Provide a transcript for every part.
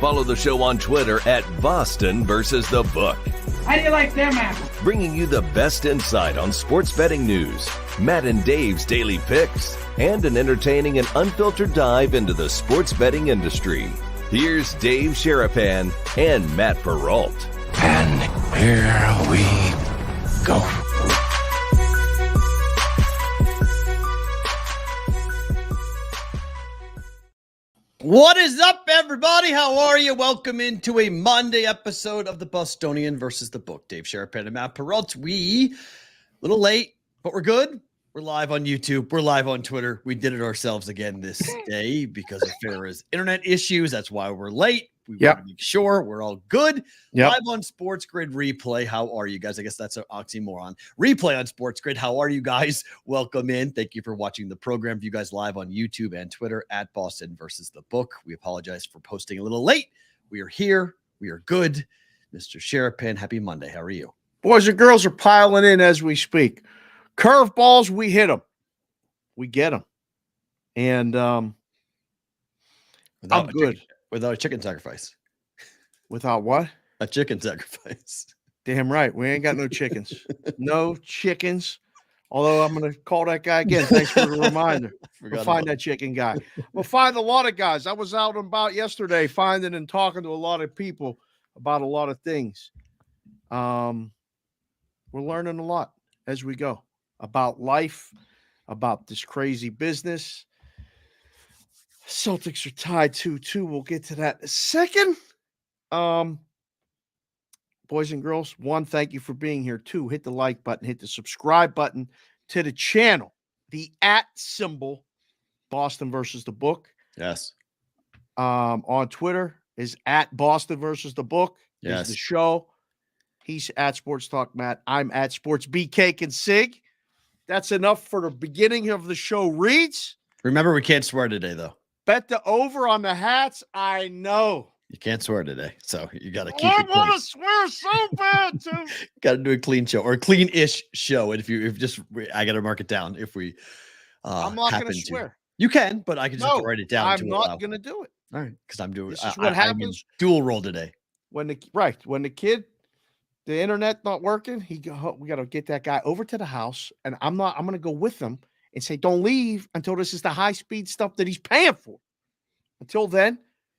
Follow the show on Twitter at Boston versus the Book. How do you like them apples? Bringing you the best insight on sports betting news, Matt and Dave's daily picks, and an entertaining and unfiltered dive into the sports betting industry. Here's Dave Sharapan and Matt Perrault. And here we go. What is up, everybody? How are you? Welcome into a Monday episode of the Bostonian versus the Book. Dave Sharapan and Matt Perrault. We, a little late, but we're good. We're live on YouTube. We're live on Twitter. We did it ourselves again this day because of Farra's internet issues. That's why we're late. We want to make sure we're all good. Live on Sports Grid Replay. How are you guys? I guess that's an oxymoron. Replay on Sports Grid. How are you guys? Welcome in. Thank you for watching the program. You guys live on YouTube and Twitter at Boston versus the Book. We apologize for posting a little late. We are here. We are good. Mr. Sharapan, happy Monday. How are you? Boys and girls are piling in as we speak. Curveballs, we hit them. We get them. And I'm good. Without a chicken sacrifice. Without what? A chicken sacrifice. Damn right. We ain't got no chickens. No chickens. Although I'm going to call that guy again. Thanks for the reminder. We'll find that chicken guy. We'll find a lot of guys. I was out and about yesterday finding and talking to a lot of people about a lot of things. We're learning a lot as we go about life, about this crazy business. Celtics are tied 2-2. We'll get to that in a second. Boys and girls, one, thank you for being here. Two, hit the like button, hit the subscribe button to the channel. The @ symbol, Boston versus the Book. Yes. On Twitter is @ Boston versus the Book. Yes. Is the show. He's @ Sports Talk Matt. I'm @ Sports BK and Sig. That's enough for the beginning of the show reads. Remember, we can't swear today, though. Bet the over on the hats. I know. You can't swear today, so you got to keep I it want clean. to swear so bad, too. Got to do a clean show or a clean-ish show. And I got to mark it down if we I'm not going to swear. You can, but I can just write it down. I'm not going to do it. All right, because I'm doing. This is what happens. Dual role today. When the kid, the internet not working, we got to get that guy over to the house, and I'm going to go with him and say, don't leave until this is the high-speed stuff that he's paying for. Until then,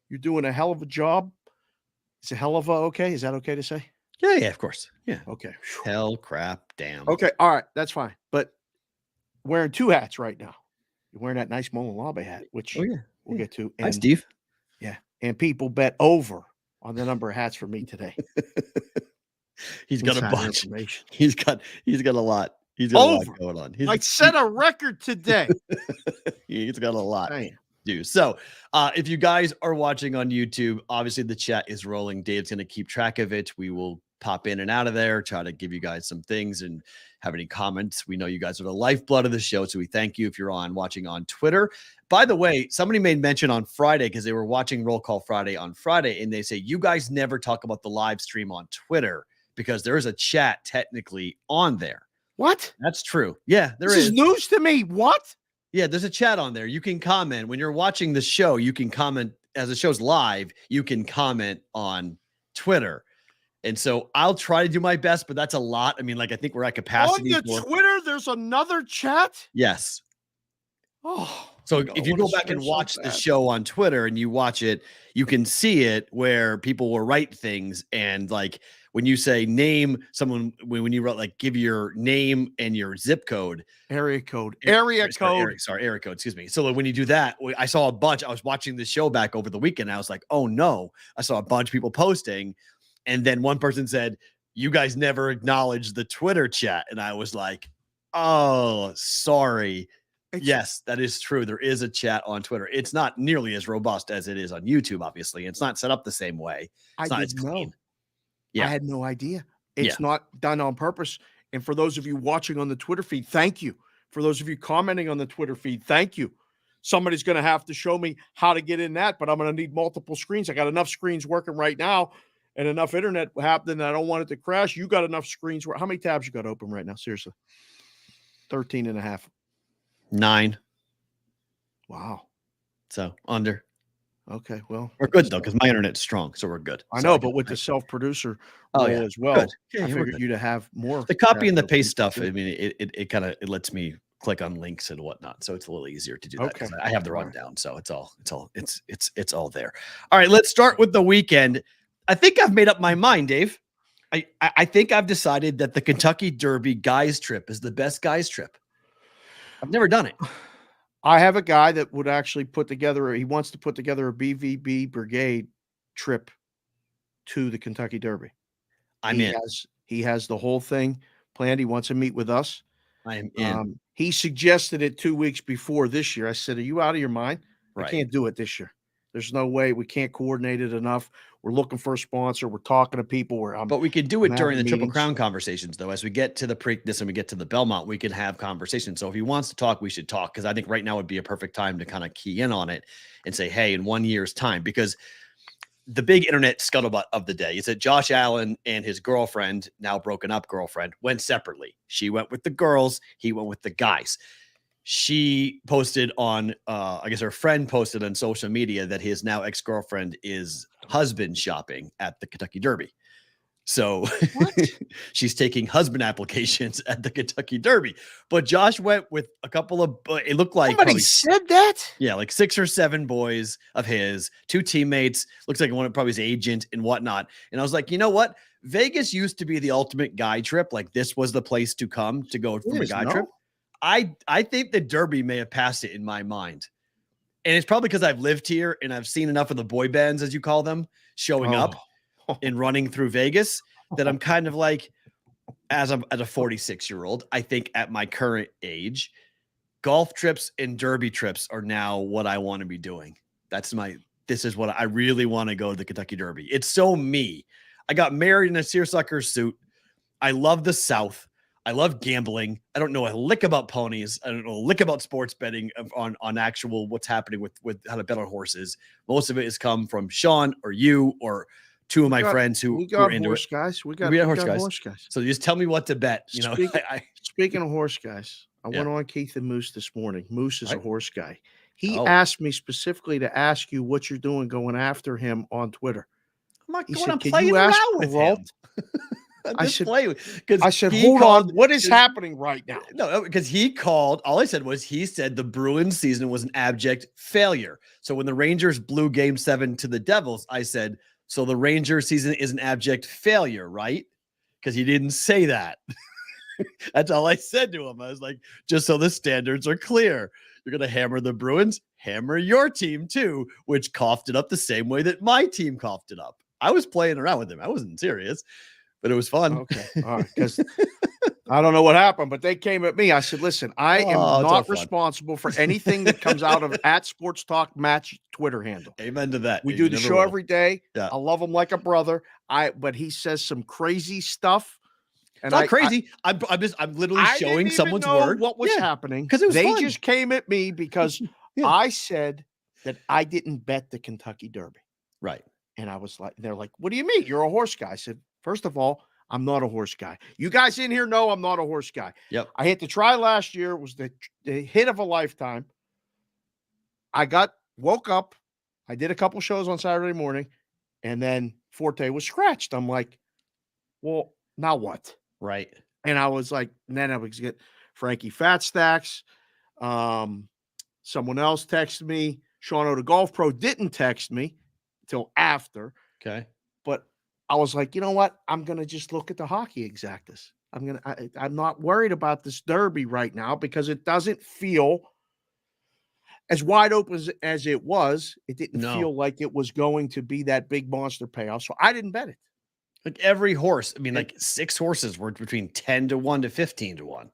you're doing a hell of a job. It's a hell of a okay. Is that okay to say? Yeah, of course. Yeah. Okay. Hell, crap, damn. Okay. All right. That's fine. But wearing two hats right now. You're wearing that nice Molalabe hat, which we'll get to. And, hi, Steve. Yeah. And people bet over on the number of hats for me today. He's got a bunch. He's got a lot. He's got a lot going on. I set a record today. He's got a lot. Dang. So if you guys are watching on YouTube, obviously the chat is rolling. Dave's going to keep track of it. We will pop in and out of there, try to give you guys some things and have any comments. We know you guys are the lifeblood of the show, so we thank you if you're watching on Twitter. By the way, somebody made mention on Friday because they were watching Roll Call Friday on Friday, and they say you guys never talk about the live stream on Twitter because there is a chat technically on there. What? That's true. Yeah, there is. This is news to me. What? Yeah, there's a chat on there. You can comment. When you're watching the show, you can comment. As the show's live, you can comment on Twitter. And so I'll try to do my best, but that's a lot. I mean, like, I think we're at capacity. On the Twitter, there's another chat? Yes. Oh. So if you go back and watch the show on Twitter and you watch it, you can see it where people will write things. And like when you say name someone, when you wrote like give your name and your zip code. Area code. Excuse me. So when you do that, I saw a bunch. I was watching the show back over the weekend. I was like, oh no, I saw a bunch of people posting. And then one person said, you guys never acknowledged the Twitter chat. And I was like, oh, sorry. Yes, that is true. There is a chat on Twitter. It's not nearly as robust as it is on YouTube, obviously. It's not set up the same way. It's not as clean. Yeah. I had no idea. It's not done on purpose. And for those of you watching on the Twitter feed, thank you. For those of you commenting on the Twitter feed, thank you. Somebody's going to have to show me how to get in that, but I'm going to need multiple screens. I got enough screens working right now and enough internet happening that I don't want it to crash. You got enough screens. How many tabs you got open right now? Seriously. 13 and a half. 9. Wow. So under. Okay. Well, We're good though, because my internet's strong, so we're good. I So know, but with the self-producer role as well, Good. Yeah, I we're figured good. you to have more. The copy and the backup paste people, stuff, too. I mean, it kind of it lets me click on links and whatnot, so it's a little easier to do that Okay. because I have the All right. rundown, so it's all there. All right, let's start with the weekend. I think I've made up my mind, Dave. I think I've decided that the Kentucky Derby guys trip is the best guys trip. I've never done it. I have a guy that would actually he wants to put together a BVB brigade trip to the Kentucky Derby. I'm in. He has the whole thing planned. He wants to meet with us. I am in. He suggested it 2 weeks before this year. I said, "Are you out of your mind? Right. I can't do it this year. There's no way. We can't coordinate it enough. We're looking for a sponsor. We're talking to people. But we could do it during the Triple meetings. Crown conversations, though. As we get to the Preakness and we get to the Belmont, we can have conversations. So if he wants to talk, we should talk, because I think right now would be a perfect time to kind of key in on it and say, hey, in 1 year's time, because the big internet scuttlebutt of the day is that Josh Allen and his girlfriend, now broken up girlfriend, went separately. She went with the girls. He went with the guys. She posted on, I guess her friend posted on social media that his now ex-girlfriend is husband shopping at the Kentucky Derby. So she's taking husband applications at the Kentucky Derby. But Josh went with a couple of, it looked like Somebody said that? Yeah, like 6 or 7 boys of his, 2 teammates, looks like one of probably his agent and whatnot. And I was like, you know what? Vegas used to be the ultimate guy trip. Like this was the place to come to go from a guy trip. I think the Derby may have passed it in my mind. And it's probably because I've lived here and I've seen enough of the boy bands, as you call them, showing up and running through Vegas that I'm kind of like, as a 46-year-old, I think at my current age, golf trips and Derby trips are now what I want to be doing. This is what I really want to go to the Kentucky Derby. It's so me. I got married in a seersucker suit. I love the South. I love gambling. I don't know a lick about ponies. I don't know a lick about sports betting on actual what's happening with how to bet on horses. Most of it has come from Sean or you or 2 of my friends who are into it. Guys. We got horse guys. So just tell me what to bet. You know, Speaking of horse guys, I went on Keith and Moose this morning. Moose is a horse guy. He asked me specifically to ask you what you're doing going after him on Twitter. I'm not He going said, to play around with him. I said, hold on. What is happening right now? No, because he called. All I said was he said the Bruins season was an abject failure. So when the Rangers blew Game 7 to the Devils, I said, so the Rangers season is an abject failure, right? Because he didn't say that. That's all I said to him. I was like, just so the standards are clear, you're going to hammer the Bruins, hammer your team too, which coughed it up the same way that my team coughed it up. I was playing around with him. I wasn't serious. But it was fun. Okay. All right. Because I don't know what happened, but they came at me. I said, listen, I am not responsible for anything that comes out of at Sports Talk Match Twitter handle. Amen to that. We do the show every day. Yeah. I love him like a brother. But he says some crazy stuff. And it's not crazy. I'm literally showing someone's word. What was happening? Because they fun. Just came at me because I said that I didn't bet the Kentucky Derby. Right. And I was like, they're like, what do you mean? You're a horse guy. I said, first of all, I'm not a horse guy. You guys in here know I'm not a horse guy. Yep. I hit the try last year. It was the hit of a lifetime. Woke up. I did a couple shows on Saturday morning, and then Forte was scratched. I'm like, well, now what? Right. And I was like, and then I was get Frankie Fat Stacks. Someone else texted me. Sean O, the Golf Pro, didn't text me till after. Okay. But I was like, you know what? I'm going to just look at the hockey exactas. I'm not worried about this Derby right now because it doesn't feel as wide open as it was. It didn't feel like it was going to be that big monster payoff. So I didn't bet it. Like every horse, I mean, like 6 horses were between 10 to 1 to 15 to 1.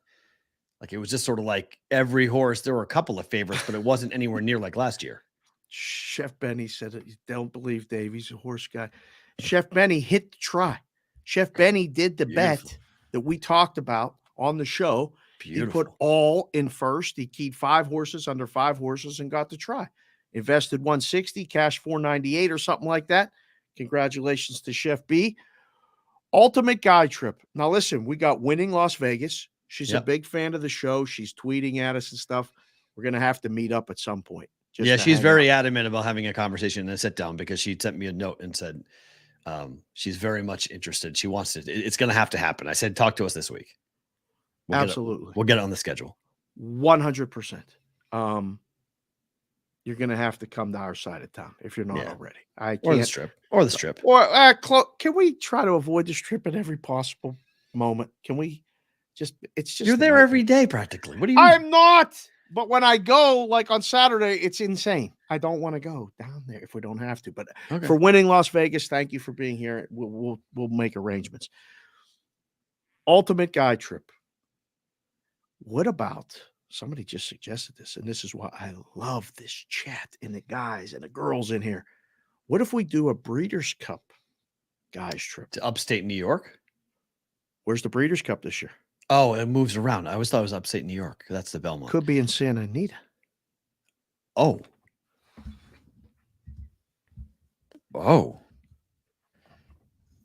Like it was just sort of like every horse. There were a couple of favorites, but it wasn't anywhere near like last year. Chef Benny said, don't believe Dave. He's a horse guy. Chef Benny hit the try. Chef Benny did the bet that we talked about on the show. Beautiful. He put all in first. He keyed 5 horses under 5 horses and got the try. Invested 160, cash 498 or something like that. Congratulations to Chef B. Ultimate guy trip. Now listen, we got Winning Las Vegas. She's a big fan of the show. She's tweeting at us and stuff. We're going to have to meet up at some point. Yeah, she's very adamant about having a conversation and a sit down because she sent me a note and said she's very much interested. She wants it. It's going to have to happen. I said, talk to us this week. Absolutely. We'll get it on the schedule. 100%. You're going to have to come to our side of town if you're not already. I can't. Or the strip. Can we try to avoid the strip at every possible moment? Can we it's just. You're there every day practically. What do you mean? I'm not. But when I go, like on Saturday, it's insane. I don't want to go down there if we don't have to. But for winning Las Vegas, thank you for being here. We'll make arrangements. Ultimate guy trip. What about somebody just suggested this, and this is why I love this chat and the guys and the girls in here. What if we do a Breeders' Cup guys trip to upstate New York? Where's the Breeders' Cup this year? Oh, it moves around. I always thought it was upstate New York. That's the Belmont. Could be in Santa Anita. Oh.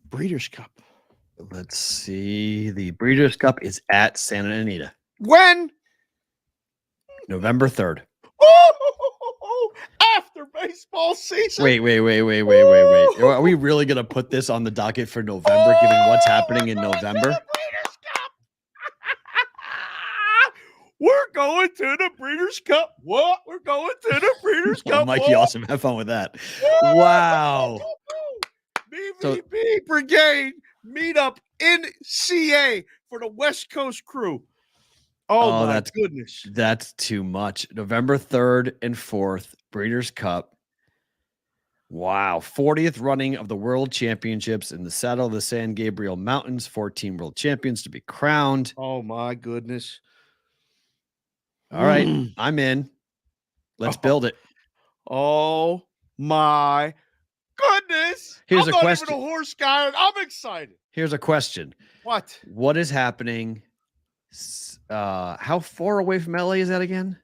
Breeders' Cup. Let's see. The Breeders' Cup is at Santa Anita. When? November 3rd. After baseball season. Wait. Are we really going to put this on the docket for November, given what's happening in November? We're going to the Breeders' Cup. What? We're going to the Breeders' Cup. Mikey, awesome. Have fun with that. Wow. BVB Brigade meetup in CA for the West Coast crew. Oh my goodness. That's too much. November 3rd and 4th, Breeders' Cup. Wow. 40th running of the World Championships in the saddle of the San Gabriel Mountains. 14 world champions to be crowned. Oh my goodness. All right. I'm in. Let's build it. Oh my goodness. Here's I'm a question. Not even a horse guy. I'm excited. Here's a question. What is happening? How far away from LA is that again?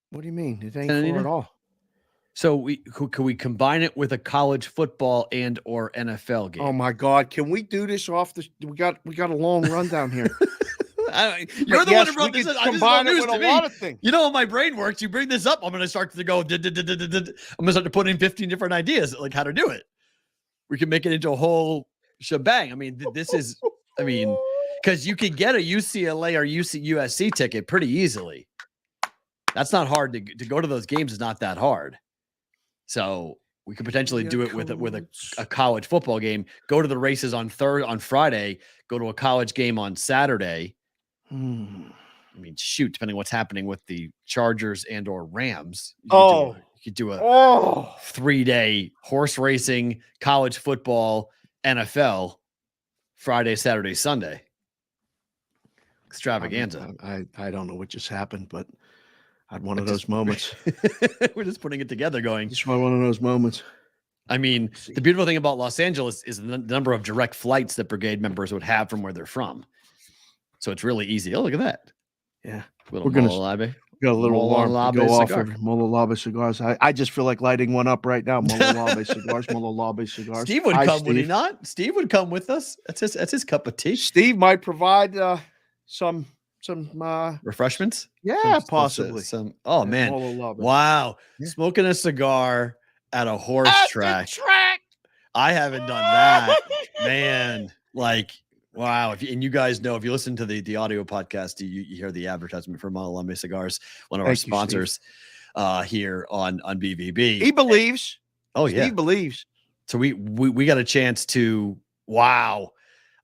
What do you mean? It ain't far at all. So could we combine it with a college football and or NFL game? Oh my God. Can we do this off the we got a long rundown here. You're the one who brought this up. Combine it with a lot of things. You know how my brain works. You bring this up, I'm going to start to go. I'm going to start to put in 15 different ideas, like how to do it. We can make it into a whole shebang. I mean, because you could get a UCLA or USC ticket pretty easily. That's not hard to go to those games. Is not that hard. So we could potentially do it with a college football game. Go to the races on Friday. Go to a college game on Saturday. I mean, shoot, depending on what's happening with the Chargers and or Rams. You could do a 3-day horse racing, college football, NFL, Friday, Saturday, Sunday. Extravaganza. I don't know what just happened, but I had one of those moments. We're just putting it together going. Just one of those moments. I mean, the beautiful thing about Los Angeles is the number of direct flights that brigade members would have from where they're from. So it's really easy. Oh, look at that. Yeah. We're going to got a little alarm to go off of Molo Labe cigars. I just feel like lighting one up right now. Molo Labe cigars, Molo Labe cigars. Steve would come, would he not? Steve would come with us. That's his cup of tea. Steve might provide some refreshments. Yeah, possibly. Oh man. Wow. Yeah. Smoking a cigar at a horse track. I haven't done that. Man. Like, wow. And you guys know, if you listen to the audio podcast, you hear the advertisement for Malalame Cigars, one of our sponsors here on BVB. He believes. Oh, yeah. He believes. So we got a chance to, wow.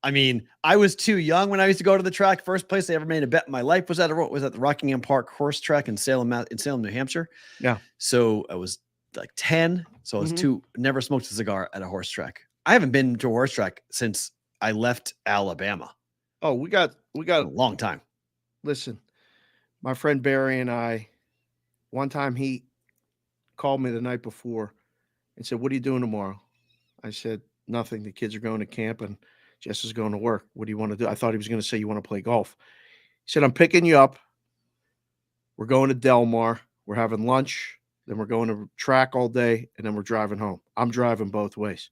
I mean, I was too young when I used to go to the track. First place I ever made a bet in my life was at the Rockingham Park horse track in Salem, New Hampshire. Yeah. So I was like 10. So I was never smoked a cigar at a horse track. I haven't been to a horse track since I left Alabama. Oh, we got a long time. Listen, my friend Barry and I, one time he called me the night before and said, "What are you doing tomorrow?" I said, "Nothing. The kids are going to camp and Jess is going to work. What do you want to do?" I thought he was going to say, "You want to play golf?" He said, "I'm picking you up. We're going to Del Mar. We're having lunch. Then we're going to track all day. And then we're driving home." I'm driving both ways.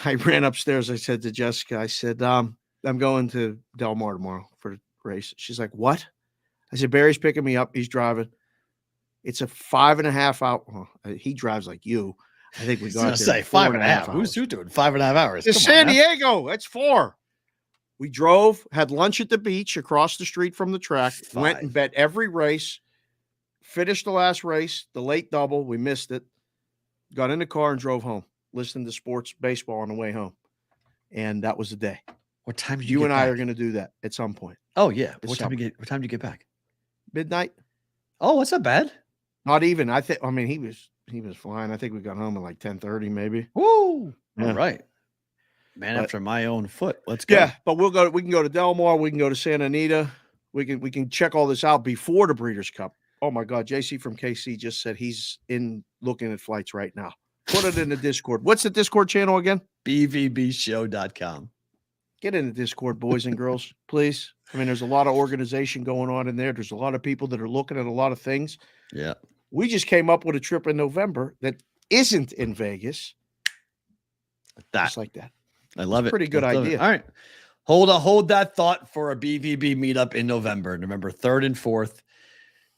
I ran upstairs. I said to Jessica, I said, I'm going to Del Mar tomorrow for the race. She's like, "What?" I said, "Barry's picking me up. He's driving. It's a 5.5 hour. Well, he drives like you. I think we got there. Say 5.5 hours. Who's doing 5.5 hours? It's San Diego. That's 4. We drove, had lunch at the beach across the street from the track, went and bet every race, finished the last race, the late double. We missed it. Got in the car and drove home, listening to sports baseball on the way home. And that was the day. What time did you get and back? I are going to do that at some point. Oh, yeah. What time did you get back? Midnight. Oh, that's not bad. Not even. I mean, he was flying. I think we got home at like 10:30 maybe. Woo! Yeah. All right. Man after my own foot. Let's go. Yeah, but we can go to Del Mar, we can go to Santa Anita. We can check all this out before the Breeders' Cup. Oh my God, JC from KC just said he's in looking at flights right now. Put it in the Discord. What's the Discord channel again? BVBshow.com. Get in the Discord, boys and girls, please. I mean, there's a lot of organization going on in there. There's a lot of people that are looking at a lot of things. Yeah. We just came up with a trip in November that isn't in Vegas. Just like that. I love it. Pretty good idea. All right. Hold that thought for a BVB meetup in November 3rd and 4th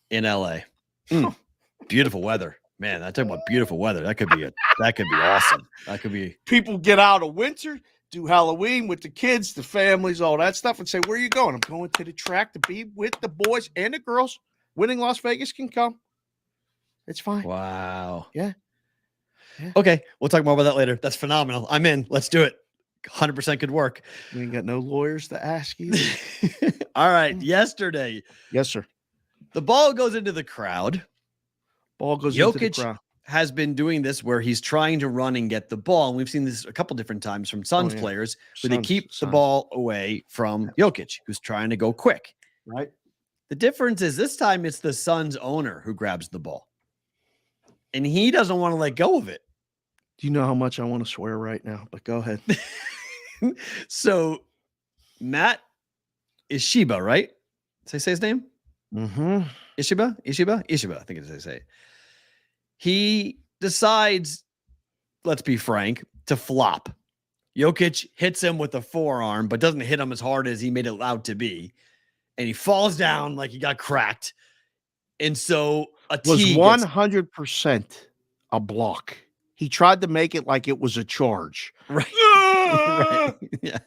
in LA. Beautiful weather. Man, I talk about beautiful weather. That could be awesome. That could be people get out of winter, do Halloween with the kids, the families, all that stuff, and say, where are you going? I'm going to the track to be with the boys and the girls. Winning Las Vegas can come. It's fine. Wow. Yeah. Okay. We'll talk more about that later. That's phenomenal. I'm in. Let's do it. 100% could work. We ain't got no lawyers to ask either. All right. Yesterday. Yes, sir. The ball goes into the crowd. Ball goes into the crowd. Has been doing this where he's trying to run and get the ball. And we've seen this a couple different times from Suns players where they keep the ball away from Jokic, who's trying to go quick. Right. The difference is this time it's the Suns owner who grabs the ball. And he doesn't want to let go of it. Do you know how much I want to swear right now? But go ahead. So Matt Ishiba, right? Did I say his name? Mm-hmm. Ishiba, I think it's how I say it. He decides, let's be frank, to flop. Jokic hits him with a forearm, but doesn't hit him as hard as he made it out to be. And he falls down like he got cracked. And so was 100% a block. He tried to make it like it was a charge. Right. Right. Yeah.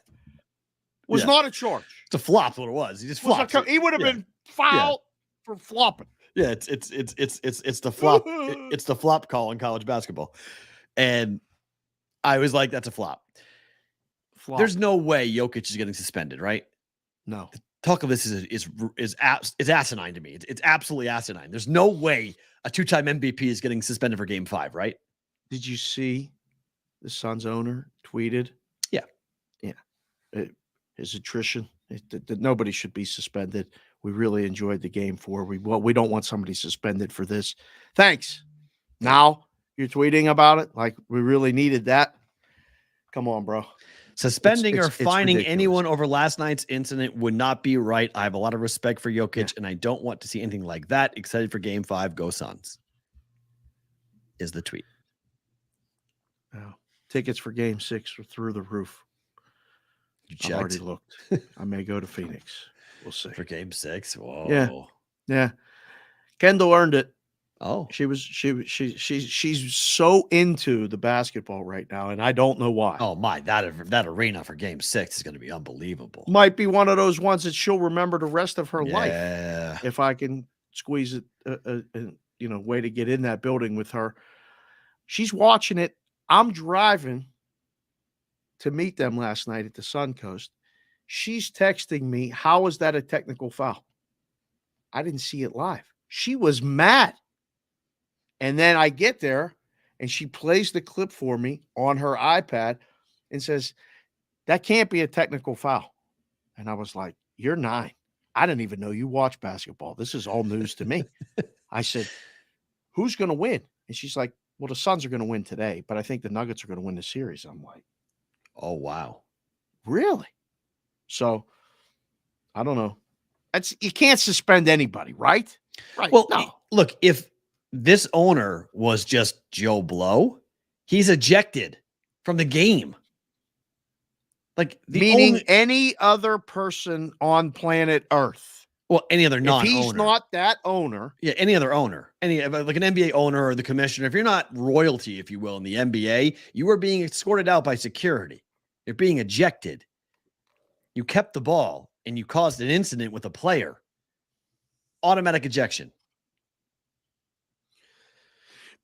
Was not a charge. It's a flop, what it was. He just flopped. He would have been fouled for flopping. Yeah, it's the flop. It's the flop call in college basketball. And I was like, that's a flop. There's no way Jokic is getting suspended, right? No. The talk of this is asinine to me. It's absolutely asinine. There's no way a 2-time MVP is getting suspended for game 5, right? Did you see the Suns owner tweeted? Yeah. Yeah. His attrition. That nobody should be suspended. We really enjoyed the game 4. We don't want somebody suspended for this. Thanks. Now you're tweeting about it like we really needed that. Come on, bro. Suspending or fining anyone over last night's incident would not be right. I have a lot of respect for Jokic, and I don't want to see anything like that. Excited for game 5. Go Suns. Is the tweet. Oh, tickets for game 6 are through the roof. You I already looked. I may go to Phoenix. We'll see. For game 6. Whoa. Yeah. Kendall earned it. Oh, she's so into the basketball right now, and I don't know why. Oh my, that arena for game 6 is going to be unbelievable. Might be one of those ones that she'll remember the rest of her life. Yeah. If I can squeeze it, way to get in that building with her. She's watching it. I'm driving to meet them last night at the Suncoast. She's texting me, how is that a technical foul? I didn't see it live. She was mad. And then I get there and she plays the clip for me on her iPad and says, that can't be a technical foul. And I was like, you're 9. I didn't even know you watch basketball. This is all news to me. I said, who's going to win? And she's like, well, the Suns are going to win today, but I think the Nuggets are going to win the series. I'm like, oh, wow. Really? So I don't know. You can't suspend anybody, right? Right. Well, no. Look, if this owner was just Joe Blow, he's ejected from the game. Like meaning any other person on planet Earth. Well, any other non-owner. If he's not that owner. Yeah, any other owner. Any like an NBA owner or the commissioner. If you're not royalty, if you will, in the NBA, you are being escorted out by security. You're being ejected. You kept the ball and you caused an incident with a player. Automatic ejection.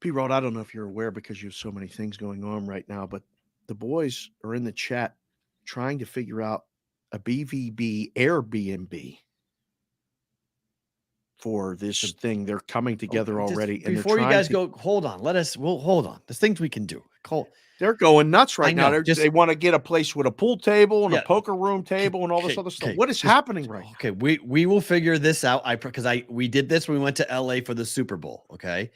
Perrault, I don't know if you're aware because you have so many things going on right now, but the boys are in the chat trying to figure out a BVB Airbnb for this thing. They're coming together already. And before you guys go, hold on. We'll hold on. There's things we can do. They're going nuts right now. They want to get a place with a pool table and a poker room table and all this other stuff. What is happening right now? Okay, we will figure this out. We did this when we went to LA for the Super Bowl. Okay.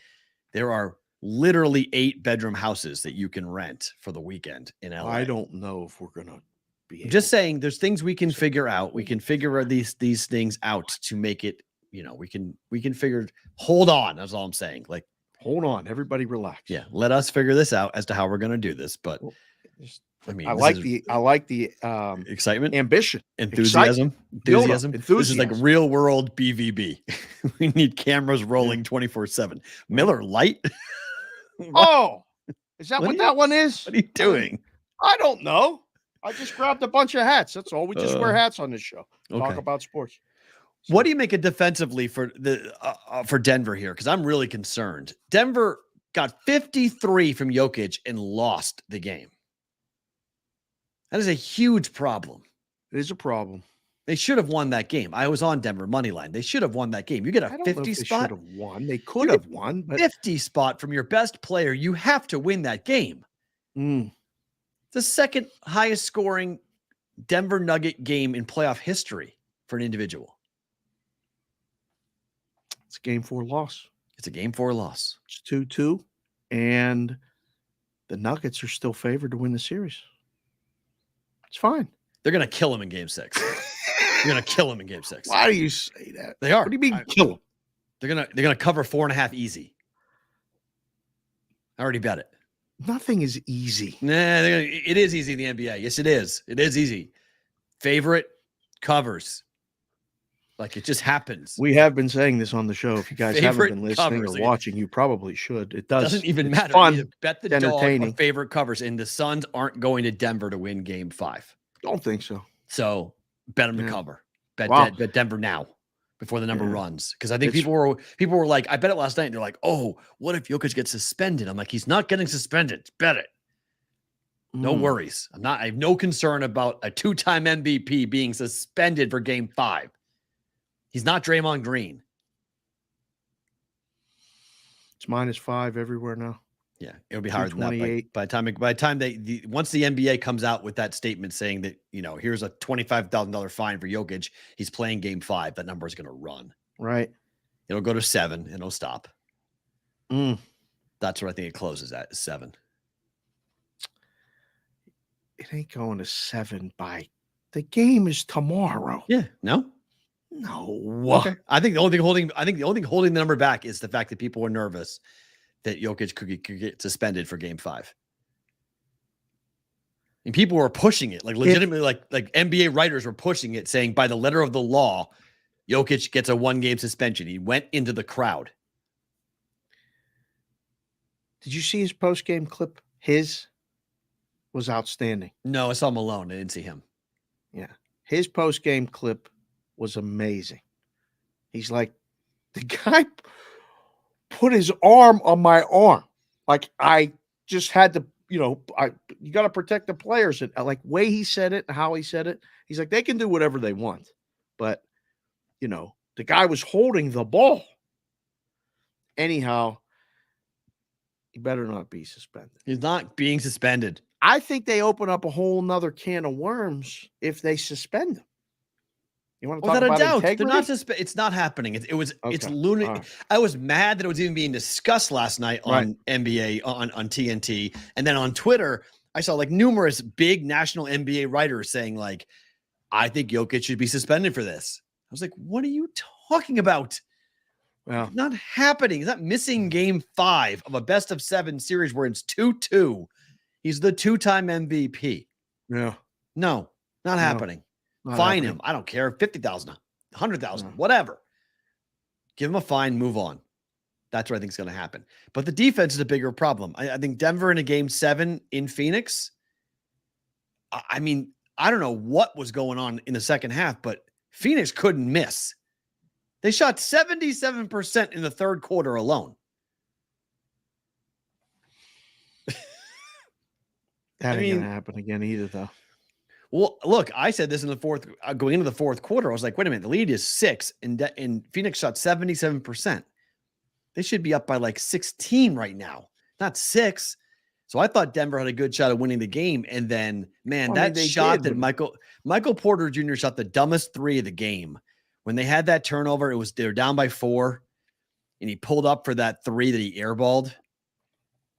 There are literally 8-bedroom houses that you can rent for the weekend in LA. I don't know if we're going to be able just saying there's things we can figure out. We can figure these things out to make it, we can figure, hold on. That's all I'm saying. Like, hold on, everybody relax. Yeah. Let us figure this out as to how we're going to do this. But I like the excitement, ambition, enthusiasm. Enthusiasm. This is like real world BVB. We need cameras rolling 24/7. Miller Lite. Oh, is that what that one is? What are you doing? I don't know. I just grabbed a bunch of hats. That's all. We just wear hats on this show. Talk about sports. So, what do you make it defensively for Denver here? Because I'm really concerned. Denver got 53 from Jokic and lost the game. That is a huge problem. It is a problem. They should have won that game. I was on Denver money line. They should have won that game. You get a 50 spot. They should have won. They could have won. But 50 spot from your best player. You have to win that game. The second highest scoring Denver Nugget game in playoff history for an individual. It's a game 4 loss. It's a game 4 loss. It's 2-2. And the Nuggets are still favored to win the series. It's fine. They're going to kill him in game 6. They're going to kill him in game 6. Why do you say that? They are. What do you mean kill him? They're going to cover 4.5 easy. I already bet it. Nothing is easy. Nah, it is easy in the NBA. Yes, it is. It is easy. Favorite covers. Like it just happens. We have been saying this on the show. If you guys haven't been listening or watching, you probably should. It doesn't even matter. Fun, bet the dog or favorite covers, and the Suns aren't going to Denver to win game 5. Don't think so. So bet them to cover. Bet Denver now before the number runs. Because I think people were like, I bet it last night, and they're like, oh, what if Jokic gets suspended? I'm like, he's not getting suspended. Bet it. No worries. I have no concern about a 2-time MVP being suspended for game 5. He's not Draymond Green. It's -5 everywhere now. Yeah, it'll be higher than that. By the time once the NBA comes out with that statement saying that, here's a $25,000 fine for Jokic, he's playing game 5. That number is going to run. Right. It'll go to 7 and it'll stop. That's what I think it closes at, 7. It ain't going to 7 by the game is tomorrow. Yeah. No. Okay. I think the only thing holding the number back is the fact that people were nervous that Jokic could get suspended for game 5. And people were pushing it, like legitimately, like NBA writers were pushing it, saying by the letter of the law, Jokic gets a 1-game suspension. He went into the crowd. Did you see his post-game clip? His was outstanding. No, I saw him alone. I didn't see him. Yeah. His post-game clip was amazing. He's like, the guy put his arm on my arm. Like I just had to, you got to protect the players. And like way he said it and how he said it, he's like, they can do whatever they want. But, the guy was holding the ball. Anyhow, he better not be suspended. He's not being suspended. I think they open up a whole nother can of worms if they suspend him. You want to talk about integrity? They're not it's not happening. It's lunatic. Right. I was mad that it was even being discussed last night on NBA on TNT, and then on Twitter, I saw like numerous big national NBA writers saying like, "I think Jokic should be suspended for this." I was like, "What are you talking about?" Well, it's not happening. He's not missing game 5 of a best-of-7 series where it's 2-2. He's the 2-time MVP. Yeah. No, not happening. Fine him. I don't care. $50,000. 100,000, whatever. Give them a fine, move on. That's what I think is going to happen. But the defense is a bigger problem. I think Denver in a game 7 in Phoenix, I mean, I don't know what was going on in the second half, but Phoenix couldn't miss. They shot 77% in the third quarter alone. That ain't going to happen again either, though. Well, look, I said this in the fourth, going into the fourth quarter. I was like, wait a minute, the lead is 6, and Phoenix shot 77%. They should be up by like 16 right now, not 6. So I thought Denver had a good shot of winning the game. And then, man, shot that Michael Porter Jr. shot the dumbest 3 of the game. When they had that turnover, they were down by 4, and he pulled up for that 3 that he airballed.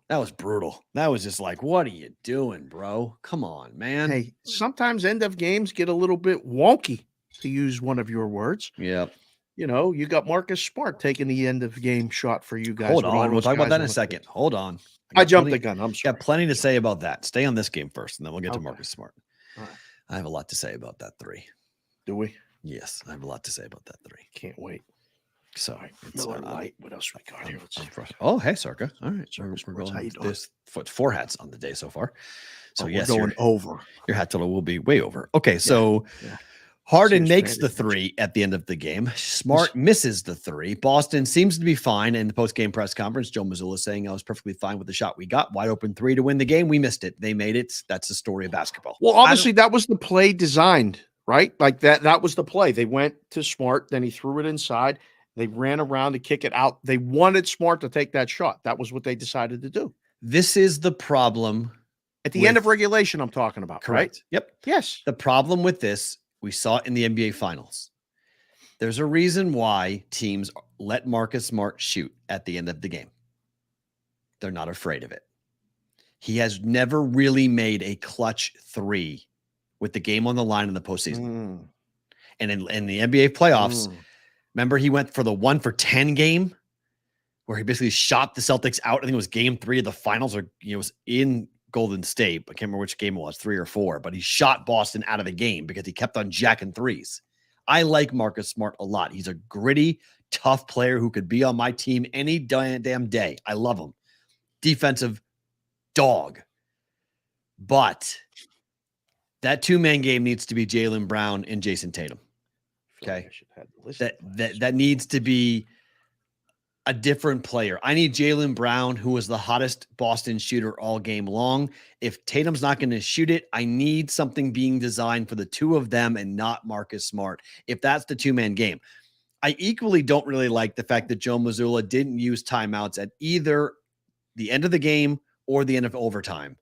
That was brutal. That was just like, what are you doing, bro? Come on, man. Hey, sometimes end of games get a little bit wonky, to use one of your words. Yep. You know, you got Marcus Smart taking the end of game shot for you guys. Hold on. We'll talk about that in a second. Hold on. I jumped the gun. I'm sorry. Got plenty to say about that. Stay on this game first, and then we'll get to Marcus Smart. All right. I have a lot to say about that 3. Do we? Yes, I have a lot to say about that 3. Can't wait. So it's light. What else we got here? Oh, hey, Circa. All right. We're going this 4 hats on the day so far. So yes, we're going over. Your hat total will be way over. Okay, so Harden makes the 3 at the end of the game. Smart misses the 3. Boston seems to be fine. In the post-game press conference, Joe Mazzulla saying, I was perfectly fine with the shot we got. Wide open 3 to win the game. We missed it. They made it. That's the story of basketball. Well, obviously, that was the play designed, right? Like that was the play. They went to Smart, then he threw it inside. They ran around to kick it out. They wanted Smart to take that shot. That was what they decided to do. This is the problem. At the end of regulation, I'm talking about, correct? Right? Yep. Yes. The problem with this, we saw it in the NBA Finals. There's a reason why teams let Marcus Smart shoot at the end of the game. They're not afraid of it. He has never really made a clutch 3 with the game on the line in the postseason. And in the NBA playoffs, remember he went for the 1 for 10 game where he basically shot the Celtics out. I think it was game 3 of the finals, or it was in Golden State. I can't remember which game it was, 3 or 4, but he shot Boston out of the game because he kept on jacking 3s. I like Marcus Smart a lot. He's a gritty, tough player who could be on my team any damn day. I love him. Defensive dog. But that 2-man game needs to be Jaylen Brown and Jason Tatum. Okay. That needs to be a different player. I need Jaylen Brown, who was the hottest Boston shooter all game long. If Tatum's not going to shoot it, I need something being designed for the 2 of them and not Marcus Smart. If that's the 2-man game, I equally don't really like the fact that Joe Mazzulla didn't use timeouts at either the end of the game or the end of overtime.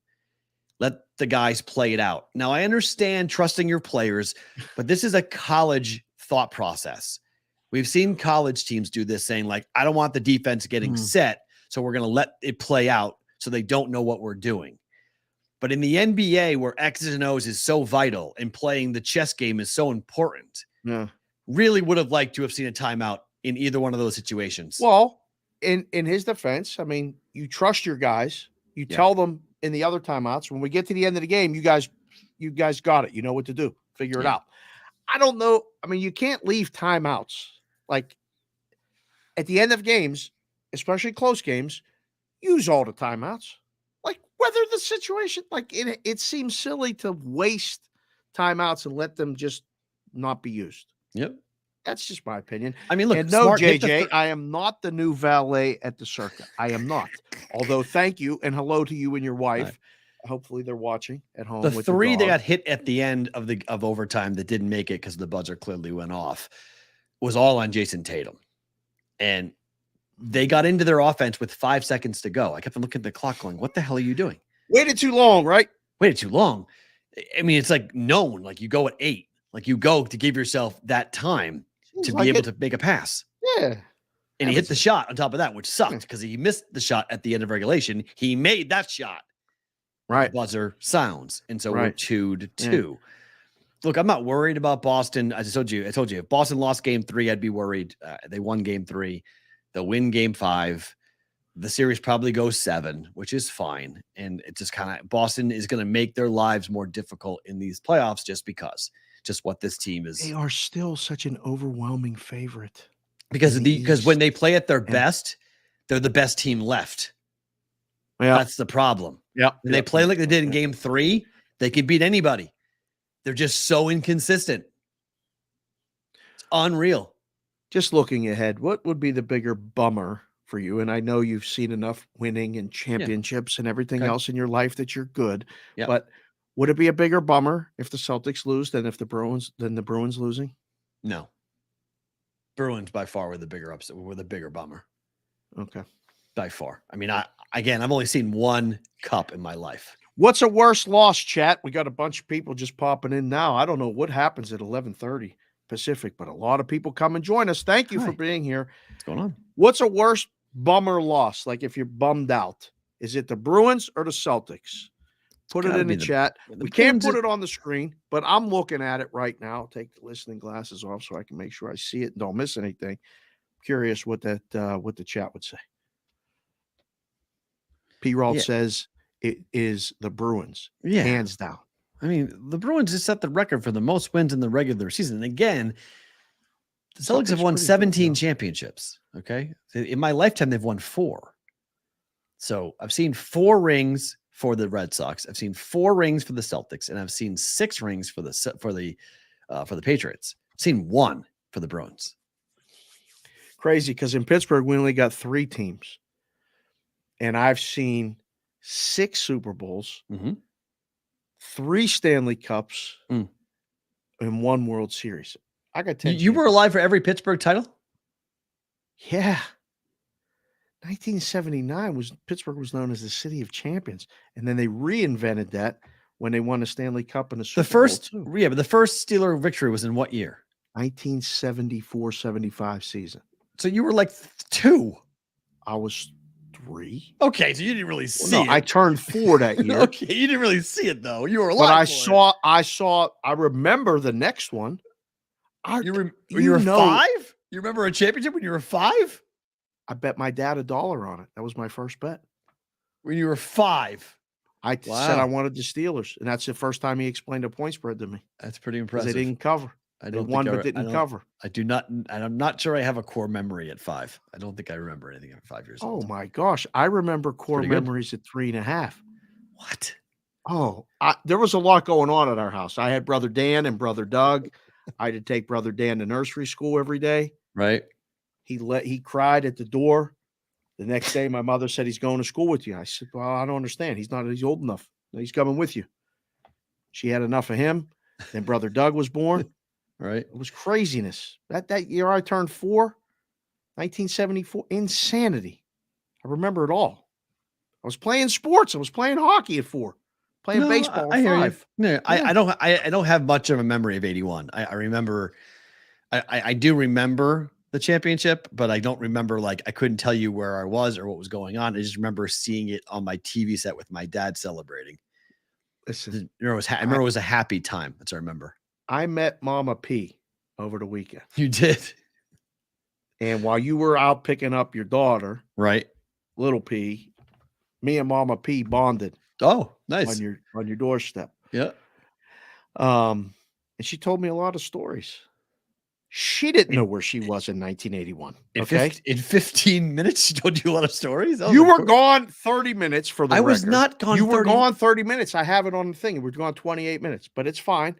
Let the guys play it out. Now, I understand trusting your players, but this is a college thought process. We've seen college teams do this, saying like, I don't want the defense getting set, so we're going to let it play out so they don't know what we're doing. But in the NBA, where X's and O's is so vital and playing the chess game is so important, really would have liked to have seen a timeout in either one of those situations. Well, in his defense, I mean, you trust your guys. You tell them in the other timeouts, when we get to the end of the game, you guys got it. You know what to do. Figure it out. I don't know. I mean, you can't leave timeouts. Like at the end of games, especially close games, use all the timeouts. Like whether the situation, like it seems silly to waste timeouts and let them just not be used. Yep. That's just my opinion. I mean, look, and no, JJ, I am not the new valet at the circuit. I am not. Although, thank you and hello to you and your wife. Right. Hopefully, they're watching at home. The 3 they got hit at the end of overtime that didn't make it because the buzzer clearly went off was all on Jason Tatum, and they got into their offense with 5 seconds to go. I kept looking at the clock, going, "What the hell are you doing? Waited too long, right? Waited too long." I mean, it's like known. Like you go at 8. Like you go to give yourself that time to be able to make a pass. Yeah. And he hit the shot on top of that, which sucked because he missed the shot at the end of regulation. He made that shot. Right. Buzzer sounds. And so we're 2-2. Yeah. Look, I'm not worried about Boston. I told you, if Boston lost game 3, I'd be worried. They won game 3. They'll win game 5. The series probably goes 7, which is fine. And it just kind of, Boston is going to make their lives more difficult in these playoffs just because. just what this team They is. are still such an overwhelming favorite. Because when they play at their best, they're the best team left. Yeah. That's the problem. Yeah. When they play like they did in game 3, they can beat anybody. They're just so inconsistent. It's unreal. Just looking ahead, what would be the bigger bummer for you? And I know you've seen enough winning and championships and everything else in your life that you're good. Yep. But would it be a bigger bummer if the Celtics lose than if the Bruins losing? No. Bruins by far were the bigger upset, were the bigger bummer. Okay. By far. I mean, I've only seen one cup in my life. What's a worse loss, chat? We got a bunch of people just popping in now. I don't know what happens at 11:30 Pacific, but a lot of people come and join us. Thank you for being here. What's going on? What's a worse bummer loss? Like if you're bummed out, is it the Bruins or the Celtics? Put it in the chat. We can't put it on the screen, but I'm looking at it right now. I'll take the listening glasses off so I can make sure I see it and don't miss anything. Curious what the chat would say. Perrault says it is the Bruins, hands down. I mean, the Bruins just set the record for the most wins in the regular season. And again, the Celtics have won 17 championships. Okay. In my lifetime, they've won 4. So I've seen 4 rings for the Red Sox. I've seen 4 rings for the Celtics, and I've seen 6 rings for the Patriots. I've seen 1 for the Bruins. Crazy, because in Pittsburgh, we only got 3 teams. And I've seen 6 Super Bowls, 3 Stanley Cups, and 1 World Series. I got 10. You were alive for every Pittsburgh title? Yeah. 1979 Pittsburgh was known as the City of Champions, and then they reinvented that when they won the Stanley Cup and the Super Bowl too. But the first Steeler victory was in what year? 1974-75 season. So you were like 2. I was 3. Okay, so you didn't really see it. I turned 4 that year. Okay, you didn't really see it though. You were alive. But I remember the next one. You were 5? You remember a championship when you were 5? I bet my dad $1 on it. That was my first bet. When you were 5. I said I wanted the Steelers, and that's the first time he explained a point spread to me. That's pretty impressive. They didn't cover. They won, but didn't cover. I do not, and I'm not sure I have a core memory at 5. I don't think I remember anything at 5 years old. Oh my gosh. I remember core memories at 3.5. What? Oh, there was a lot going on at our house. I had brother Dan and brother Doug. I had to take brother Dan to nursery school every day. Right. He cried at the door. The next day, my mother said, he's going to school with you. I said, well, I don't understand. He's old enough. He's coming with you. She had enough of him. Then brother Doug was born. Right. It was craziness. That year I turned 4, 1974, insanity. I remember it all. I was playing sports. I was playing hockey at 4, playing baseball at 5. No, I don't have much of a memory of 81. I remember, I do remember the championship, but I don't remember, I couldn't tell you where I was or what was going on. I just remember seeing it on my TV set with my dad celebrating. Listen, I remember it was a happy time. That's what I remember. I met Mama P over the weekend. You did. And while you were out picking up your daughter, right, little P, me and Mama P bonded. Oh, nice. On your doorstep. Yeah. And she told me a lot of stories. She didn't know where she was in 1981. Okay. In 15 minutes, she told you a lot of stories. You were gone 30 minutes for the record. I was not gone. You were gone 30 minutes. I have it on the thing. We were gone 28 minutes, but it's fine.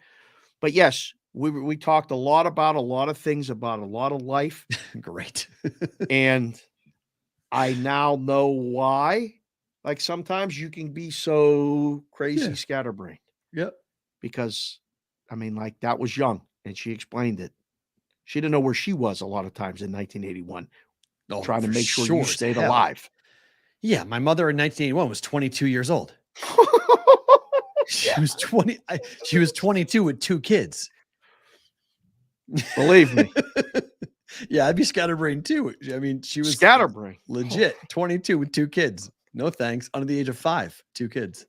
But yes, we talked a lot about a lot of things, about a lot of life. Great. And I now know why. Like sometimes you can be so crazy scatterbrained. Yep. Because that was young, and she explained it. She didn't know where she was a lot of times in 1981, trying to make sure you stayed alive. Yeah, my mother in 1981 was 22 years old. She was 20. She was 22 with 2 kids. Believe me. Yeah, I'd be scatterbrained too. I mean, she was scatterbrained. Legit. 22 with 2 kids. No thanks. Under the age of 5, 2 kids.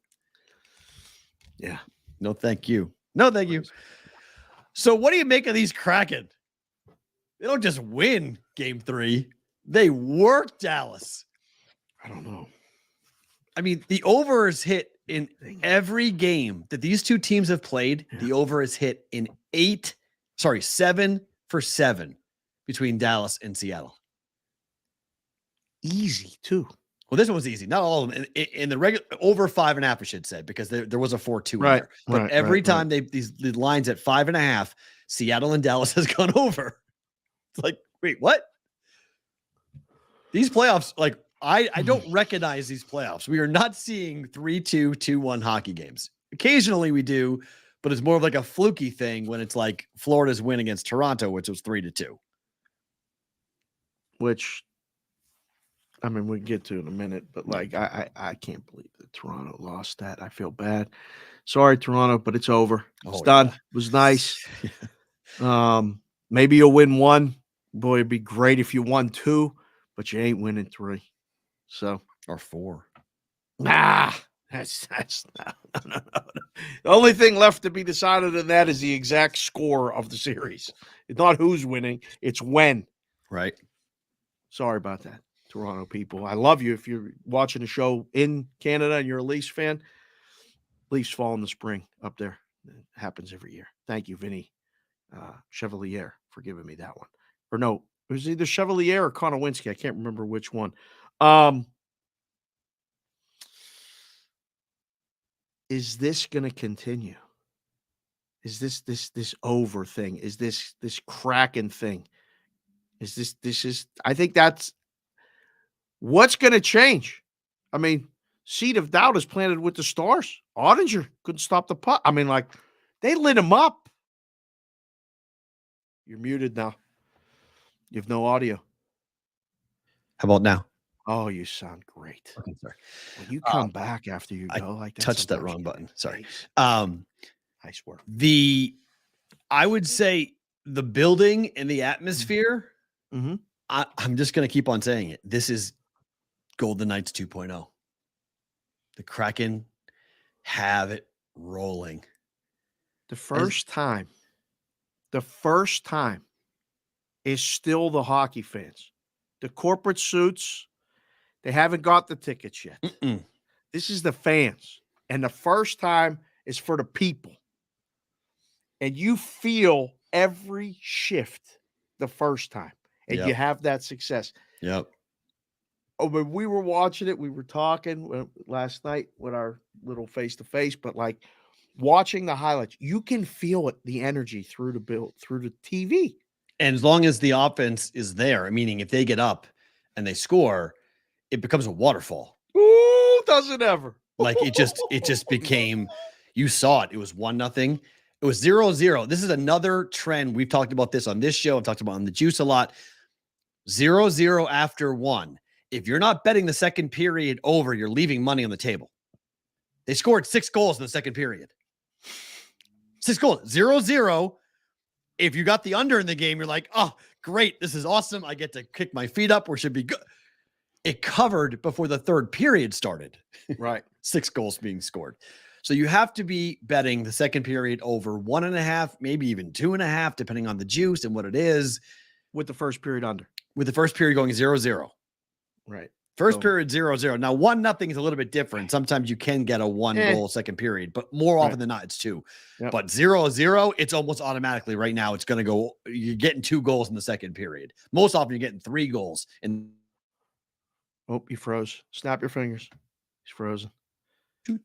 Yeah. No, thank you. No, thank you. So what do you make of these Kraken? They don't just win game 3. They work Dallas. I don't know. I mean, the overs hit in every game that these two teams have played, the over is hit in 7 for 7 between Dallas and Seattle. Easy too. Well, this one was easy. Not all of them. In the regular over 5.5, I should say, because there was a 4-2 in there. But every time these lines at 5.5, Seattle and Dallas has gone over. It's like, wait, what? These playoffs, like I don't recognize these playoffs. We are not seeing 3-2, 2-1 hockey games. Occasionally we do, but it's more of like a fluky thing when it's like Florida's win against Toronto, which was 3-2. Which, I mean, we'll get to in a minute, but like I can't believe that Toronto lost that. I feel bad. Sorry, Toronto, but it's over. It's done. It was nice. Maybe you'll win 1. Boy, it'd be great if you won 2, but you ain't winning 3. So or 4. Nah, that's no. The only thing left to be decided in that is the exact score of the series. It's not who's winning, it's when. Right. Sorry about that, Toronto people. I love you. If you're watching the show in Canada and you're a Leafs fan, Leafs fall in the spring up there. It happens every year. Thank you, Vinny Chevalier, for giving me that one. Or no, it was either Chevalier or Konowinski. I can't remember which one. Is this going to continue? Is this over thing? Is this Kraken thing? I think that's what's going to change. I mean, seed of doubt is planted with the Stars. Ottinger couldn't stop the puck. I mean, like, they lit him up. You're muted now. You have no audio. How about now? Oh, you sound great. Okay, sorry. When you come back after you go like that, touched that wrong button. Sorry. I swear. I would say the building and the atmosphere. Mm-hmm. I'm just going to keep on saying it. This is Golden Knights 2.0. The Kraken have it rolling. The first time is still the hockey fans. The corporate suits, they haven't got the tickets yet. Mm-mm. This is the fans. And the first time is for the people. And you feel every shift the first time. And you have that success. Yep. Oh, when we were watching it, we were talking last night with our little face-to-face, but like watching the highlights, you can feel it, the energy through the TV. And as long as the offense is there, meaning if they get up and they score, it becomes a waterfall. Ooh, does it ever? Like it just became, you saw it. It was 1-0. It was 0-0. This is another trend. We've talked about this on this show. I've talked about on the Juice a lot. 0-0 after 1. If you're not betting the second period over, you're leaving money on the table. They scored 6 goals in the second period. 6 goals. 0-0. If you got the under in the game, you're like, oh, great. This is awesome. I get to kick my feet up. We should be good. It covered before the third period started. Right. 6 goals being scored. So you have to be betting the second period over 1.5, maybe even 2.5, depending on the juice and what it is. With the first period under. With the first period going 0-0. Right. First period 0-0. Now 1-0 is a little bit different. Sometimes you can get a 1 goal second period, but more often than not, it's 2. Yep. But 0-0, it's almost automatically right now. It's going to go. You're getting 2 goals in the second period. Most often, you're getting 3 goals. And oh, you froze. Snap your fingers. He's frozen.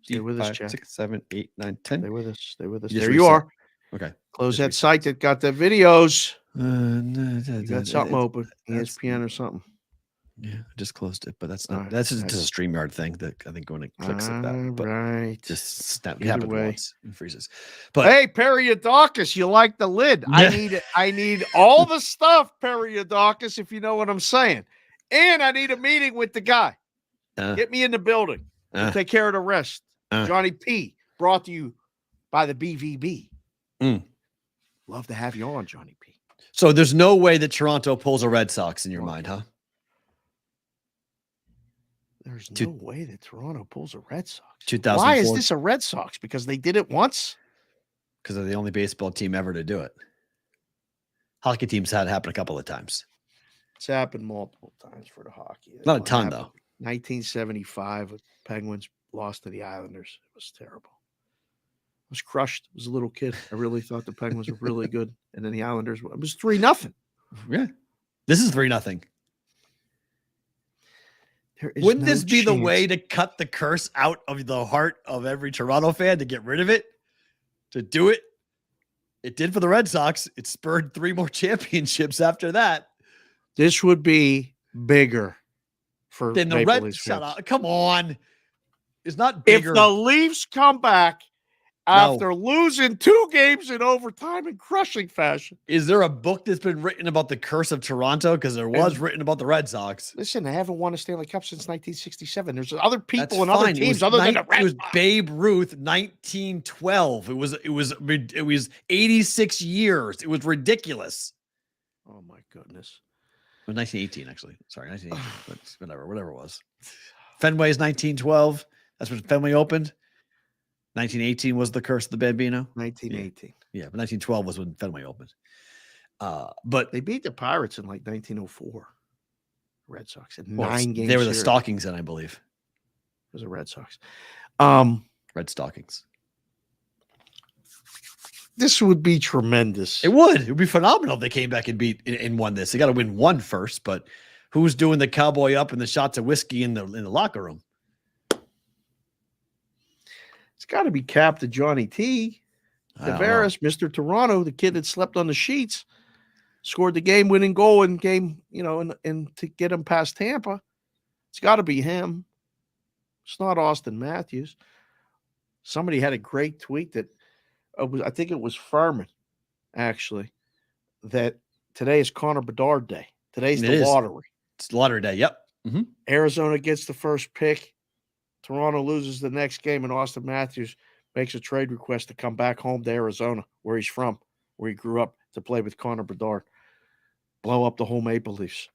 Stay with us, Chad. 6, 7, 8, 9, 10. Stay with us. Stay with us. Just there reset. You are. Okay. Close that site that got the videos. You got something open. ESPN or something. Yeah, I just closed it, but that's not. That's just a StreamYard thing that I think when it clicks at that. But right. Just snap. It happened once. It freezes. But hey, Perrault, you like the lid? Yeah. I need all the stuff, Perrault, if you know what I'm saying. And I need a meeting with the guy. Get me in the building. Take care of the rest. Johnny P. Brought to you by the BVB. Love to have you on, Johnny P. So there's no way that Toronto pulls a Red Sox in your mind, huh? There's no way that Toronto pulls a Red Sox. 2004. Why is this a Red Sox? Because they did it once? Because they're the only baseball team ever to do it. Hockey teams had it happen a couple of times. It's happened multiple times for the hockey. Not a ton, though. 1975 with Penguins lost to the Islanders. It was terrible. I was crushed. I was a little kid. I really thought the Penguins were really good. And then the Islanders, it was 3-0. Yeah. This is 3-0. Wouldn't this be the way to cut the curse out of the heart of every Toronto fan, to get rid of it, to do it? It did for the Red Sox. It spurred 3 more championships after that. This would be bigger for then the Red. Shut up! Come on, it's not bigger. If the Leafs come back after losing 2 games in overtime in crushing fashion. Is there a book that's been written about the curse of Toronto? Because there was written about the Red Sox. Listen, they haven't won a Stanley Cup since 1967. There's other people and other teams other than the Red Sox. It was Babe Ruth, 1912. It was 86 years. It was ridiculous. Oh my goodness. It was 1918, actually. Sorry, 1918. But whatever it was. Fenway's 1912. That's when Fenway opened. 1918 was the curse of the Bambino. 1918. Yeah, but 1912 was when Fenway opened. But they beat the Pirates in like 1904. Red Sox in 9 games. They were the Stockings then, I believe. It was the Red Sox. Red Stockings. This would be tremendous. It would. It would be phenomenal if they came back and beat and won this. They got to win 1 first, but who's doing the cowboy up and the shots of whiskey in the locker room? It's got to be Captain Johnny T. Tavares, Mr. Toronto, the kid that slept on the sheets, scored the game-winning goal in game, and to get him past Tampa. It's got to be him. It's not Austin Matthews. Somebody had a great tweet that I think it was Furman, actually, that today is Connor Bedard Day. Today's the lottery. It's lottery day. Yep. Mm-hmm. Arizona gets the first pick. Toronto loses the next game, and Austin Matthews makes a trade request to come back home to Arizona, where he's from, where he grew up, to play with Connor Bedard. Blow up the whole Maple Leafs.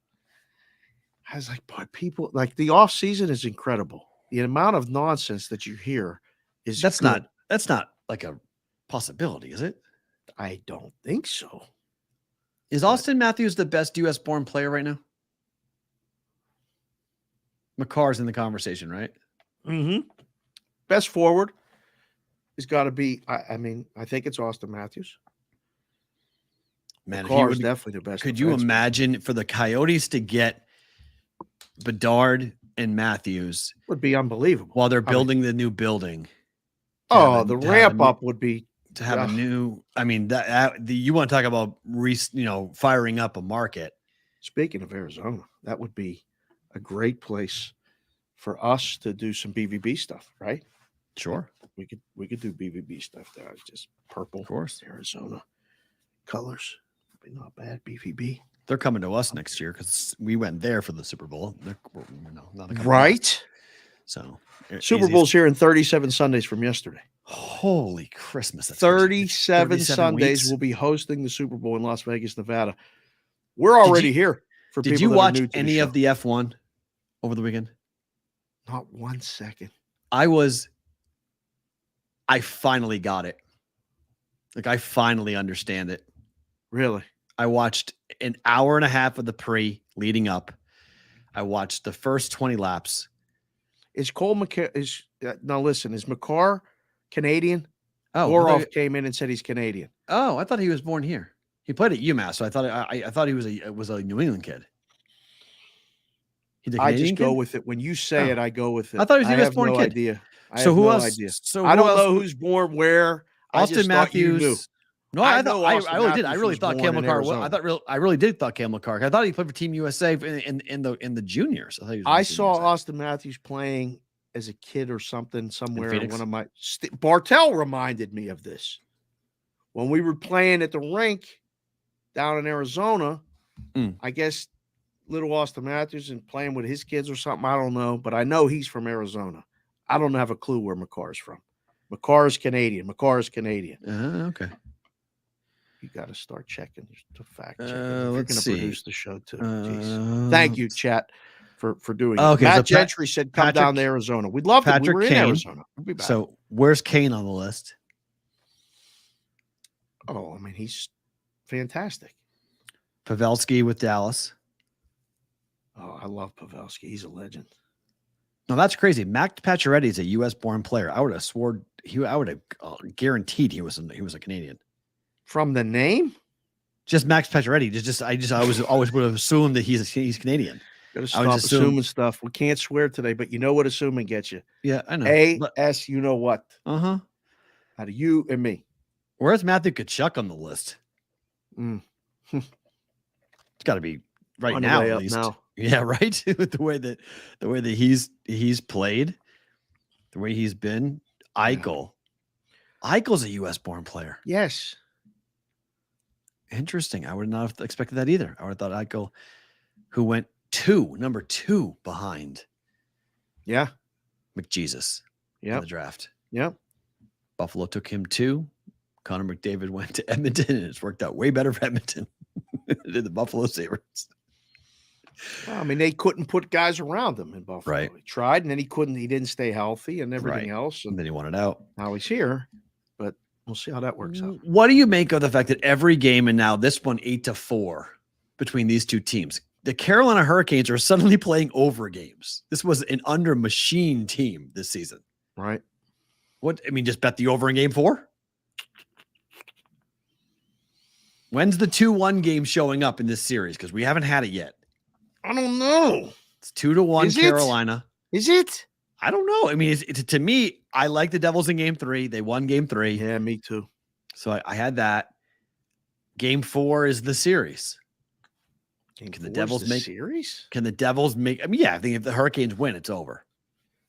I was like, boy, people, like, the offseason is incredible. The amount of nonsense that you hear is that's not like a possibility, is it? I don't think so. Is Austin Matthews the best U.S.-born player right now? McCarr's in the conversation, right? Mm-hmm. Best forward has got to be, I think it's Austin Matthews. Man, McCarr is definitely the best. Could you imagine for the Coyotes to get Bedard and Matthews? Would be unbelievable. While they're building the new building. The ramp up would be to have a new. I mean, you want to talk about firing up a market. Speaking of Arizona, that would be a great place for us to do some BVB stuff, right? Sure. We could do BVB stuff there. Just purple, of course. Arizona colors. Be not bad. BVB. They're coming to us next year because we went there for the Super Bowl. Right. So Super Bowl's here in 37 Sundays from yesterday. Holy Christmas. 37 Sundays weeks. We'll be hosting the Super Bowl in Las Vegas, Nevada. We're already here. For did you watch any of the F1 over the weekend? Not 1 second. I finally got it. Like, I finally understand it. Really? I watched an hour and a half of the pre leading up. I watched the first 20 laps. Is Cole McCarr now listen, is McCarr Canadian? Oh, Goroff came in and said he's Canadian. Oh, I thought he was born here. He played at UMass, so I thought he was a New England kid. I just go with it. When you say it, I go with it. I thought he was a US born kid. Idea. So who else? Idea. So I don't know who's born where. Austin Matthews. No, I really did. I really thought Cale McCarr. I really did thought Cale McCarr. I thought he played for Team USA in the juniors. I saw Austin Matthews playing as a kid or something somewhere. One of my Bartell reminded me of this when we were playing at the rink down in Arizona. I guess little Austin Matthews and playing with his kids or something. I don't know, but I know he's from Arizona. I don't have a clue where McCarr is from. McCarr is Canadian. Okay. You got to start checking to fact check. You're going to produce the show too. Thank you, chat, for doing it. Okay, Matt Gentry said, "Come down to Arizona. We'd love to. We were in Arizona. We'll be back." So, where's Kane on the list? Oh, I mean, he's fantastic. Pavelski with Dallas. Oh, I love Pavelski. He's a legend. No, that's crazy. Max Pacioretty is a U.S.-born player. I would have sworn I would have guaranteed he was a Canadian. From the name? Just Max Pacioretty. I always would have assumed that he's Canadian. Got to stop assuming stuff. We can't swear today, but you know what assuming gets you. Yeah, I know. A-S, you know what? Uh-huh. Out of you and me. Where's Matthew Tkachuk on the list? It's got to be right on now the way at up least. now. Yeah, right. With the way that he's played, the way he's been. Eichel. Eichel's a U.S.-born player. Yes. Interesting. I would not have expected that either. I would have thought Eichel, who went number 2 behind. Yeah. McJesus. Yeah. In the draft. Yep. Buffalo took him 2. Connor McDavid went to Edmonton, and it's worked out way better for Edmonton than the Buffalo Sabres. Well, I mean, they couldn't put guys around him in Buffalo. Right. He tried, and then he didn't stay healthy and everything else. And then he wanted out. Now he's here, but we'll see how that works out. What do you make of the fact that every game, and now this one 8-4 between these two teams, the Carolina Hurricanes are suddenly playing over games? This was an under machine team this season. Right. Just bet the over in game 4? When's the 2-1 game showing up in this series? Because we haven't had it yet. I don't know. It's 2-1 Carolina. Is it? I don't know. I mean, to me, I like the Devils in game 3. They won game 3. Yeah, me too. So I had that. Game 4 is the series. Can the Devils make series? Can the Devils make? I mean, yeah. I think if the Hurricanes win, it's over.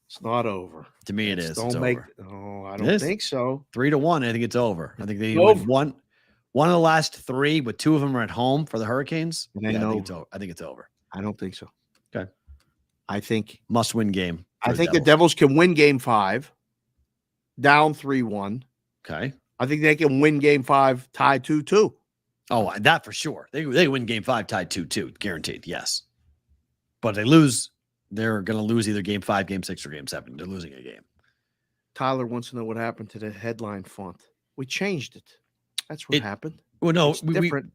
It's not over. To me, it is. Don't it's make. Over. Oh, I don't think so. 3-1. I think it's over. I think they won one of the last 3, but 2 of them are at home for the Hurricanes. I think it's over. I don't think so. Okay. I think must-win game. I think the Devils can win game 5, down 3-1. Okay. I think they can win game 5, tied 2-2. Oh, that for sure. They win game 5, tied 2-2, guaranteed. Yes. But they lose. They're going to lose either game 5, game 6, or game 7. They're losing a game. Tyler wants to know what happened to the headline font. We changed it. That's what happened. Well, no,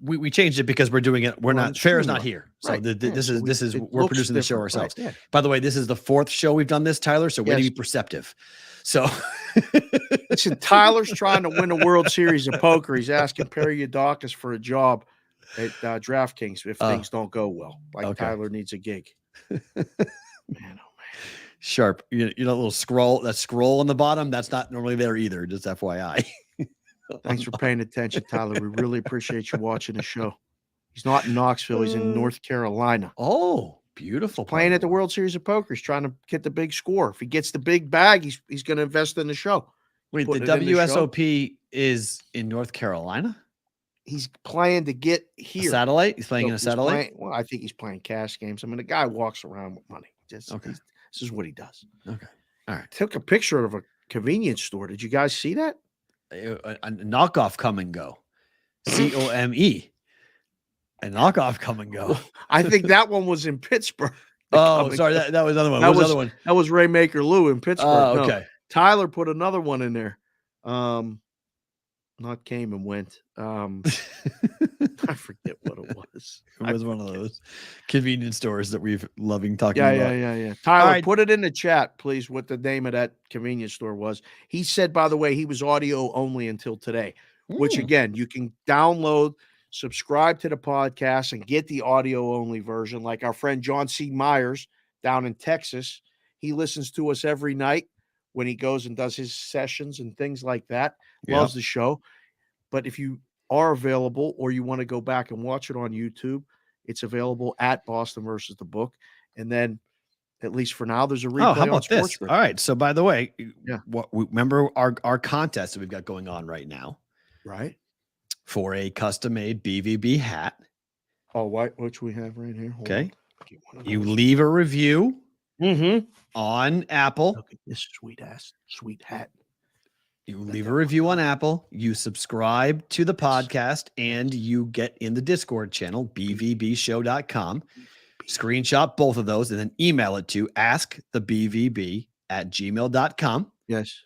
we changed it because we're doing it. We're not. Farra's not here, so right. This is we're producing the show ourselves. Right. Yeah. By the way, this is the 4th show we've done this, Tyler. So way to be perceptive. So, listen, Tyler's trying to win a World Series of poker. He's asking Perrault for a job at DraftKings if things don't go well. Tyler needs a gig. Man, oh man. Sharp. You know, little scroll. That scroll on the bottom. That's not normally there either. Just FYI. Thanks for paying attention, Tyler. We really appreciate you watching the show. He's not in Knoxville. He's in North Carolina. Oh, beautiful. Playing at the World Series of Poker. He's trying to get the big score. If he gets the big bag, he's going to invest in the show. Wait, the WSOP is in North Carolina? He's playing to get here. A satellite? He's playing in a satellite? I think he's playing cash games. I mean, the guy walks around with money. This is what he does. Okay. All right. Took a picture of a convenience store. Did you guys see that? A knockoff come and go. COME. A knockoff come and go. I think that one was in Pittsburgh. Oh, sorry. That was another one. What was the other one? That was Raymaker Lou in Pittsburgh. Oh, okay. No, Tyler put another one in there. Not came and went. I forget what it was. It was one of those convenience stores that we've loving talking about. Yeah. Tyler, put it in the chat, please, what the name of that convenience store was. He said, by the way, he was audio only until today, which again, you can download, subscribe to the podcast, and get the audio only version. Like our friend John C. Myers down in Texas, he listens to us every night when he goes and does his sessions and things like that. Loves the show. But if you are available or you want to go back and watch it on YouTube, it's available at Boston versus the Book. And then, at least for now, there's a replay how about on Sports this? Grid. All right. So, by the way, remember our contest that we've got going on right now, right? For a custom-made BVB hat. Oh, which we have right here. Hold okay. On. You leave a review on Apple. Look at this sweet hat. You leave a review on Apple, you subscribe to the podcast, and you get in the Discord channel, bvbshow.com. Screenshot both of those and then email it to askthebvb@gmail.com. Yes.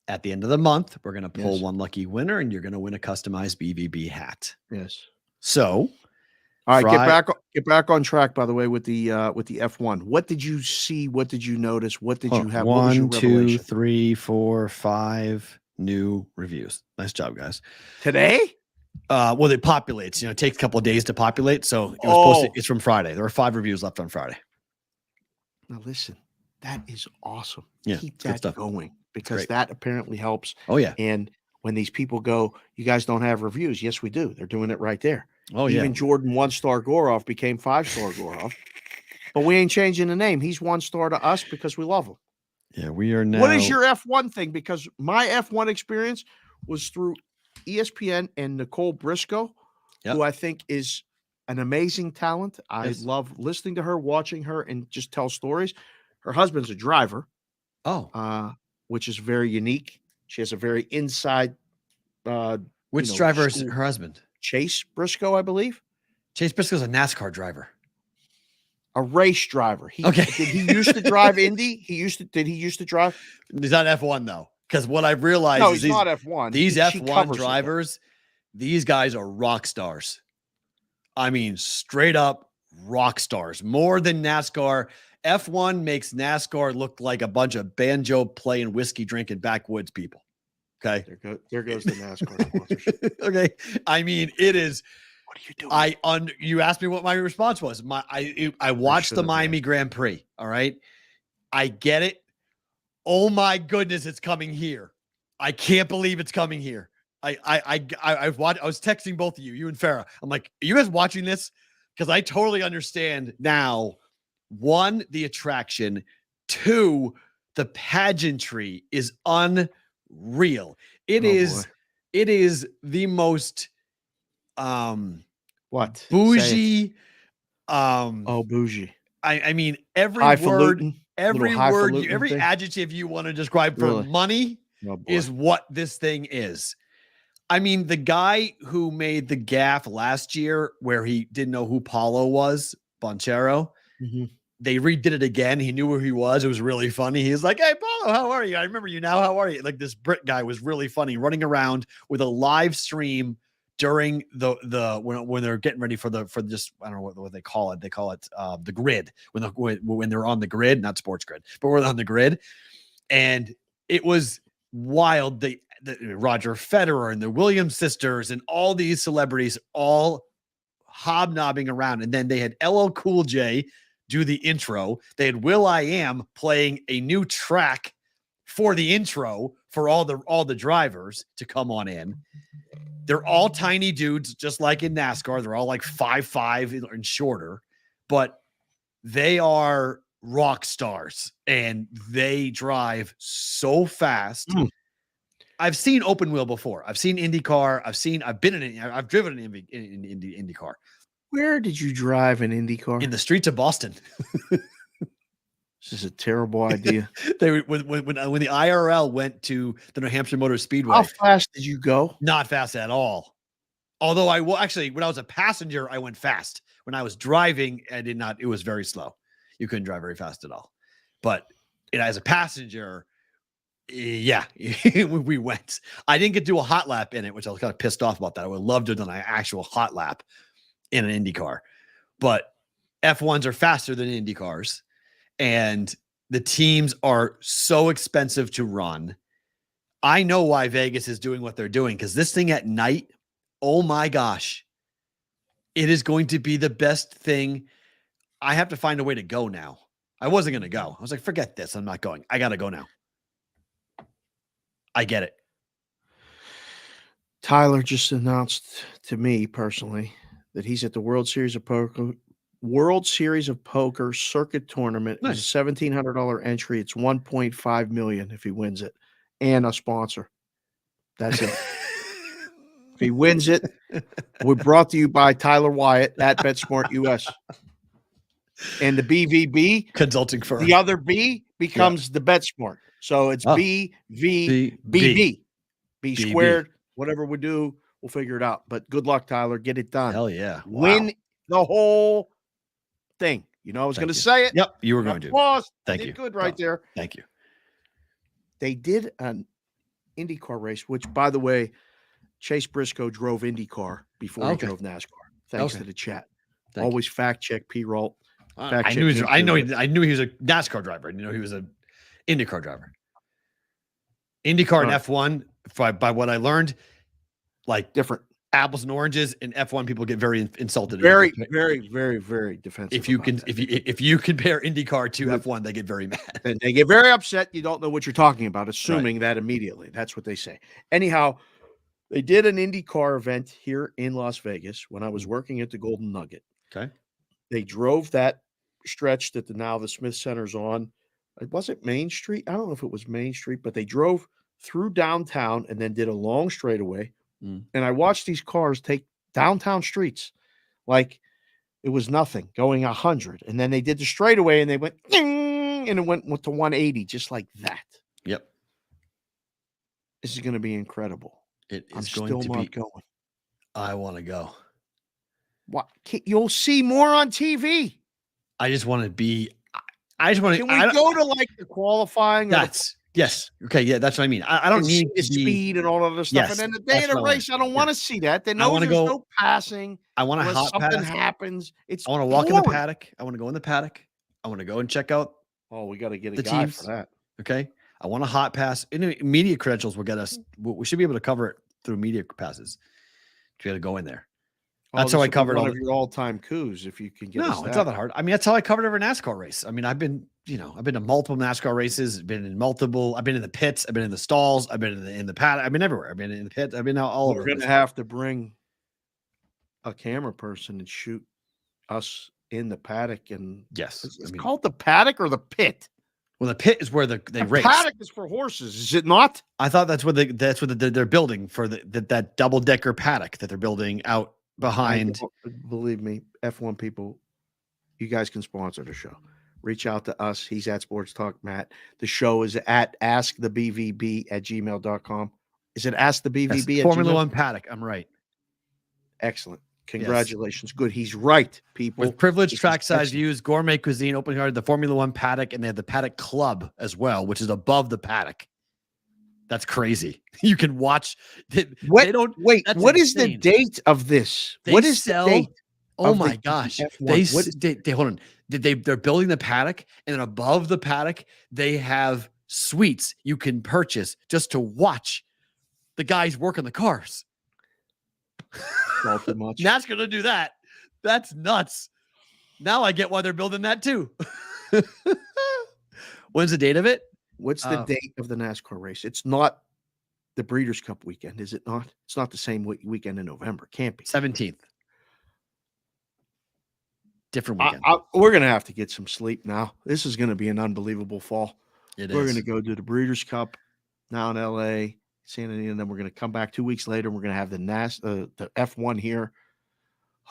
At the end of the month, we're going to pull one lucky winner, and you're going to win a customized BVB hat. Yes. So All right, get back on track. By the way, with the F1, what did you see? What did you notice? What did you have? What was your 1, 2, revelation? 3, 4, 5 new reviews. Nice job, guys. Today? Well, it populates. It takes a couple of days to populate. So it was posted. It's from Friday. There were 5 reviews left on Friday. Now listen, that is awesome. Yeah, Keep that going because that apparently helps. Oh yeah. And when these people go, you guys don't have reviews. Yes, we do. They're doing it right there. Oh yeah. Even Jordan 1-star Gorov became 5-star Gorov. But we ain't changing the name. He's 1-star to us because we love him. Yeah, we are now. What is your F1 thing? Because my F1 experience was through ESPN and Nicole Briscoe, who I think is an amazing talent. I love listening to her, watching her, and just tell stories. Her husband's a driver. Which is very unique. She has a very inside. Which driver is her husband? Chase Briscoe, I believe. Chase Briscoe's a NASCAR driver. A race driver. Did he used to drive Indy? Did he used to drive? He's not F1 though. Because what I've realized is he's not F1. These F1 drivers, these guys are rock stars. I mean, straight up rock stars. More than NASCAR. F1 makes NASCAR look like a bunch of banjo playing, whiskey drinking backwoods people. Okay. There goes the NASCAR sponsorship. Okay. I mean, it is. What are you doing? You asked me what my response was. I watched the Miami Grand Prix. All right. I get it. Oh my goodness, it's coming here. I can't believe it's coming here. I was texting both of you and Farra. I'm like, are you guys watching this? Because I totally understand now. 1, the attraction. 2, the pageantry is unreal. It is the most bougie. Bougie. I mean, every word, every adjective you want to describe for money is what this thing is. I mean, the guy who made the gaffe last year where he didn't know who Paulo was, Bonchero, they redid it again. He knew where he was. It was really funny. He was like, "Hey, Paulo, how are you? I remember you now. How are you?" Like this Brit guy was really funny, running around with a live stream during when they're getting ready for just, I don't know what they call it. They call it the grid when they're on the grid, not sports grid, but we're on the grid. And it was wild. The Roger Federer and the Williams sisters and all these celebrities all hobnobbing around. And then they had LL Cool J do the intro. They had will.i.am playing a new track for the intro for all the drivers to come on in. They're all tiny dudes, just like in NASCAR. They're all like 5'5" and shorter, but they are rock stars and they drive so fast. I've seen open wheel before. I've seen IndyCar. I've driven an IndyCar. Where did you drive an IndyCar? In the streets of Boston. This is a terrible idea. When the IRL went to the New Hampshire Motor Speedway. How fast did you go? Not fast at all. Although when I was a passenger, I went fast. When I was driving, I did not. It was very slow. You couldn't drive very fast at all. But as a passenger, yeah, we went. I didn't get to do a hot lap in it, which I was kind of pissed off about that. I would love to have done an actual hot lap in an IndyCar. But F1s are faster than IndyCars. And the teams are so expensive to run. I know why Vegas is doing what they're doing, because this thing at night, oh my gosh, it is going to be the best thing. I have to find a way to go now. I wasn't going to go. I was like, forget this. I'm not going. I got to go now. I get it. Tyler just announced to me personally that he's at the World Series of Poker circuit tournament. Nice. It's a $1,700 entry. It's $1.5 million if he wins it, and a sponsor. That's it. If he wins it, we're brought to you by Tyler Wyatt at BetSmart US. And the BVB consulting firm. The other B becomes the BetSmart. So it's BVBB. B squared. Whatever we do, we'll figure it out. But good luck, Tyler. Get it done. Hell yeah. Win the whole thing. You know, I was going to say it. Yep, you were going to. Pause. Thank you. Good right there. Thank you. They did an IndyCar race, which, by the way, Chase Briscoe drove IndyCar before he drove NASCAR. Thanks to the chat. Always fact check Perrault. I knew he was a NASCAR driver. I didn't know he was an IndyCar driver. IndyCar and F1, by what I learned, like different apples and oranges. In F1, people get very insulted. Very defensive. If you compare IndyCar to F1, they get very mad. And they get very upset. You don't know what you're talking about, assuming that immediately. That's what they say. Anyhow, they did an IndyCar event here in Las Vegas when I was working at the Golden Nugget. Okay. They drove that stretch that the Smith Center's on. Was it Main Street? I don't know if it was Main Street, but they drove through downtown and then did a long straightaway. And I watched these cars take downtown streets like it was nothing, going 100. And then they did the straightaway and they went, and it went to 180, just like that. Yep. This is going to be incredible. I'm still not going. I want to go. What? You'll see more on TV. I just want to be. I just want to. Can we go to like the qualifying? Yes. Okay. Yeah, that's what I mean. I don't need the speed and all of this stuff. Yes, and then the day of the race, I don't want to see that. Then there's no passing. I want to hot something pass. Happens. I want to walk in the paddock. I want to go in the paddock. I want to go and check out. Oh, we got to get a guy teams. For that. Okay. I want a hot pass. Media credentials will get us. We should be able to cover it through media passes. We got to go in there. That's how I covered one of your all-time coups. If you can get it's not that hard. I mean, that's how I covered every NASCAR race. I mean, I've been to multiple NASCAR races. I've been in the pits. I've been in the stalls. I've been in the paddock. I've been everywhere. I've been in the pit. I've been all over. We're going to have to bring a camera person and shoot us in the paddock. And yes, it's called the paddock or the pit. Well, the pit is where they race. The paddock is for horses, is it not? I thought that's what they're building for that double-decker paddock that they're building out behind. Believe me, F1 people, you guys can sponsor the show. Reach out to us. He's at Sports Talk Matt. The show is at askthebvb@gmail.com. Is it askthebvb? Formula One paddock. I'm right. Excellent. Congratulations. Yes. Good. He's right, people. With privileged trackside views, gourmet cuisine, open yard, the Formula One paddock, and they have the paddock club as well, which is above the paddock. That's crazy. You can watch. What is the date of this? What is the date? Oh my gosh! They hold on. They're building the paddock, and then above the paddock, they have suites you can purchase just to watch the guys work on the cars. Not too much. Nat's gonna do that. That's nuts. Now I get why they're building that too. When's the date of it? What's the date of the NASCAR race? It's not the Breeders' Cup weekend, is it not? It's not the same weekend in November. Can't be. 17th. Different weekend. We're going to have to get some sleep now. This is going to be an unbelievable fall. We're going to go to the Breeders' Cup now in L.A., San Antonio, and then we're going to come back 2 weeks later, and we're going to have the F1 here.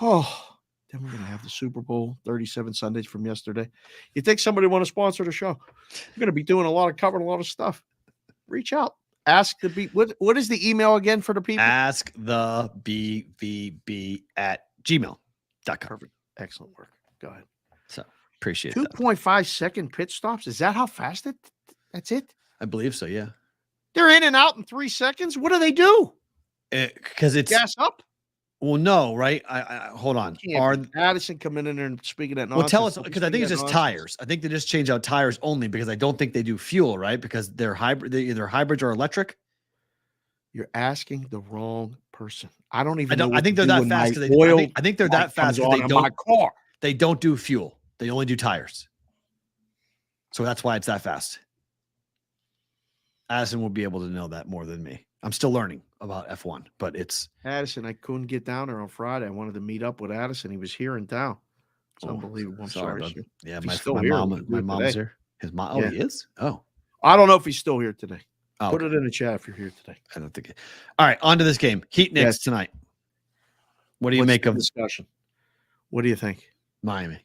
Oh, then we're going to have the Super Bowl 37 Sundays from yesterday. You think somebody want to sponsor the show? We're going to be doing covering a lot of stuff. Reach out. Ask the B. What is the email again for the people? Ask the BVB@gmail.com. Perfect. Excellent work. Go ahead. So appreciate 2.5 second pit stops. Is that how fast that's it? I believe so. Yeah. They're in and out in 3 seconds. What do they do? Because it's gas up. Well, no, right? I hold on. Are Addison coming in there and speaking that nonsense? Well, tell us, because I think it's just tires. I think they just change out tires only because I don't think they do fuel, right? Because they're hybrid, they're either hybrids or electric. You're asking the wrong person. I don't even know. I think they're that fast because I think they're that fast because they don't do fuel. They only do tires. So that's why it's that fast. Addison will be able to know that more than me. I'm still learning about F1, but it's Addison. I couldn't get down there on Friday. I wanted to meet up with Addison. He was here in town. It's unbelievable. I'm sorry. Yeah, my mom's here. His mom. Oh, yeah. He is. Oh, I don't know if he's still here today. Oh, put it in the chat if you're here today. I don't think. All right, on to this game. Heat Knicks tonight. What do you make of discussion? What do you think? Miami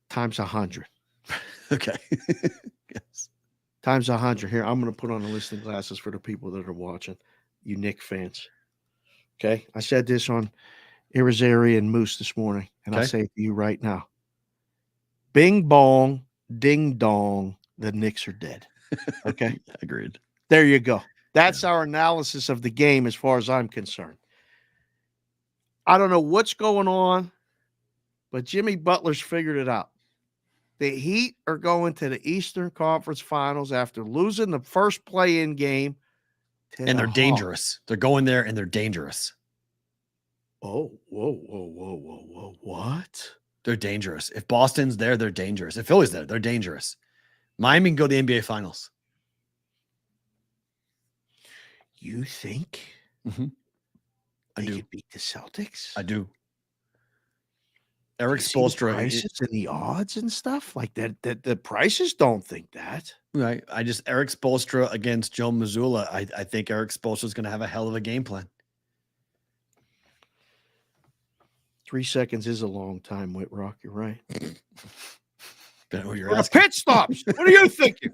times 100. Okay. Yes. Times 100. Here, I'm going to put on the listening glasses for the people that are watching, you Knick fans. Okay? I said this on Irizarry and Moose this morning, and I'll say it to you right now. Bing bong, ding dong, the Knicks are dead. Okay? Agreed. There you go. That's our analysis of the game as far as I'm concerned. I don't know what's going on, but Jimmy Butler's figured it out. The Heat are going to the Eastern Conference Finals after losing the first play-in game. And they're dangerous. They're going there and they're dangerous. Oh, whoa. What? They're dangerous. If Boston's there, they're dangerous. If Philly's there, they're dangerous. Miami can go to the NBA Finals. You think they could beat the Celtics? I do. Eric Spoelstra. The prices and the odds and stuff like that. The prices don't think that. Right. Eric Spoelstra against Joe Mazzulla. I think Eric Spoelstra is going to have a hell of a game plan. 3 seconds is a long time, Whitrock. You're right. Depends on who you're For asking. the pit stops. What are you thinking?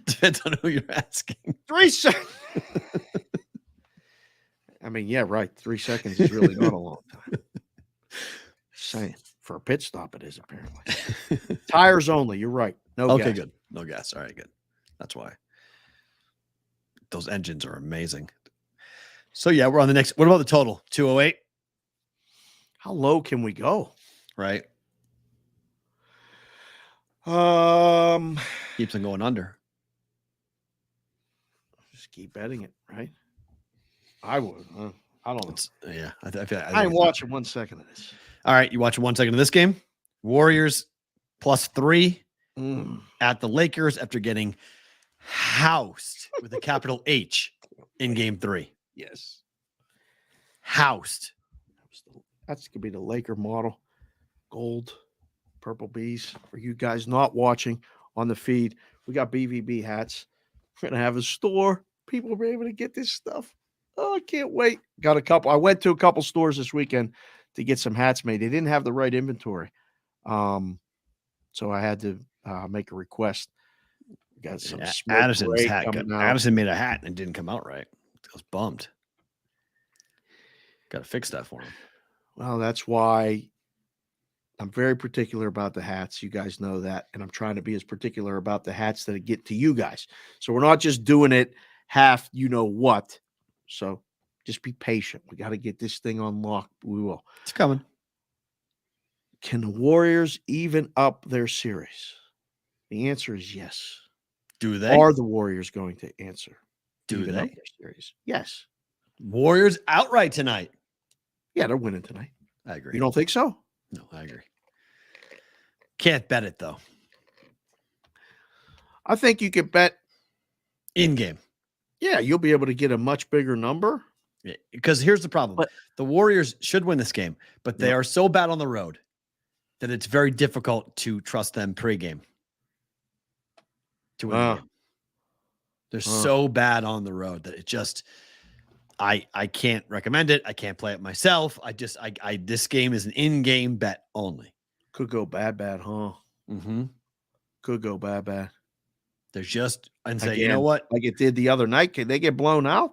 Depends on who you're asking. 3 seconds. I mean, yeah, right. 3 seconds is really not a long time. Saying for a pit stop, it is apparently. Tires only. You're right. No gas. Good. No gas. All right, good. That's why. Those engines are amazing. So yeah, we're on the next. What about the total? 208. How low can we go? Right. Keeps on going under. Just keep betting it, right? I would. I don't know. Yeah, I ain't watching 1 second of this. All right, you watching 1 second of this game. Warriors +3 at the Lakers after getting housed with a capital H in Game 3. Yes, housed. That's gonna be the Laker model, gold, purple bees. For you guys not watching on the feed, we got BVB hats. We're gonna have a store. People will be able to get this stuff. Oh, I can't wait. Got a couple. I went to a couple stores this weekend to get some hats made. They didn't have the right inventory. So I had to make a request. Got some Addison's hat. coming out. Addison made a hat and it didn't come out right. I was bummed. Got to fix that for him. Well, that's why I'm very particular about the hats. You guys know that. And I'm trying to be as particular about the hats that get to you guys. So we're not just doing it half, you know what. So just be patient. We got to get this thing unlocked. We will. It's coming. Can the Warriors even up their series? The answer is yes. Do they? Are the Warriors going to answer? Do even they? up their series? Yes. Warriors outright tonight. Yeah, they're winning tonight. I agree. You don't think so? No, I agree. Can't bet it though. I think you could bet in game. Yeah, you'll be able to get a much bigger number. Because here's the problem. The Warriors should win this game, but they are so bad on the road that it's very difficult to trust them pregame to win the game. They're so bad on the road that it just I can't recommend it. I can't play it myself. This game is an in-game bet only. Could go bad, huh? Mm-hmm. Could go bad. There's just and say, again, you know what? Like it did the other night. Can they get blown out?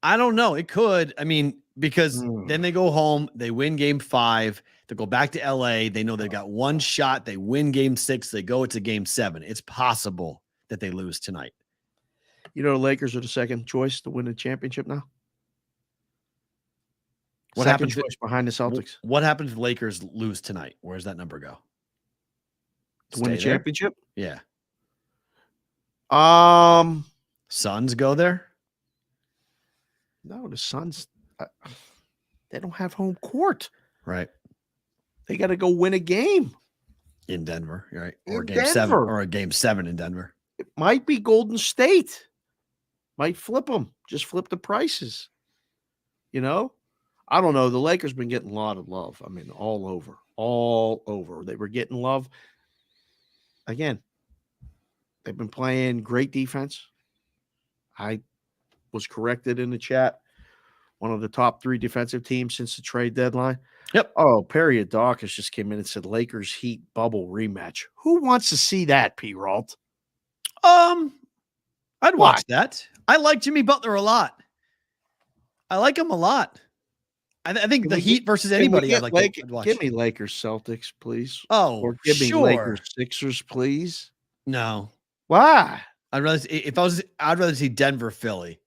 I don't know. It could. I mean, because then they go home, they win game 5, they go back to LA. They know they've got one shot. They win game 6. They go to game 7. It's possible that they lose tonight. You know, the Lakers are the second choice to win the championship now. What second happens choice behind the Celtics? What happens if Lakers lose tonight? Where does that number go? To win the championship? Yeah. Suns go there? No, the Suns, they don't have home court. Right. They got to go win a game. In Denver, right? Or In game Denver. 7 or a game 7 in Denver. It might be Golden State. Might flip them. Just flip the prices. You know? I don't know. The Lakers been getting a lot of love. I mean, all over. They were getting love. Again, they've been playing great defense. I was corrected in the chat. One of the top 3 defensive teams since the trade deadline. Yep. Oh, Perrault just came in and said Lakers Heat bubble rematch. Who wants to see that, Perrault? I'd watch that. I like Jimmy Butler a lot. I like him a lot. I think the Heat versus anybody I'd like to watch. Give me Lakers Celtics, please. Oh, or give me Lakers Sixers, please. No. Why? I'd rather see Denver Philly.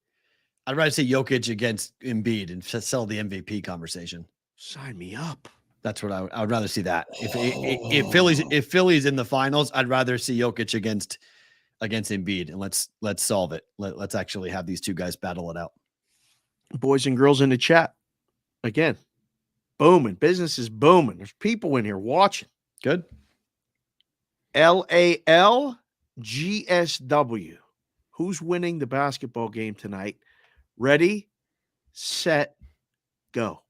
I'd rather see Jokic against Embiid and sell the MVP conversation. Sign me up. That's what I would rather see that. If Philly's in the finals, I'd rather see Jokic against Embiid, and let's solve it. Let's actually have these two guys battle it out. Boys and girls in the chat. Again, booming. Business is booming. There's people in here watching. Good. LALGSW. Who's winning the basketball game tonight? Ready, set, go.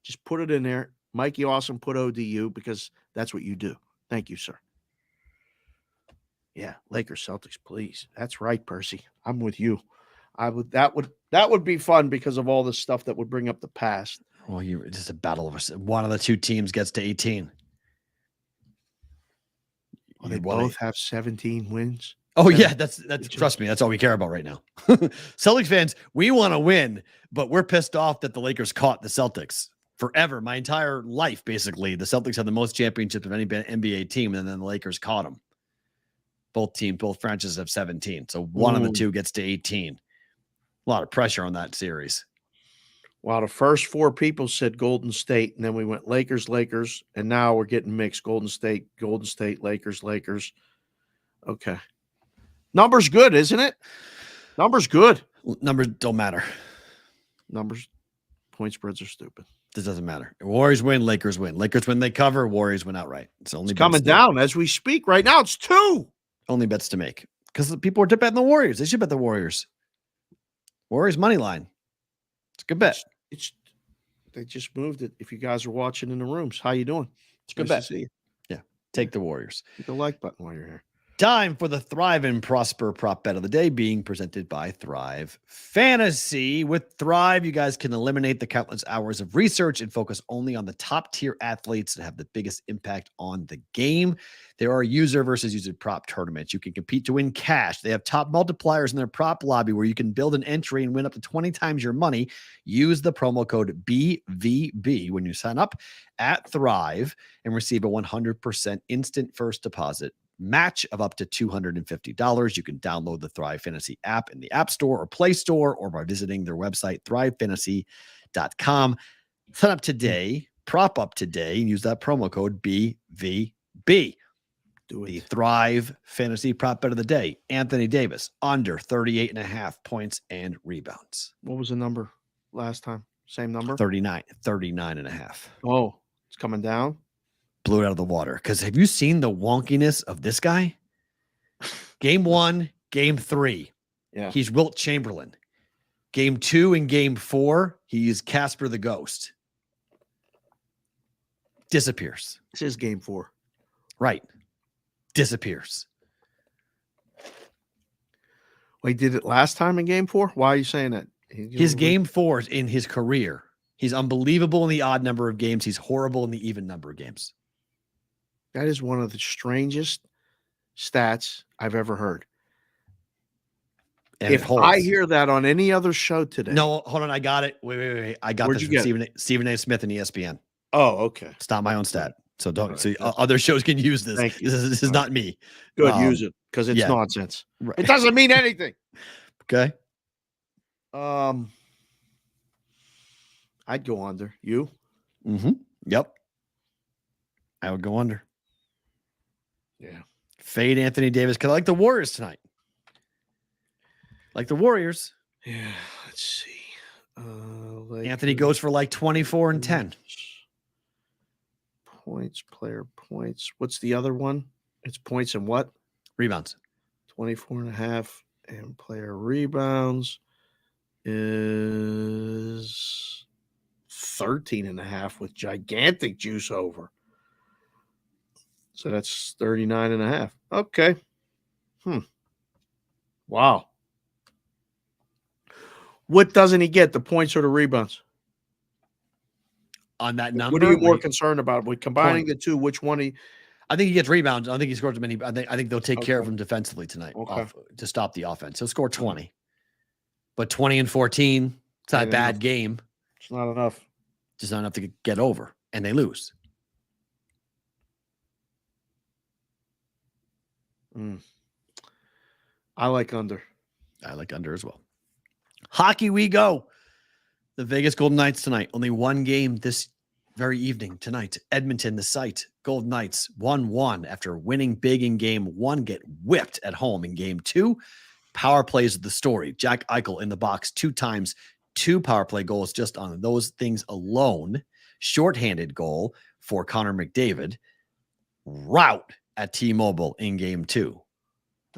Just put it in there. Mikey Awesome put ODU because that's what you do. Thank you, sir. Yeah, Lakers Celtics, please. That's right, Percy. I'm with you. That would be fun because of all the stuff that would bring up the past. Well, just a battle of one of the two teams gets to 18. Well, they both have 17 wins. Oh yeah, that's trust me, that's all we care about right now. Celtics fans, we want to win, but we're pissed off that the Lakers caught the Celtics. Forever, my entire life, basically, the Celtics had the most championships of any NBA team, and then the Lakers caught them. Both franchises have 17, so one of the two gets to 18. A lot of pressure on that series. Wow, the first four people said Golden State, and then we went Lakers, and now we're getting mixed. Golden State, Lakers. Okay. Numbers good, isn't it? Numbers good. Numbers don't matter. Numbers, point spreads are stupid. This doesn't matter. Warriors win, Lakers win. Lakers win, they cover. Warriors win outright. It's coming down as we speak right now. It's 2. Only bets to make because people are betting the Warriors. They should bet the Warriors. Warriors money line. It's a good bet. They just moved it. If you guys are watching in the rooms, how you doing? It's a good bet. See you. Yeah, take the Warriors. Hit the like button while you're here. Time for the Thrive and Prosper prop bet of the day, being presented by Thrive Fantasy. With Thrive, you guys can eliminate the countless hours of research and focus only on the top tier athletes that have the biggest impact on the game. There are user versus user prop tournaments. You can compete to win cash. They have top multipliers in their prop lobby where you can build an entry and win up to 20 times your money. Use the promo code BVB when you sign up at Thrive and receive a 100% instant first deposit match of up to $250. You can download the Thrive Fantasy app in the App Store or Play Store or by visiting their website, thrivefantasy.com. Sign up today, prop up today, and use that promo code BVB. Do it. The Thrive Fantasy prop bet of the day, Anthony Davis, under 38.5 points and rebounds. What was the number last time? Same number? 39.5. Oh, it's coming down? Blew it out of the water. Because have you seen the wonkiness of this guy? Game 1, Game 3. Yeah. He's Wilt Chamberlain. Game 2 and Game 4, he's Casper the Ghost. Disappears. This is Game 4. Right. Disappears. Well, he did it last time in Game 4? Why are you saying that? His Game 4s in his career. He's unbelievable in the odd number of games. He's horrible in the even number of games. That is one of the strangest stats I've ever heard. And if I hear that on any other show today. No, hold on. I got it. Wait. I got this from Stephen A. Smith and ESPN. Oh, okay. It's not my own stat. So don't. Right. So other shows can use this. Thank you. This is not me. Good. Use it because it's nonsense. Right. It doesn't mean anything. Okay. I'd go under. You? Mm-hmm. Yep. I would go under. Yeah. Fade Anthony Davis because I like the Warriors tonight. Like the Warriors. Yeah. Let's see. Anthony goes for like 24 and 10. Points, player points. What's the other one? It's points and what? Rebounds. 24.5 and player rebounds is 13.5 with gigantic juice over. So that's 39.5. Okay. Wow. What doesn't he get? The points or the rebounds? On that number? What are you more concerned about? With combining the two, which one I think he gets rebounds. I don't think he scores as many. I think they'll take care of him defensively tonight to stop the offense. He'll score 20. But 20 and 14, it's not a bad game. It's not enough. Just not enough to get over. And they lose. I like under. I like under as well. Hockey we go. The Vegas Golden Knights tonight. Only one game this very evening tonight. Edmonton, the site. Golden Knights 1-1 after winning big in game one, get whipped at home in game two. Power plays of the story. Jack Eichel in the box 2 times, 2 power play goals just on those things alone. Shorthanded goal for Connor McDavid. Rout at T-Mobile in game 2.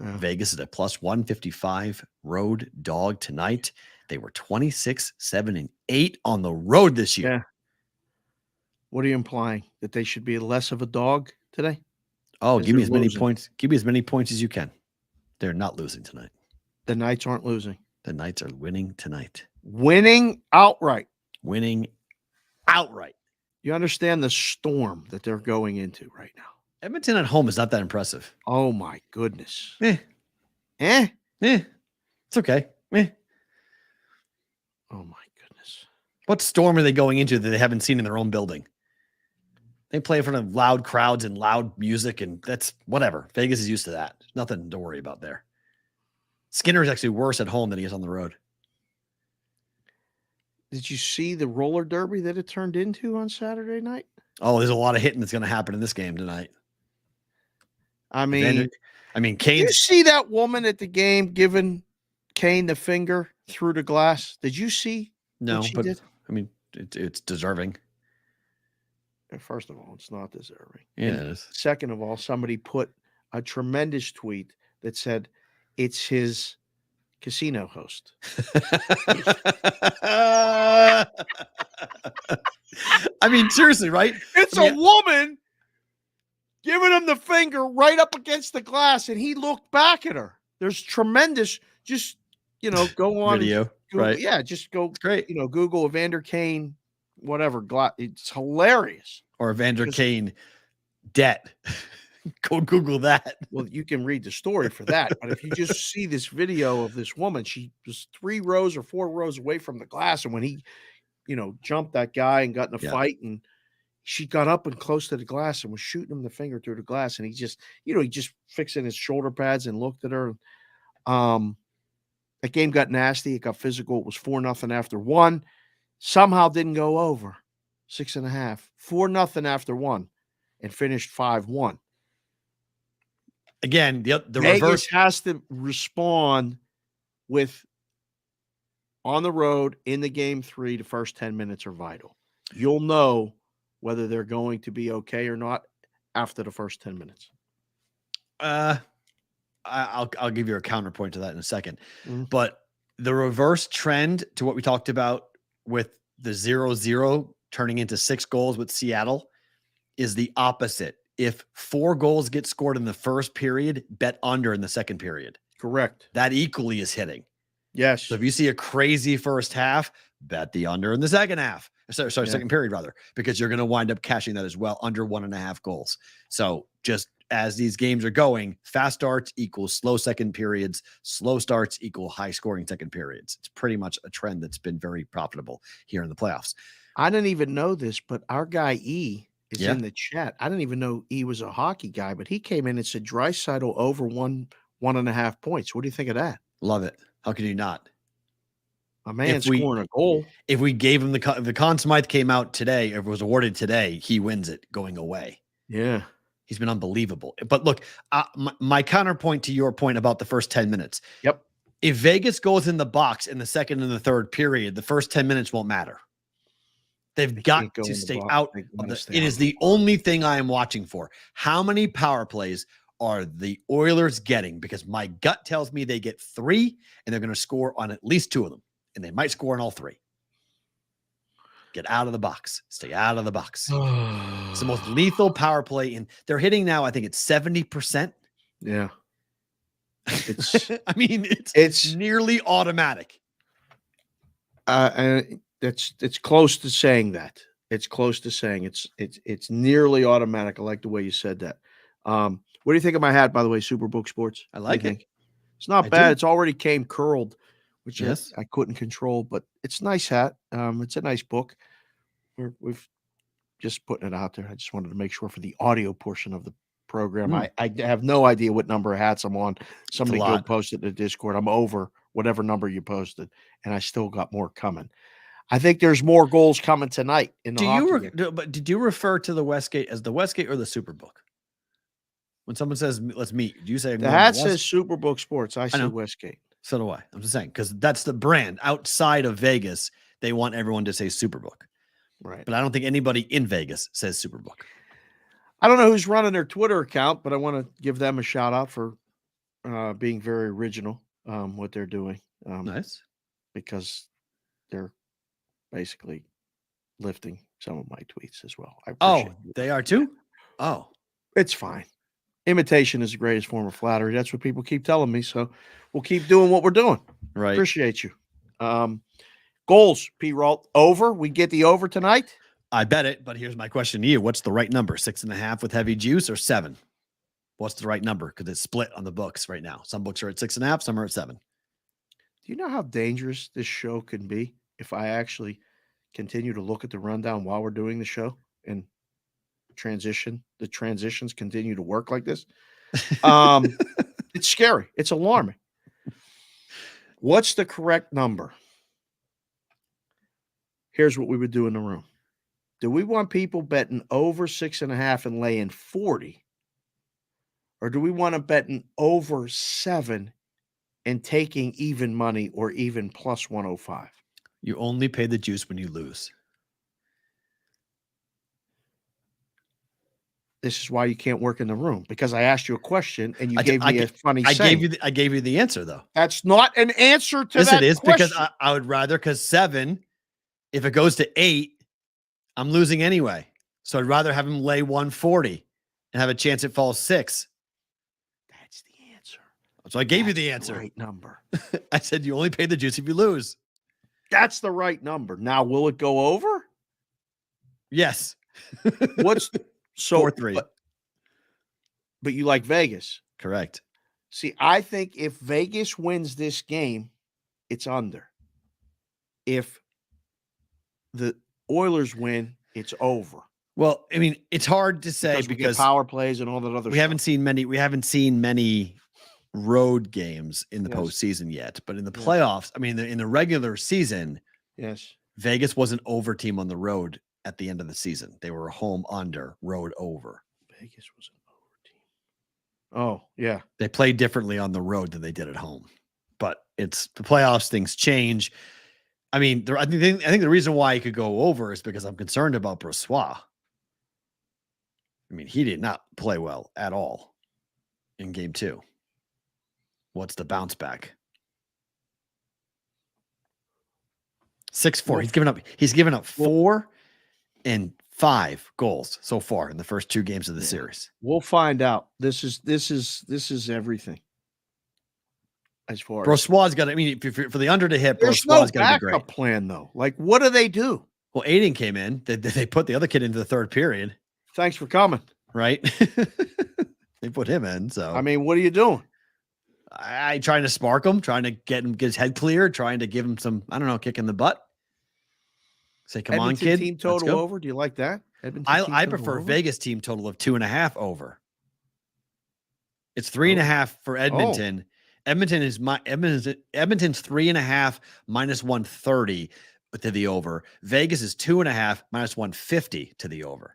Vegas is a plus 155 road dog tonight. They were 26, 7, and 8 on the road this year. Yeah. What are you implying? That they should be less of a dog today? Oh, give me as many points. Give me as many points as you can. They're not losing tonight. The Knights aren't losing. The Knights are winning tonight. Winning outright. Winning outright. You understand the storm that they're going into right now. Edmonton at home is not that impressive. Oh, my goodness. It's okay. Oh, my goodness. What storm are they going into that they haven't seen in their own building? They play in front of loud crowds and loud music, and that's whatever. Vegas is used to that. Nothing to worry about there. Skinner is actually worse at home than he is on the road. Did you see the roller derby that it turned into on Saturday night? Oh, there's a lot of hitting that's going to happen in this game tonight. I mean, Kane. Did you see that woman at the game giving Kane the finger through the glass? Did you see? No, but did? I mean, it's deserving. First of all, it's not deserving. Yeah, And it is. second of all, somebody put a tremendous tweet that said it's his casino host. I mean, seriously, right? It's a woman giving him the finger right up against the glass, and he looked back at her. There's tremendous, just, go on. Video, Google, right? Yeah, just go, It's great. Google Evander Kane, whatever. It's hilarious. Or Evander Kane debt. Go Google that. Well, you can read the story for that. But if you just see this video of this woman, she was 3 rows or 4 rows away from the glass. And when he, jumped that guy and got in a fight, and she got up and close to the glass and was shooting him the finger through the glass. And he just, he just fixing his shoulder pads and looked at her. That game got nasty. It got physical. It was 4-0 after 1. Somehow didn't go over 6.5. 4-0 after 1 and finished 5-1. Again, the Vegas reverse has to respond with on the road in the game 3. The first 10 minutes are vital. You'll know whether they're going to be okay or not after the first 10 minutes. I'll give you a counterpoint to that in a second. Mm-hmm. But the reverse trend to what we talked about with the 0-0 turning into 6 goals with Seattle is the opposite. If 4 goals get scored in the first period, bet under in the second period. Correct. That equally is hitting. Yes. So if you see a crazy first half, bet the under in the second half. Second period rather, because you're going to wind up cashing that as well, under 1.5 goals. So just as these games are going, fast starts equals slow second periods, slow starts equal high scoring second periods. It's pretty much a trend that's been very profitable here in the playoffs. I didn't even know this, but our guy E is in the chat. I didn't even know E was a hockey guy, but he came in and said Draisaitl over 1.5 points. What do you think of that? Love it. How could you not? A man scoring a goal. If we gave him the Conn Smythe came out today, if it was awarded today, he wins it going away. Yeah. He's been unbelievable. But look, my counterpoint to your point about the first 10 minutes. Yep. If Vegas goes in the box in the second and the third period, the first 10 minutes won't matter. They've got to stay out. It is the only thing I am watching for. How many power plays are the Oilers getting? Because my gut tells me they get 3, and they're going to score on at least 2 of them. And they might score on all 3. Get out of the box. Stay out of the box. It's the most lethal power play. And they're hitting now, I think it's 70%. Yeah. It's, I mean, it's nearly automatic. And it's close to saying that. It's close to saying it's nearly automatic. I like the way you said that. What do you think of my hat, by the way, Superbook Sports? I like it. It's not bad. It's already came curled, which yes. I couldn't control, but it's a nice hat. It's a nice book. We've just putting it out there. I just wanted to make sure for the audio portion of the program. I have no idea what number of hats I'm on. Somebody go post it in the Discord. I'm over whatever number you posted, and I still got more coming. I think there's more goals coming tonight in the hockey game. But did you refer to the Westgate as the Westgate or the Superbook? When someone says let's meet, do you say The hat says Superbook Sports? I say Westgate. So do I. I'm just saying because that's the brand outside of Vegas. They want everyone to say Superbook, right? But I don't think anybody in Vegas says Superbook. I don't know who's running their Twitter account, but I want to give them a shout out for being very original. What they're doing, nice, because they're basically lifting some of my tweets as well. They are too. Oh, it's fine. Imitation is the greatest form of flattery. That's what people keep telling me. So we'll keep doing what we're doing. Right. Appreciate you. Goals, Perrault, over. We get the over tonight. I bet it. But here's my question to you: what's the right number? 6.5 with heavy juice or 7? What's the right number? Because it's split on the books right now. Some books are at 6.5, some are at 7. Do you know how dangerous this show can be if I actually continue to look at the rundown while we're doing the show and the transitions continue to work like this? It's scary. It's alarming. What's the correct number? Here's what we would do in the room. Do we want people betting over 6.5 and laying 40? Or do we want to betting over 7 and taking even money or even plus 105? You only pay the juice when you lose. This is why you can't work in the room, because I asked you a question and you gave me a funny saying. I gave you the answer, though. That's not an answer to yes, that it is, question. because I would rather, because 7, if it goes to 8, I'm losing anyway. So I'd rather have him lay 140 and have a chance it falls 6. That's the answer. So I gave you the answer. Right number. I said you only pay the juice if you lose. That's the right number. Now, will it go over? Yes. What's so 4-3? But you like Vegas, correct? See, I think if Vegas wins this game, it's under. If the Oilers win, it's over. Well, I mean, it's hard to say because power plays and all that other. We haven't seen many road games in the postseason yet, but in the playoffs, I mean, in the regular season, yes, Vegas was an over team on the road at the end of the season. They were home under, road over. Vegas was an over team. Oh, yeah. They played differently on the road than they did at home, but it's the playoffs. Things change. I mean, I think the reason why he could go over is because I'm concerned about Brossoit. I mean, he did not play well at all in game 2. What's the bounce back? 6-4. He's given up 4 and 5 goals so far in the first 2 games of the series. We'll find out. This is everything. As far as Brossoit's got, I mean, for the under to hit, there's Brossoit's no got to be great. backup plan though. Like, what do they do? Well, Aiden came in. They put the other kid into the third period. Thanks for coming. Right? They put him in. So I mean, what are you doing? I trying to spark him, trying to get his head cleared, trying to give him some, I don't know, kick in the butt. Say, come Edmonton on, kid. Team total over. Do you like that? I prefer Vegas team total of 2.5 over. It's 3.5 for Edmonton. Edmonton's 3.5 minus 130 to the over. Vegas is 2.5 minus 150 to the over.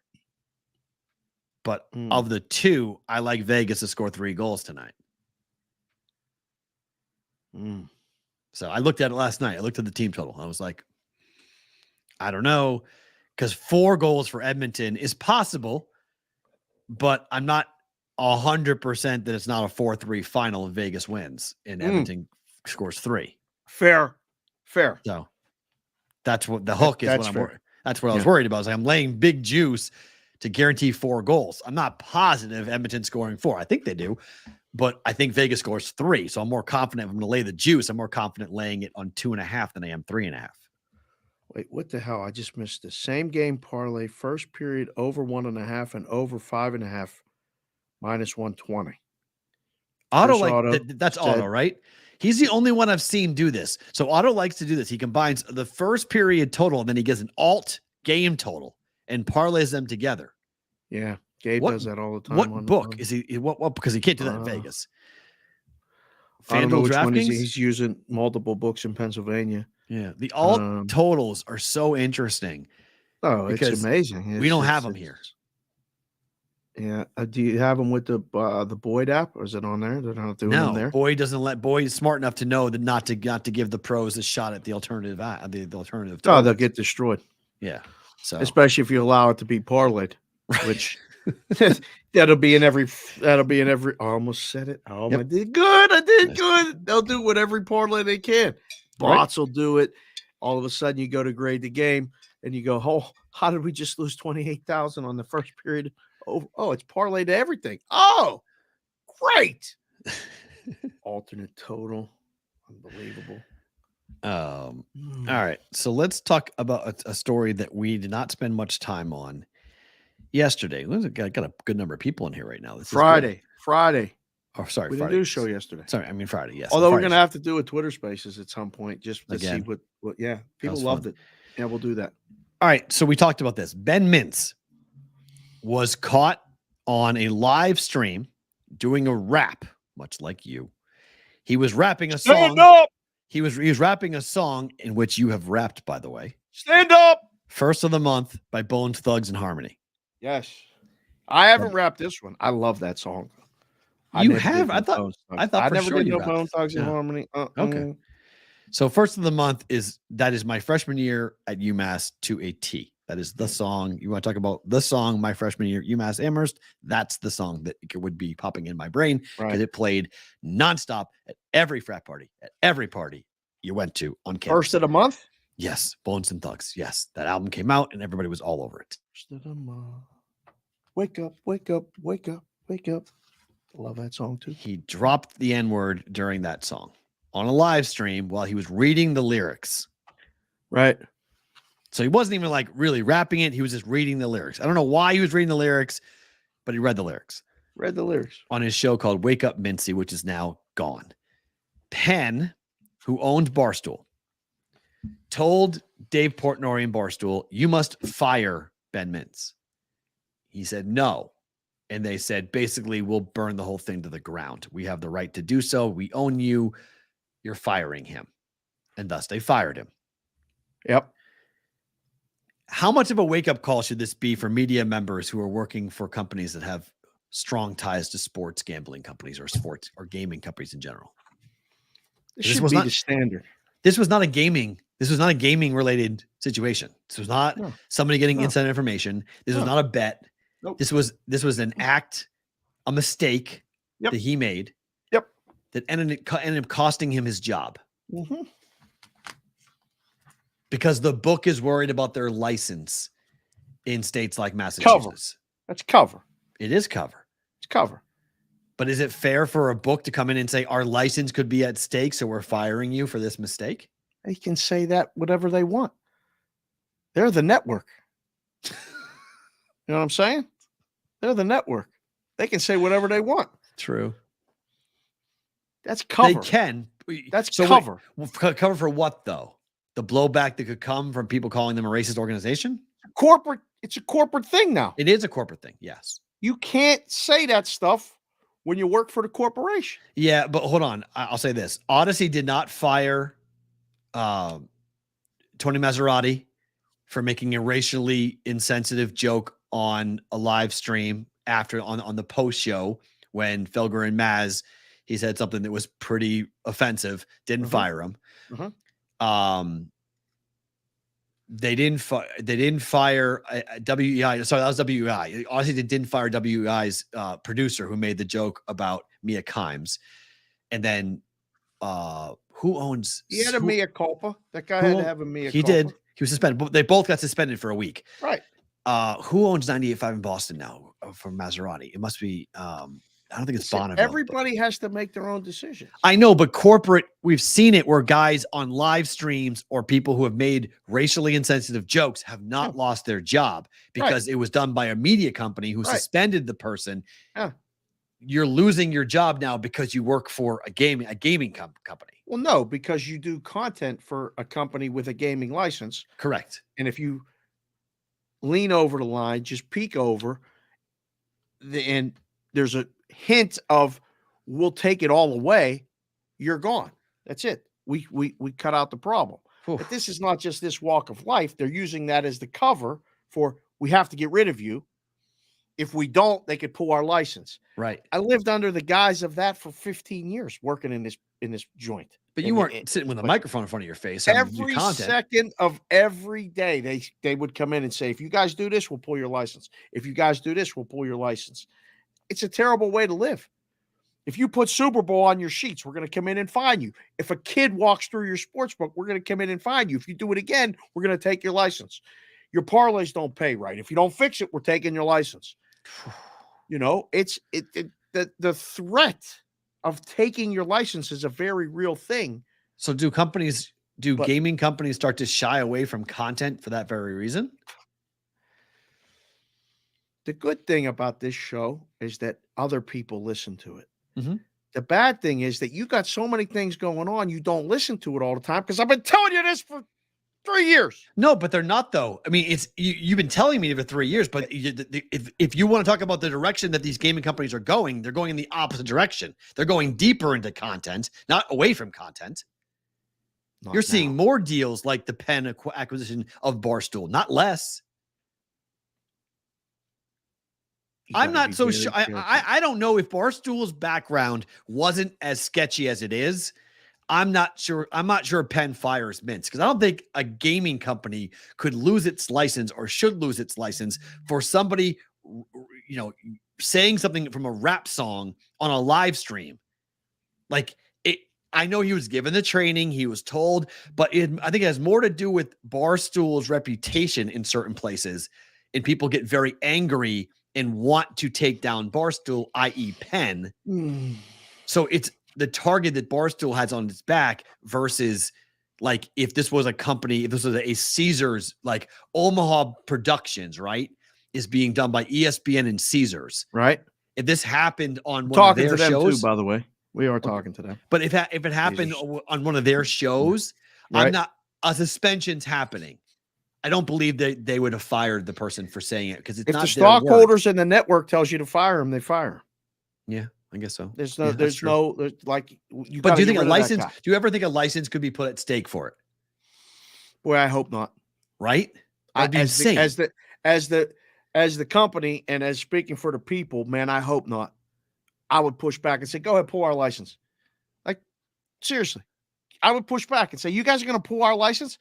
But of the two, I like Vegas to score 3 goals tonight. So I looked at it last night. I looked at the team total. I was like, I don't know, because 4 goals for Edmonton is possible, but I'm not 100% that it's not a 4-3 final and Vegas wins and Edmonton scores 3. Fair. So that's what the hook is. That's what I was worried about. I was like, I'm laying big juice to guarantee 4 goals. I'm not positive Edmonton scoring 4. I think they do, but I think Vegas scores 3. So I'm more confident if I'm going to lay the juice. I'm more confident laying it on 2.5 than I am 3.5. Wait, what the hell? I just missed the same game parlay. First period over 1.5 and over 5.5 minus 120. That's Otto, right? He's the only one I've seen do this. So Otto likes to do this. He combines the first period total and then he gets an alt game total and parlays them together. Yeah, Gabe does that all the time. What book is he? What? Because he can't do that in Vegas. I don't know FanDuel which one DraftKings. he's using multiple books in Pennsylvania. Yeah, the alt totals are so interesting. Oh, it's amazing. We don't have them here. Yeah. Do you have them with the Boyd app, or is it on there? They're not doing them there. Boyd doesn't let. Boyd is smart enough to know that not to give the pros a shot at the alternative. The alternative. Oh, they'll get destroyed. Yeah. So especially if you allow it to be parlayed, which that'll be in every. I almost said it. Oh, I did good. I did good. They'll do with every parlay they can. Bots will do it. All of a sudden, you go to grade the game, and you go, "Oh, how did we just lose 28,000 on the first period?" Oh, it's parlayed to everything. Oh, great. Alternate total. Unbelievable. All right. So let's talk about a story that we did not spend much time on yesterday. Got a good number of people in here right now. This Friday. Oh, sorry. We didn't do a show yesterday. Sorry, I mean Friday. Yes. Although we're going to have to do a Twitter Spaces at some point just to Again. see what. Yeah, people loved it. Yeah, we'll do that. All right. So we talked about this. Ben Mintz was caught on a live stream doing a rap, much like you. He was rapping a song. Stand up. He was rapping a song in which you have rapped, by the way. Stand up. First of the Month by Bones Thugs and Harmony. Yes. I haven't rapped this one. I love that song. You have? I thought I for never sure did you no Bone Thugs and Harmony. Okay. So First of the Month is my freshman year at UMass to a T. That is the song. You want to talk about the song my freshman year at UMass Amherst? That's the song that would be popping in my brain because it played nonstop at every frat party, at every party you went to on campus. First of the Month? Yes. Bones and Thugs. Yes. That album came out and everybody was all over it. First of the month. Wake up, wake up, wake up, wake up. I love that song too. He dropped the N-word during that song on a live stream while he was reading the lyrics. Right. So he wasn't even like really rapping it. He was just reading the lyrics. I don't know why he was reading the lyrics, but he read the lyrics. Read the lyrics. On his show called Wake Up Mincy, which is now gone. Penn, who owned Barstool, told Dave Portnoy and Barstool, you must fire Ben Mintz. He said no. And they said, basically, we'll burn the whole thing to the ground. We have the right to do so. We own you. You're firing him. And thus they fired him. Yep. How much of a wake-up call should this be for media members who are working for companies that have strong ties to sports gambling companies or sports or gaming companies in general? This was not the standard. This was not a gaming related situation. This was not somebody getting inside information. This was not a bet. Nope. This was an act, a mistake that he made. Yep. That ended up costing him his job. Mm-hmm. Because the book is worried about their license in states like Massachusetts. That's cover. It is cover. It's cover. But is it fair for a book to come in and say our license could be at stake, so we're firing you for this mistake? They can say that whatever they want. They're the network. You know what I'm saying? They're the network. They can say whatever they want. True. That's cover. They can. That's cover. Cover for what, though? The blowback that could come from people calling them a racist organization? Corporate. It's a corporate thing now. It is a corporate thing, yes. You can't say that stuff when you work for the corporation. Yeah, but hold on. I'll say this. Odyssey did not fire Tony Maserati for making a racially insensitive joke on a live stream after on the post show when Felger and Maz, he said something that was pretty offensive. Didn't fire him. They didn't fire WEI. Sorry, that was WEI. Honestly, they didn't fire WEI's producer who made the joke about Mia Kimes. And then who owns? He had a mea culpa. That guy had to have a mea culpa. He did. He was suspended. They both got suspended for a week. Right. Who owns 98.5 in Boston now for Maserati? It must be. I don't think it's Bonneville. Everybody has to make their own decisions. I know, but corporate, we've seen it where guys on live streams or people who have made racially insensitive jokes have not lost their job because it was done by a media company who suspended the person. Yeah. You're losing your job now because you work for a gaming company. Well, no, because you do content for a company with a gaming license. Correct. And if you lean over the line, just peek over, and there's a hint of we'll take it all away, you're gone. That's it. We cut out the problem. But this is not just this walk of life. They're using that as the cover for we have to get rid of you. If we don't, they could pull our license. Right. I lived under the guise of that for 15 years working in this joint. But you weren't sitting with a microphone in front of your face. Every second of every day, they would come in and say, if you guys do this, we'll pull your license. If you guys do this, we'll pull your license. It's a terrible way to live. If you put Super Bowl on your sheets, we're going to come in and fine you. If a kid walks through your sports book, we're going to come in and fine you. If you do it again, we're going to take your license. Your parlays don't pay right. If you don't fix it, we're taking your license. You know, the threat of taking your license is a very real thing. So do gaming companies start to shy away from content for that very reason? The good thing about this show is that other people listen to it. Mm-hmm. The bad thing is that you got so many things going on, you don't listen to it all the time because I've been telling you this for 3 years. No, but they're not, though. I mean, you've been telling me for 3 years, but if you want to talk about the direction that these gaming companies are going, they're going in the opposite direction. They're going deeper into content, not away from content. You're seeing more deals like the Penn acquisition of Barstool, not less. I'm not so sure. I don't know if Barstool's background wasn't as sketchy as it is. I'm not sure. I'm not sure Penn fires Mintz because I don't think a gaming company could lose its license or should lose its license for somebody, you know, saying something from a rap song on a live stream. Like it, I know he was given the training, he was told, but I think it has more to do with Barstool's reputation in certain places, and people get very angry and want to take down Barstool, i.e. Penn. So it's the target that Barstool has on its back versus like if this was a company, if this was a Caesars, like Omaha Productions, right, is being done by ESPN and Caesars. Right. If this happened on one talking of their to them shows, too, by the way, we are talking to them. But if it happened on one of their shows, right. A suspension's happening. I don't believe that they would have fired the person for saying it because it's if not the stockholders in the network tells you to fire them, they fire them. Yeah, I guess so. There's You But do you think a license? Do you ever think a license could be put at stake for it? Boy, I hope not. Right? That'd be insane. As the company and as speaking for the people, man, I hope not. I would push back and say, go ahead, pull our license. Like, seriously, I would push back and say, you guys are going to pull our license?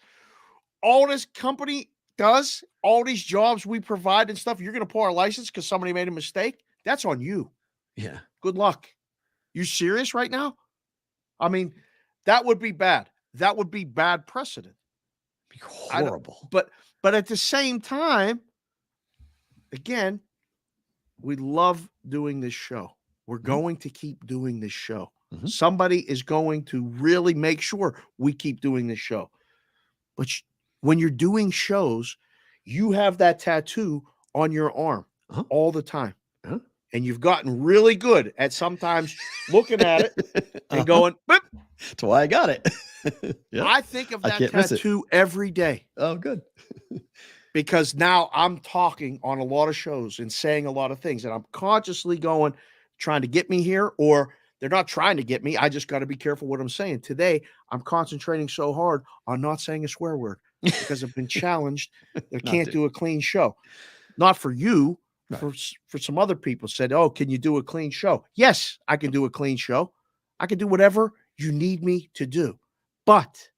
All this company does, all these jobs we provide and stuff, you're going to pull our license because somebody made a mistake? That's on you. Yeah. Good luck. You serious right now? I mean, that would be bad. That would be bad precedent. Be horrible. But at the same time, again, we love doing this show. We're going to keep doing this show. Mm-hmm. Somebody is going to really make sure we keep doing this show. But when you're doing shows, you have that tattoo on your arm all the time. And you've gotten really good at sometimes looking at it and going, Bip. That's why I got it. Yep. I think of that tattoo every day. Oh, good. Because now I'm talking on a lot of shows and saying a lot of things, and I'm consciously trying to get me here, or they're not trying to get me. I just got to be careful what I'm saying. Today, I'm concentrating so hard on not saying a swear word because I've been challenged. I can't do a clean show. Not for you. Right. For some other people said, oh, can you do a clean show? Yes, I can do a clean show. I can do whatever you need me to do. But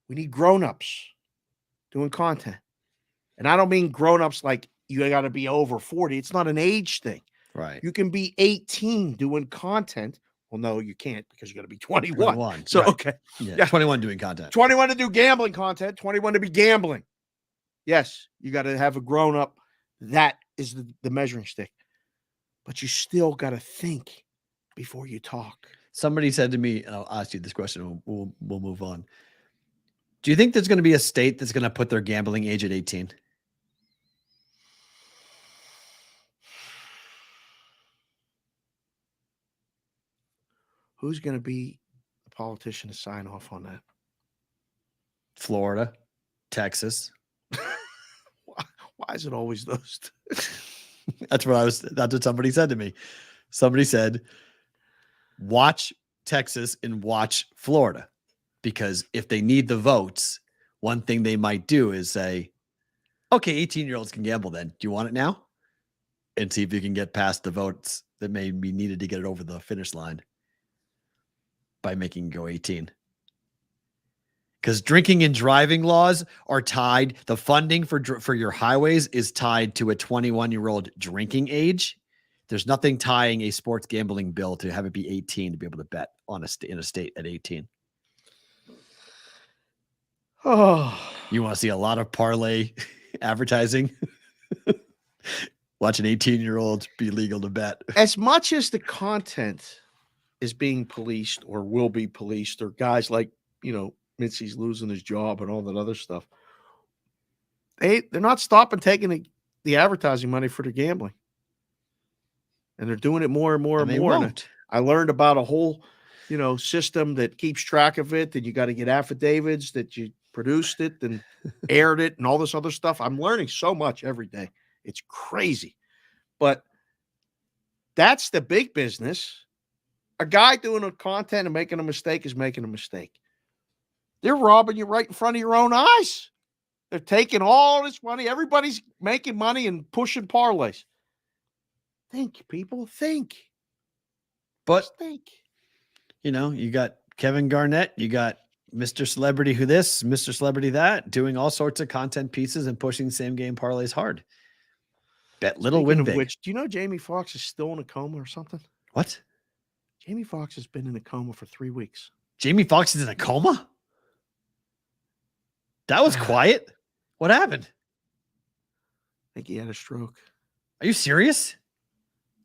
we need grown-ups doing content. And I don't mean grown-ups like you got to be over 40. It's not an age thing. Right. You can be 18 doing content. Well, no, you can't because you got to be 21. So, right. Okay. Yeah, 21 doing content. 21 to do gambling content, 21 to be gambling. Yes, you got to have a grown-up. That is the measuring stick. But you still got to think before you talk. Somebody said to me, and I'll ask you this question, and we'll move on. Do you think there's going to be a state that's going to put their gambling age at 18? Who's going to be the politician to sign off on that? Florida, Texas. Why is it always those two? That's what somebody said to me. Somebody said, watch Texas and watch Florida, because if they need the votes, one thing they might do is say, okay, 18-year-olds can gamble then. Do you want it now? And see if you can get past the votes that may be needed to get it over the finish line by making it go 18. Because drinking and driving laws are tied. The funding for your highways is tied to a 21-year-old drinking age. There's nothing tying a sports gambling bill to have it be 18 to be able to bet on in a state at 18. Oh, You want to see a lot of parlay advertising? Watch an 18-year-old be legal to bet. as much as the content is being policed or will be policed, or guys like, Mitzi's losing his job and all that other stuff, they're not stopping taking the advertising money for the gambling. And they're doing it more and more and more. And I learned about a whole, system that keeps track of it, that you got to get affidavits that you produced it and aired it and all this other stuff. I'm learning so much every day. It's crazy. But that's the big business. A guy doing a content and making a mistake is making a mistake. They're robbing you right in front of your own eyes. They're taking all this money. Everybody's making money and pushing parlays. Think, people, think. But, just think. You got Kevin Garnett, you got Mr. Celebrity who this, Mr. Celebrity that, doing all sorts of content pieces and pushing same game parlays hard. Bet little, Speaking win of big. which, do you know Jamie Foxx is still in a coma or something? What? Jamie Foxx has been in a coma for 3 weeks. Jamie Foxx is in a coma? That was quiet. What happened? I think he had a stroke. Are you serious?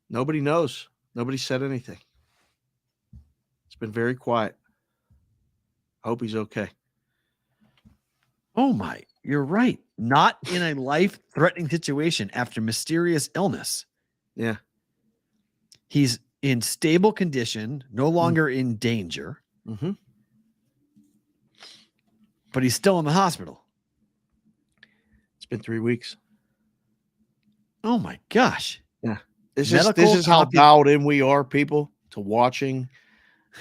Nobody knows. Nobody said anything. It's been very quiet. I hope he's okay. Oh my, you're right. Not in a life-threatening situation after mysterious illness. Yeah. He's in stable condition, no longer in danger. Mm-hmm. But he's still in the hospital. It's been 3 weeks. Oh my gosh. Yeah. This is how dialed in we are, people, to watching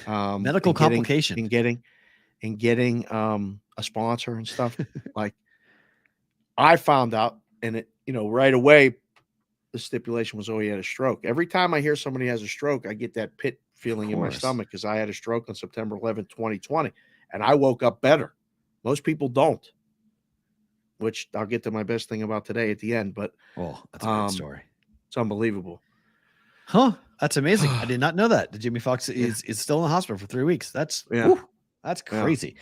medical complication and getting a sponsor and stuff. Like, I found out, and it, right away, the stipulation was, he had a stroke. Every time I hear somebody has a stroke, I get that pit feeling in my stomach, because I had a stroke on September 11th, 2020, and I woke up better. Most people don't, which I'll get to my best thing about today at the end. But that's a great story. It's unbelievable. Huh? That's amazing. I did not know that. Jimmy Foxx is still in the hospital for 3 weeks. That's crazy.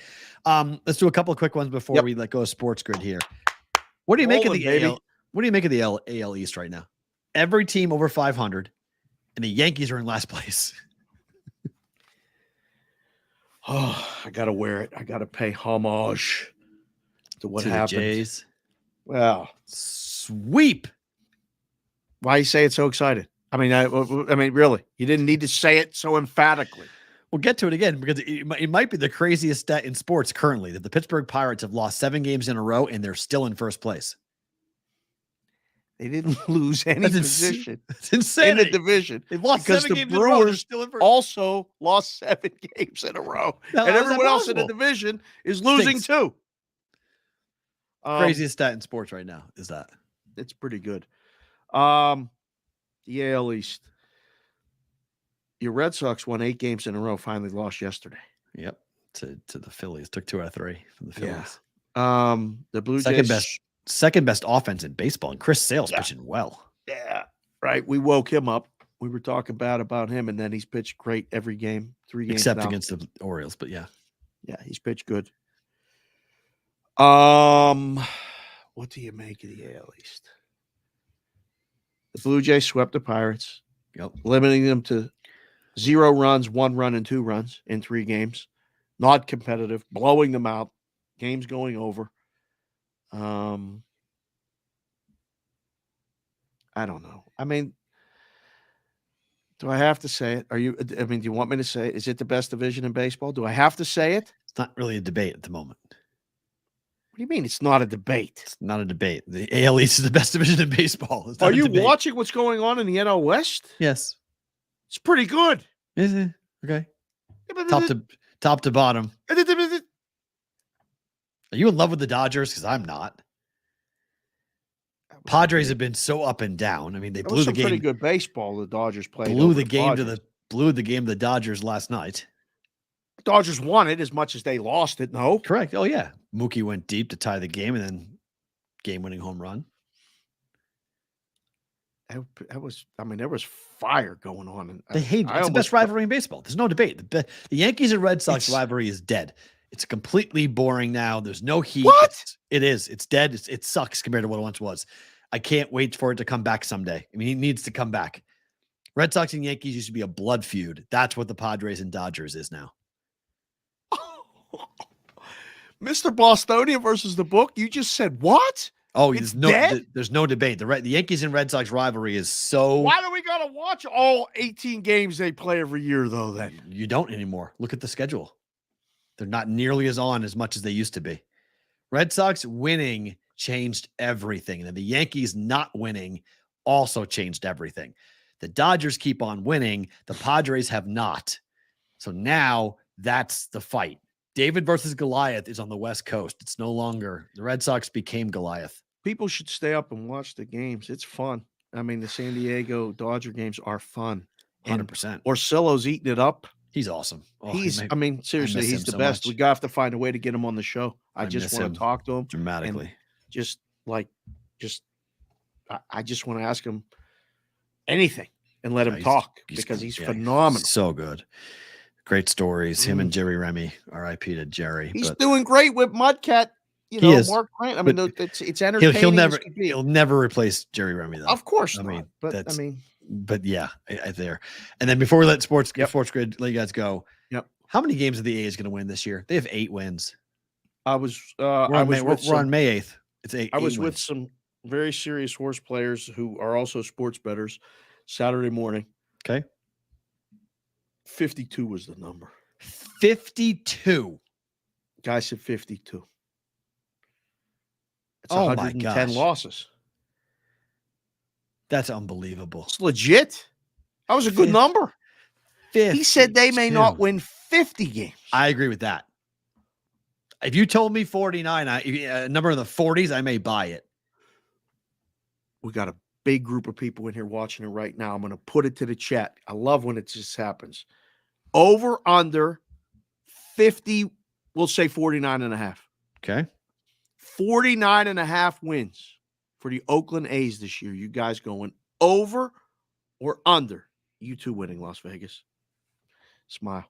Let's do a couple of quick ones before we let go of Sports Grid here. What do you make of the AL? What do you make of the AL East right now? Every team over 500, and the Yankees are in last place. I got to wear it. I got to pay homage to what happened. Jays. Well, sweep. Why you say it so excited? I mean, really, you didn't need to say it so emphatically. We'll get to it again, because it might be the craziest stat in sports currently that the Pittsburgh Pirates have lost 7 games in a row, and they're still in first place. They didn't lose any position. It's insane in the division. They lost because 7 the games in a row. Brewers also lost 7 games in a row, and everyone else in the division is losing too. Craziest stat in sports right now is that. It's pretty good. The AL East. Your Red Sox won 8 games in a row. Finally lost yesterday. Yep, to the Phillies. Took 2 out of 3 from the Phillies. The Blue Jays. Second best offense in baseball, and Chris Sale's pitching well. Yeah, right. We woke him up. We were talking bad about him, and then he's pitched great every game. 3 games except now. against the Orioles, but yeah, he's pitched good. What do you make of the AL East? The Blue Jays swept the Pirates. Yep, limiting them to 0 runs, 1 run, and 2 runs in 3 games. Not competitive, blowing them out. Games going over. I don't know. I mean, do I have to say it? Do you want me to say it? Is it the best division in baseball? Do I have to say it? It's not really a debate at the moment. What do you mean it's not a debate? It's not a debate. The AL East is the best division in baseball. Are you watching what's going on in the NL West? Yes. It's pretty good. Is it? Okay. Top to bottom. Are you in love with the Dodgers? Because I'm not. Padres have been so up and down. I mean, they blew the game. Pretty good baseball. The Dodgers played. Blew the game to the Dodgers last night. Dodgers won it as much as they lost it. No, correct. Oh yeah, Mookie went deep to tie the game, and then game-winning home run. That was. I mean, there was fire going on. And they hate it. It's the best rivalry in baseball. There's no debate. The Yankees and Red Sox rivalry is dead. It's completely boring now. There's no heat. What? It is. It's dead. It sucks compared to what it once was. I can't wait for it to come back someday. I mean, he needs to come back. Red Sox and Yankees used to be a blood feud. That's what the Padres and Dodgers is now. Mr. Bostonian versus the book. You just said what? Oh, there's no debate. The Yankees and Red Sox rivalry is so. Why do we gotta watch all 18 games they play every year though? Then you don't anymore. Look at the schedule. They're not nearly as on as much as they used to be. Red Sox winning changed everything. And the Yankees not winning also changed everything. The Dodgers keep on winning. The Padres have not. So now that's the fight. David versus Goliath is on the West Coast. It's no longer. The Red Sox became Goliath. People should stay up and watch the games. It's fun. I mean, the San Diego Dodger games are fun. 100%. Orsillo's eating it up. He's awesome. Oh, seriously, he's the best. We have to find a way to get him on the show. I just want to talk to him dramatically. I just want to ask him anything and let him talk because he's phenomenal. So good. Great stories. Him and Jerry Remy. R.I.P. to Jerry. He's doing great with Mudcat. Mark Grant. I mean, it's entertaining. He'll never replace Jerry Remy, though. Of course not. But yeah, there. And then before we let Sports Grid let you guys go, how many games are the A's going to win this year? They have 8 wins. We're on May 8th. It's 8. I was with some very serious horse players who are also sports bettors Saturday morning. Okay. 52 was the number. 52. Guy said 52. It's 110 losses. That's unbelievable. It's legit. That was a good number. 52. He said they may not win 50 games. I agree with that. If you told me 49, a number in the 40s, I may buy it. We got a big group of people in here watching it right now. I'm going to put it to the chat. I love when it just happens. Over, under 50, we'll say 49.5. Okay. 49.5 wins for the Oakland A's this year. You guys going over or under? You two winning Las Vegas. Smile.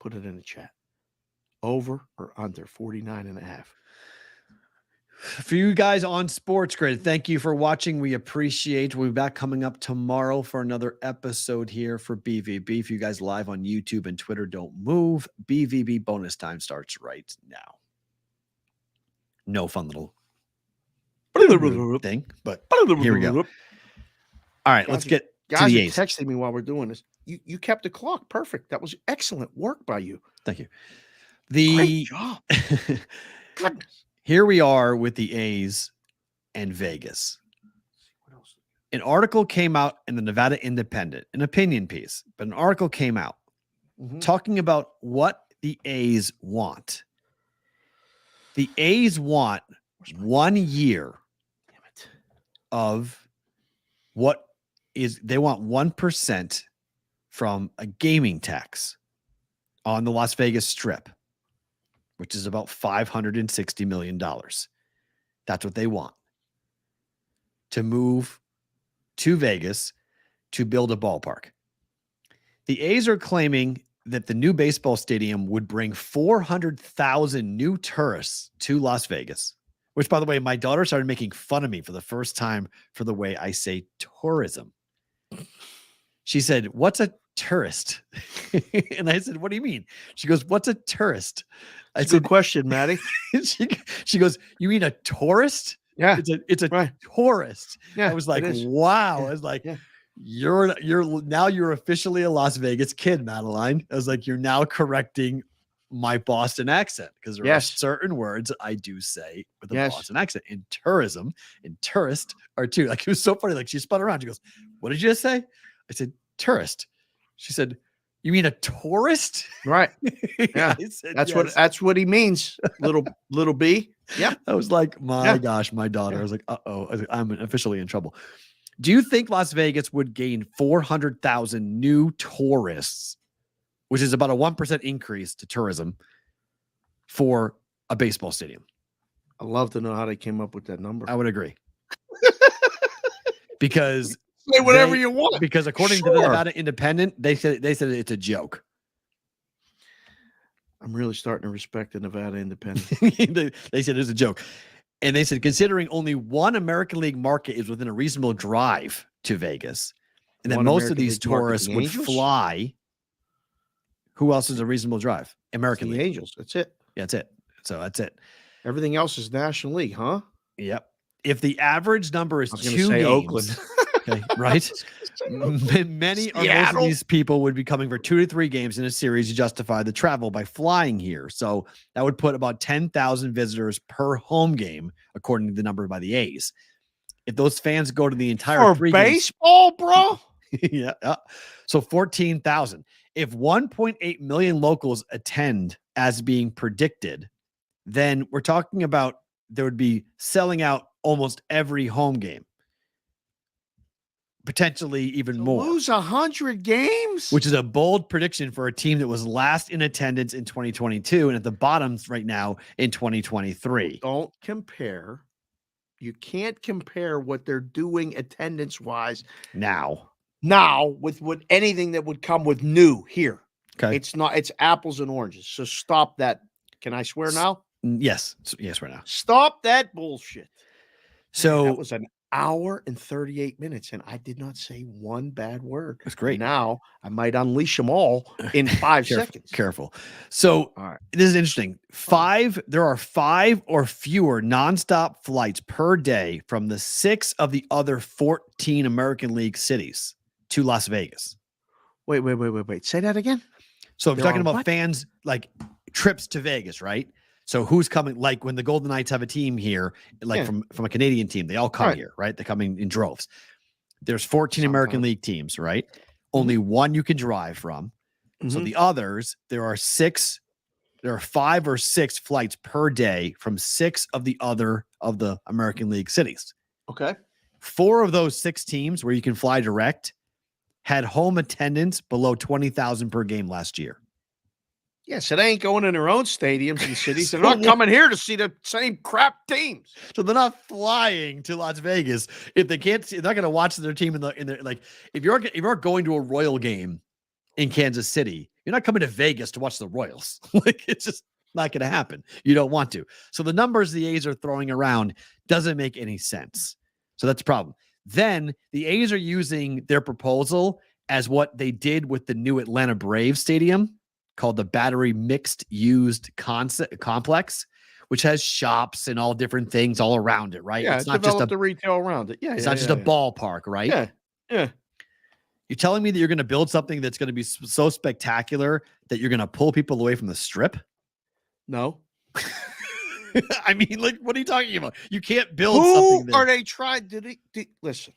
Put it in the chat. Over or under 49.5. For you guys on Sports Grid, thank you for watching. We appreciate. We'll be back coming up tomorrow for another episode here for BVB. If you guys live on YouTube and Twitter, don't move. BVB bonus time starts right now. No fun little thing, but here we go. All right, let's get to the A's. Texting me while we're doing this. You kept the clock perfect. That was excellent work by you. Thank you. Great job. Goodness. Here we are with the A's and Vegas. An article came out in the Nevada Independent, an opinion piece, but an article came out talking about what the A's want. The A's want 1 year of what is, they want 1% from a gaming tax on the Las Vegas Strip, which is about $560 million. That's what they want. To move to Vegas to build a ballpark. The A's are claiming that the new baseball stadium would bring 400,000 new tourists to Las Vegas, which, by the way, my daughter started making fun of me for the first time for the way I say tourism. She said, "What's a tourist?" And I said, "What do you mean?" She goes, "What's a tourist?" That's a good question, Maddie. she goes, "You mean a tourist?" Yeah, it's a tourist. Yeah, I was like, "Wow!" I was like, "You're officially a Las Vegas kid, Madeline." I was like, "You're now correcting my Boston accent because there are certain words I do say with a Boston accent. In tourism, and tourist are two." Like, it was so funny. Like, she spun around. She goes, "What did you just say?" I said, "Tourist." She said, You mean a tourist? Right. Yeah. I said That's yes. what he means. Yeah. I said That's what he means. Little B. Yep. I was like, my gosh, my daughter. I was like, uh-oh. I was like, I'm officially in trouble. Do you think Las Vegas would gain 400,000 new tourists, which is about a 1% increase to tourism for a baseball stadium? I'd love to know how they came up with that number. I would agree. Because say whatever you want. Because according to the Nevada Independent, they said it's a joke. I'm really starting to respect the Nevada Independent. They said it's a joke. And they said, considering only one American League market is within a reasonable drive to Vegas, and then most of these tourists would fly. Who else is a reasonable drive? American League. The Angels. That's it. Yeah, that's it. So that's it. Everything else is National League, huh? Yep. If the average number is 2 games, Oakland. okay, right? Many or most of these people would be coming for 2 to 3 games in a series to justify the travel by flying here. So that would put about 10,000 visitors per home game, according to the number by the A's. If those fans go to the entire for baseball, bro. Yeah. So 14,000. If 1.8 million locals attend as being predicted, then we're talking about there would be selling out almost every home game. Potentially even more. Lose 100 games? Which is a bold prediction for a team that was last in attendance in 2022 and at the bottom right now in 2023. Don't compare. You can't compare what they're doing attendance-wise now with what anything that would come with new here. Okay. It's apples and oranges. So stop that. Can I swear now? Yes. Yes, right now. Stop that bullshit. So that was an hour and 38 minutes, and I did not say one bad word. That's great. Now I might unleash them all in 5 seconds. Careful. So all right. This is interesting. There are 5 or fewer nonstop flights per day from the 6 of the other 14 American League cities to Las Vegas. Wait. Say that again. So I'm talking about fans, like trips to Vegas, right? So who's coming? Like when the Golden Knights have a team here, like from a Canadian team, they all come here, right? They come in droves. There's 14 American League teams, right? Only one you can drive from. So the others, there are 5 or 6 flights per day from 6 of the American League cities. Okay. 4 of those 6 teams where you can fly direct had home attendance below 20,000 per game last year. Yeah, so they ain't going in their own stadiums and cities. They're not coming here to see the same crap teams. So they're not flying to Las Vegas if they can't see. They're not going to watch their team in the like. If you're going to a Royal game in Kansas City, you're not coming to Vegas to watch the Royals. Like it's just not going to happen. You don't want to. So the numbers the A's are throwing around doesn't make any sense. So that's a problem. Then the A's are using their proposal as what they did with the new Atlanta Braves stadium, called the Battery Mixed Used Complex, which has shops and all different things all around it, right? Yeah, it's not just the retail around it. Yeah, it's not just a ballpark, right? Yeah. You're telling me that you're going to build something that's going to be so spectacular that you're going to pull people away from the Strip? No. I mean, like, what are you talking about? You can't build something there. Are they trying? Listen,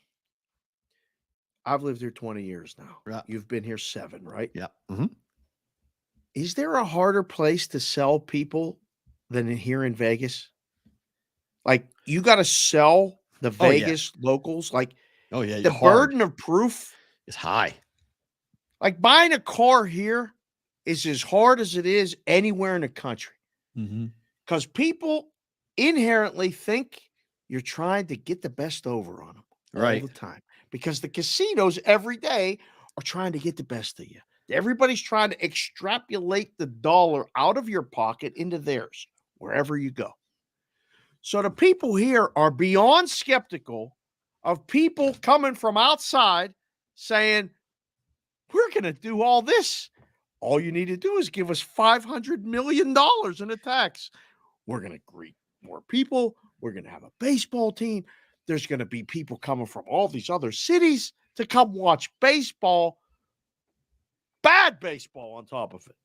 I've lived here 20 years now. Yeah. You've been here 7, right? Yeah. Mm-hmm. Is there a harder place to sell people than here in Vegas? Like, you got to sell the Vegas locals. Like, the burden of proof is high. Like, buying a car here is as hard as it is anywhere in the country. Because people inherently think you're trying to get the best over on them all the time. Because the casinos every day are trying to get the best of you. Everybody's trying to extrapolate the dollar out of your pocket into theirs, wherever you go. So the people here are beyond skeptical of people coming from outside saying, we're going to do all this. All you need to do is give us $500 million in a tax. We're going to greet more people. We're going to have a baseball team. There's going to be people coming from all these other cities to come watch baseball. Bad baseball on top of it.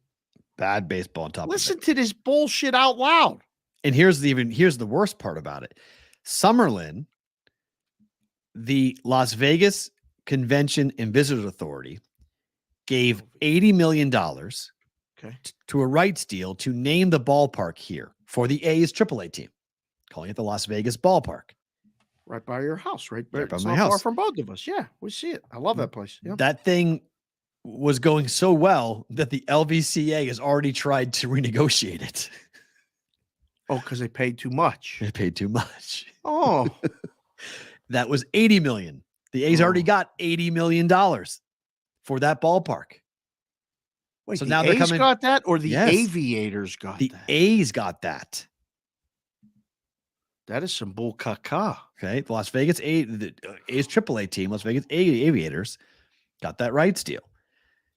Bad baseball on top of it. Listen to this bullshit out loud. And here's the worst part about it. Summerlin, the Las Vegas Convention and Visitors Authority, gave $80 million Okay. to a rights deal to name the ballpark here for the A's AAA team, calling it the Las Vegas Ballpark. Right by your house, right? Right by It's my not far house. from both of us. Yeah, we see it. I love that place. Yeah. That thing was going so well that the LVCA has already tried to renegotiate it. Oh, because they paid too much. They paid too much. Oh, That was $80 million. The A's already got $80 million for that ballpark. wait. So The now they're A's coming. got that, or the Yes. Aviators got The that? A's got that. That is some bull caca. Okay. The Las Vegas the A's AAA team, Las Vegas Aviators, got that rights deal.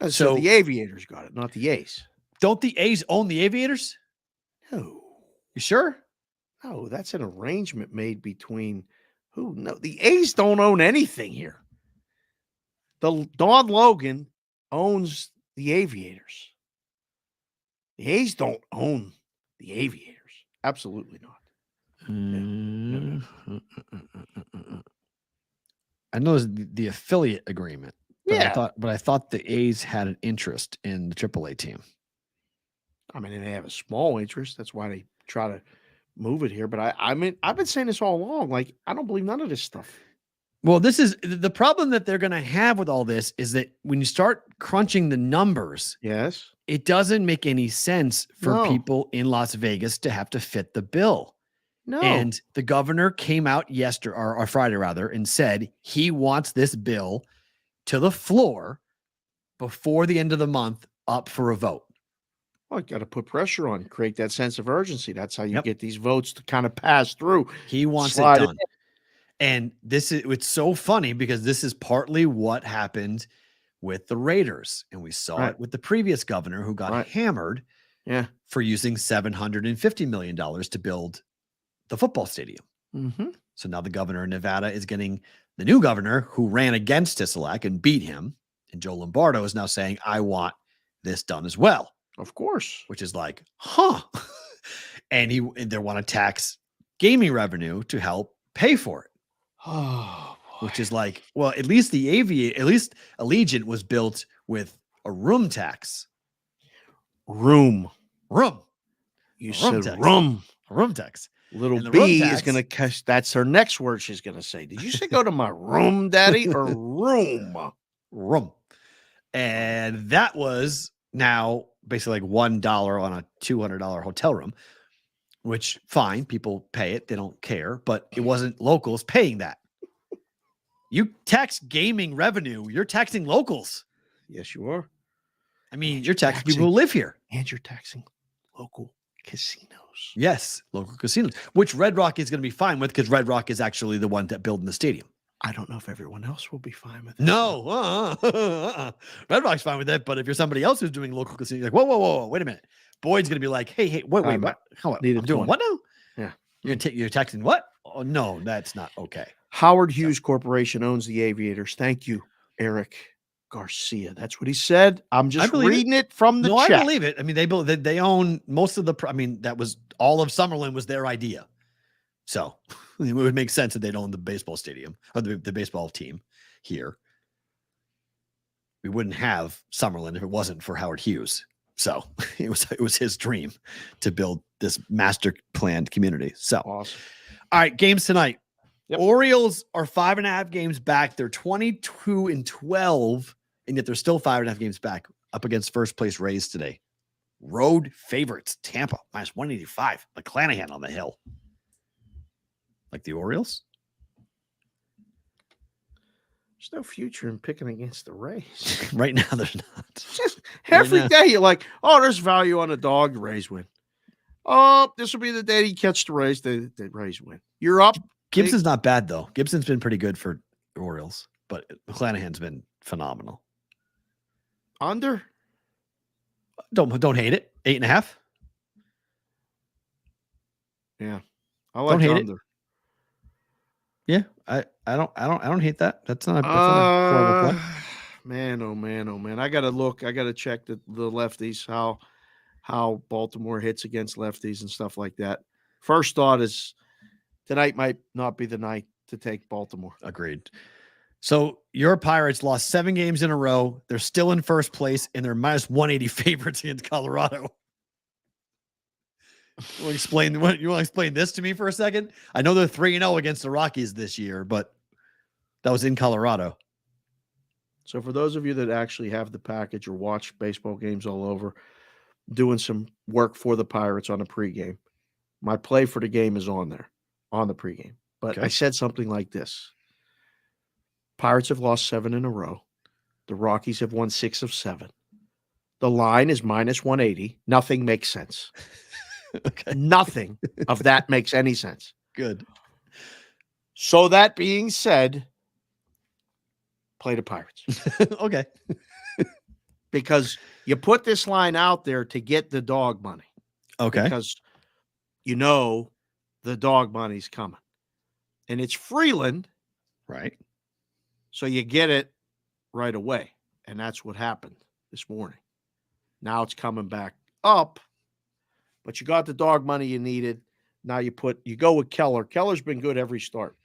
So So- the Aviators got it, not the A's. Don't the A's own the Aviators? No, You sure? no, that's an arrangement made between who? No, the A's don't own anything here. The Don Logan owns the Aviators. The A's don't own the Aviators. Absolutely not. I know it's the affiliate agreement. But Yeah. I thought the A's had an interest in the AAA team. I mean, they have a small interest. That's why they try to move it here. But I mean, I've been saying this all along. Like, I don't believe none of this stuff. Well, this is the problem that they're going to have with all this is that when you start crunching the numbers, Yes. it doesn't make any sense for No. people in Las Vegas to have to fit the bill. No. And the governor came out yesterday or Friday rather and said he wants this bill to the floor before the end of the month up for a vote. Well, you got to put pressure on, create that sense of urgency. That's how you Yep. get these votes to kind of pass through. He wants Slide it it done. And it's so funny because this is partly what happened with the Raiders. And we saw Right. it with the previous governor who got Right. hammered Yeah. for using $750 million to build the football stadium. Mm-hmm. So now the governor of Nevada is getting the new governor who ran against Tislak and beat him. And Joe Lombardo is now saying, I want this done as well, Of course. which is like, huh. and they want to tax gaming revenue to help pay for it. Oh, Which is like, well, at least Allegiant was built with a room tax. room. Room. You Room said tax. room. A room tax. Little And the room B is tax- going to catch. That's her next word she's going to say. Did you say go to my room, daddy, or room? Room. And that was now basically like $1 on a $200 hotel room, which fine, people pay it. They don't care, but it wasn't locals paying that. You tax gaming revenue, you're taxing locals. Yes, you are. I mean, you're taxing people who live here. And you're taxing local casinos. Yes, local casinos, which Red Rock is going to be fine with because Red Rock is actually the one that building the stadium. I don't know if everyone else will be fine with it. No, Red Rock's fine with that. But if you're somebody else who's doing local casinos, you're like, whoa, wait a minute. Boyd's going to be like, hey, wait, Time what? out. How, I'm Need a doing 20. what now? Yeah. You're taxing what? Oh, no, that's not okay. Howard Hughes Corporation owns the Aviators. Thank you, Eric Garcia. That's what he said. I'm just believe it. reading it from the No, chat. I believe it. I mean, they own most of the. I mean, that was all of Summerlin was their idea. So it would make sense that they'd own the baseball stadium or the baseball team here. We wouldn't have Summerlin if it wasn't for Howard Hughes. So it was his dream to build this master planned community. So, Awesome. all right, games tonight. Yep. Orioles are 5.5 games back. They're 22-12, and yet they're still 5.5 games back up against first place Rays today. Road favorites, Tampa, -185. McClanahan on the hill. Like the Orioles? There's no future in picking against the Rays. Right now, there's not. Every now. day you're like, oh, there's value on the dog. The Rays win. Oh, this will be the day you catch the Rays. The Rays win. You're up. Gibson's not bad, though. Gibson's been pretty good for Orioles, but McClanahan's been phenomenal. Under. Don't hate it. 8.5. Yeah. I like Don't hate it. under. Yeah, I don't hate that. That's not a horrible play. Man, oh man, oh man. I gotta look. I gotta check the lefties, how Baltimore hits against lefties and stuff like that. First thought is tonight might not be the night to take Baltimore. Agreed. So your Pirates lost 7 games in a row. They're still in first place, and they're minus 180 favorites against Colorado. You want to explain this to me for a second? I know they're 3-0 against the Rockies this year, but that was in Colorado. So for those of you that actually have the package or watch baseball games all over, doing some work for the Pirates on a pregame, my play for the game is on there, on the pregame. But I said something like this. Pirates have lost 7 in a row. The Rockies have won 6 of 7. The line is minus 180. Nothing makes sense. Nothing of that makes any sense. Good. So that being said, play the Pirates. Okay. Because you put this line out there to get the dog money. Okay. Because you know the dog money's coming. And it's Freeland. Right. So you get it right away. And that's what happened this morning. Now it's coming back up. But you got the dog money you needed. Now you go with Keller. Keller's been good every start.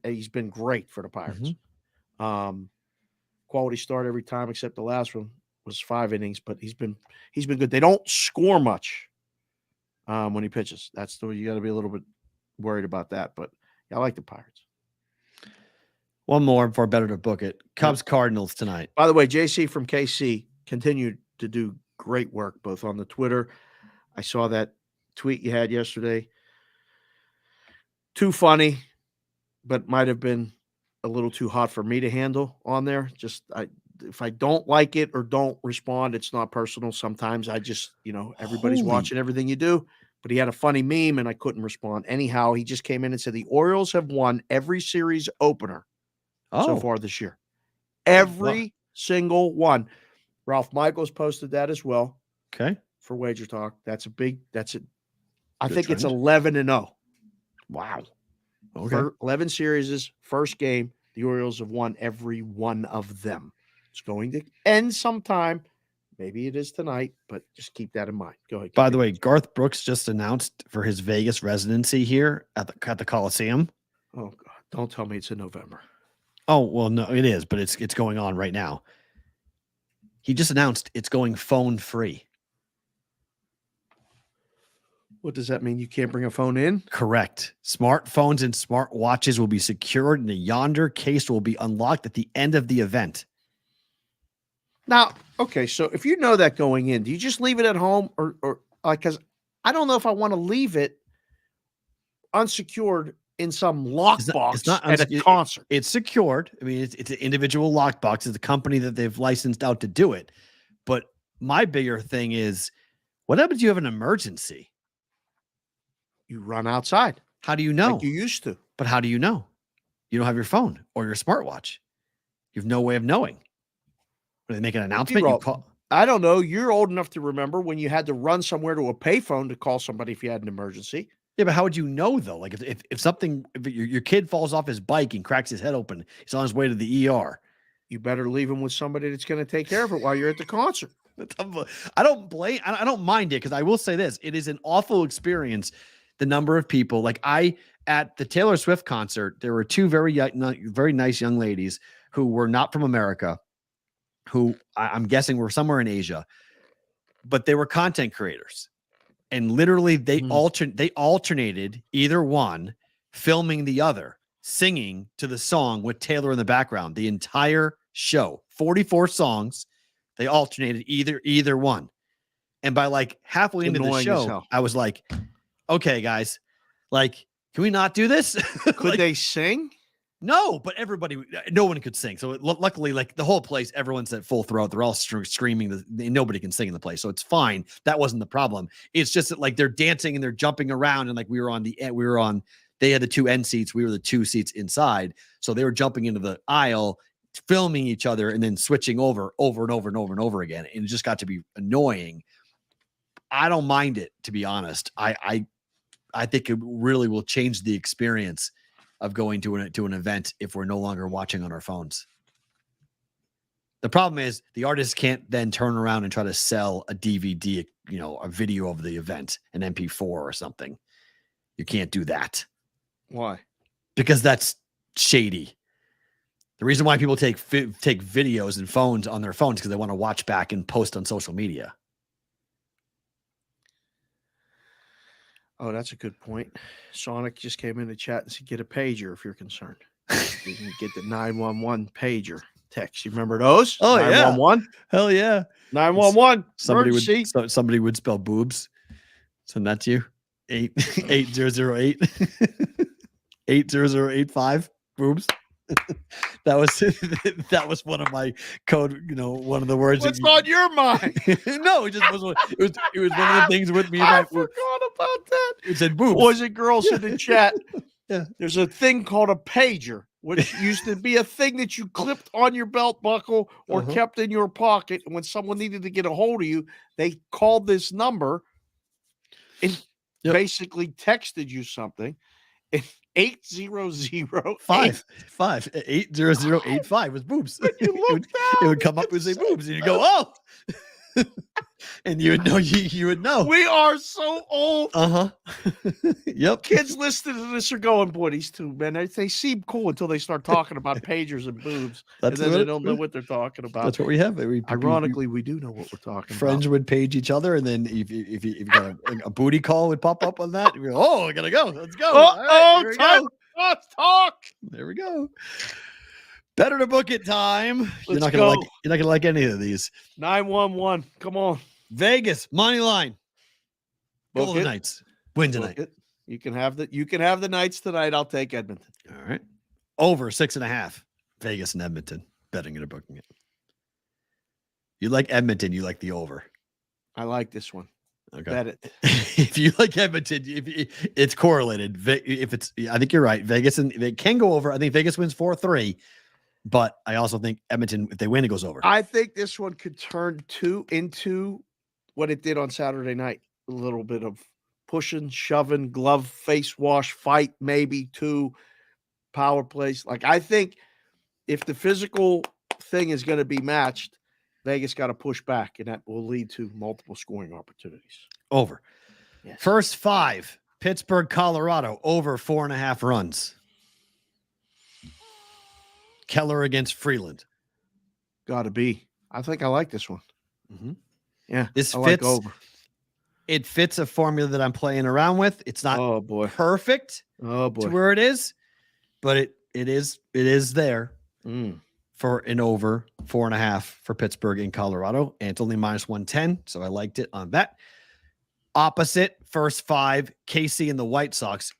He's been great for the Pirates. Mm-hmm. Quality start every time except the last one was 5 innings, but he's been good. They don't score much when he pitches. That's the way you got to be a little bit worried about that. But yeah, I like the Pirates. One more before better to book it. Cubs Cardinals tonight. By the way, JC from KC continued to do great work both on the Twitter. I saw that tweet you had yesterday. Too funny, but might have been a little too hot for me to handle on there. If I don't like it or don't respond, it's not personal. Sometimes I just, everybody's watching everything you do. But he had a funny meme and I couldn't respond. Anyhow, he just came in and said the Orioles have won every series opener so far this year. Every single one. Ralph Michaels posted that as well. Okay. For Wager Talk. I think trend. It's 11-0. Wow. Okay. 11 series, first game, the Orioles have won every one of them. It's going to end sometime. Maybe it is tonight, but just keep that in mind. Go ahead. By the way, Garth Brooks just announced for his Vegas residency here at the Coliseum. Oh God! Don't tell me it's in November. Oh well, no, it is, but it's going on right now. He just announced it's going phone free. What does that mean? You can't bring a phone in? Correct. Smartphones and smartwatches will be secured, and the Yonder case will be unlocked at the end of the event. Now, okay, so if you know that going in, do you just leave it at home or because I don't know if I want to leave it unsecured in some lockbox at a concert. It's secured. I mean, it's an individual lockbox. It's a company that they've licensed out to do it. But my bigger thing is, what happens if you have an emergency? You run outside. How do you know? Like you used to. But how do you know? You don't have your phone or your smartwatch. You have no way of knowing. When they make an announcement, you call. I don't know. You're old enough to remember when you had to run somewhere to a payphone to call somebody if you had an emergency. Yeah, but how would you know though? Like if your kid falls off his bike and cracks his head open, he's on his way to the ER. You better leave him with somebody that's going to take care of it while you're at the concert. I don't mind it because I will say this: it is an awful experience. The number of people, at the Taylor Swift concert, there were 2 very nice young ladies who were not from America, who I'm guessing were somewhere in Asia, but they were content creators. And literally they alternated either one filming the other, singing to the song with Taylor in the background, the entire show, 44 songs. They alternated either one. And by halfway into the show, I was like, okay, guys, can we not do this? Could they sing? No, but no one could sing. So luckily, the whole place, everyone's at full throat. They're all screaming. Nobody can sing in the place. So it's fine. That wasn't the problem. It's just that they're dancing and they're jumping around. And they had the 2 end seats. We were the 2 seats inside. So they were jumping into the aisle, filming each other and then switching over and over and over and over again. And it just got to be annoying. I don't mind it, to be honest. I think it really will change the experience of going to an event if we're no longer watching on our phones. The problem is the artist can't then turn around and try to sell a DVD, a video of the event, an MP4 or something. You can't do that. Why? Because that's shady. The reason why people take videos and phones on their phones because they want to watch back and post on social media. Oh, that's a good point. Sonic just came in the chat and said, get a pager if you're concerned. You can get the 911 pager text. You remember those? Oh, 911? Yeah. Hell yeah. 911. Somebody would spell boobs. Send that to you. 8008. 80085 boobs. That was one of my code, one of the words. What's on your mind? No, it just was one of the things with me. I forgot about that. It said boobs. Boys and girls in the chat. Yeah. There's a thing called a pager, which used to be a thing that you clipped on your belt buckle or kept in your pocket. And when someone needed to get a hold of you, they called this number and basically texted you something. 800-5 80085 was boobs. It would come up and say boobs, and you go, oh, and you would know. You would know. We are so old. Yep. Kids listening to this are going, boy, these two men. They seem cool until they start talking about pagers and boobs, and then they don't know what they're talking about. That's what we have. Ironically, we do know what we're talking about. Friends would page each other, and then if you got a booty call would pop up on that. You're, oh, I gotta go. Let's go. Let's talk. There we go. Better to book it time. You're not go. gonna like any of these. 911. Come on. Vegas money line. Book Golden it. Knights win tonight. You can have the Knights tonight. I'll take Edmonton. All right. Over 6.5. Vegas and Edmonton. Betting it or booking it. You like Edmonton, you like the over. I like this one. Okay. Bet it. If you like Edmonton, it's correlated. I think you're right. Vegas and they can go over. I think Vegas wins 4-3, but I also think Edmonton, if they win, it goes over. I think this one could turn into what it did on Saturday night. A little bit of pushing, shoving, glove, face wash, fight, maybe 2 power plays. Like, I think if the physical thing is going to be matched, Vegas got to push back, and that will lead to multiple scoring opportunities. Over. Yes. First 5, Pittsburgh, Colorado, over 4.5 runs. Keller against Freeland. Got to be. I think I like this one. Mm-hmm. Yeah, this I fits. Like over. It fits a formula that I'm playing around with. It's not perfect to where it is, but it is there for an over 4.5 for Pittsburgh in Colorado, and it's only -110, so I liked it on that. Opposite, first 5, KC and the White Sox.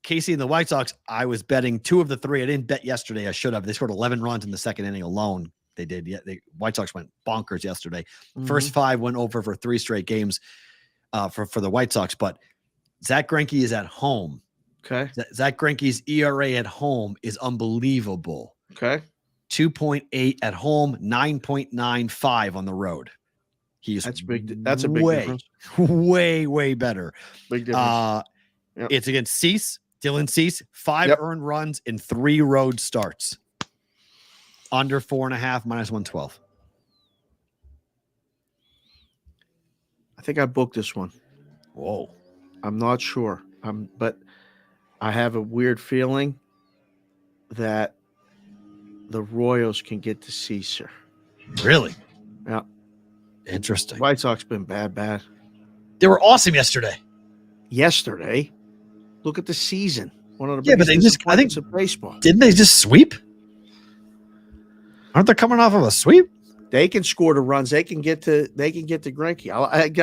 KC and the White Sox, I was betting 2 of the 3. I didn't bet yesterday. I should have. They scored 11 runs in the second inning alone. They did. Yeah, White Sox went bonkers yesterday. First 5 went over for 3 straight games for the White Sox. But Zach Greinke is at home. Okay. Zach Greinke's ERA at home is unbelievable. Okay. 2.8 at home, 9.95 on the road. That's big. That's a big difference. Way better. Big difference. It's against Cease, Dylan Cease, 5 earned runs in 3 road starts. Under 4.5, -112. I think I booked this one. Whoa. I'm not sure. But I have a weird feeling that the Royals can get to Caesar. Really? Yeah. Interesting. White Sox been bad. They were awesome yesterday. Look at the season. One of the but they biggest I think disappointments of baseball. Didn't they just sweep? Aren't they coming off of a sweep? They can score the runs. They can get to Greinke.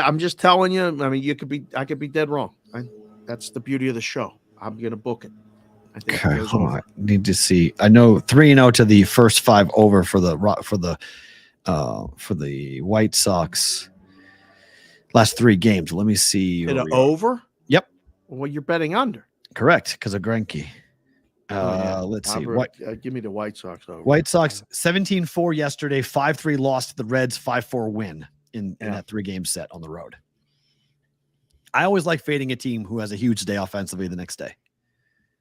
I'm just telling you. I mean, I could be dead wrong. That's the beauty of the show. I'm going to book it. I think it goes over. I need to see. I know 3-0 to the first 5 over for the White Sox. Last 3 games. Let me see. Over? Yep. Well, you're betting under. Correct, because of Greinke. Let's see. Give me the White Sox over. White Sox 17-4 yesterday, 5-3 loss to the Reds, 5-4 win in that 3-game set on the road. I always like fading a team who has a huge day offensively the next day.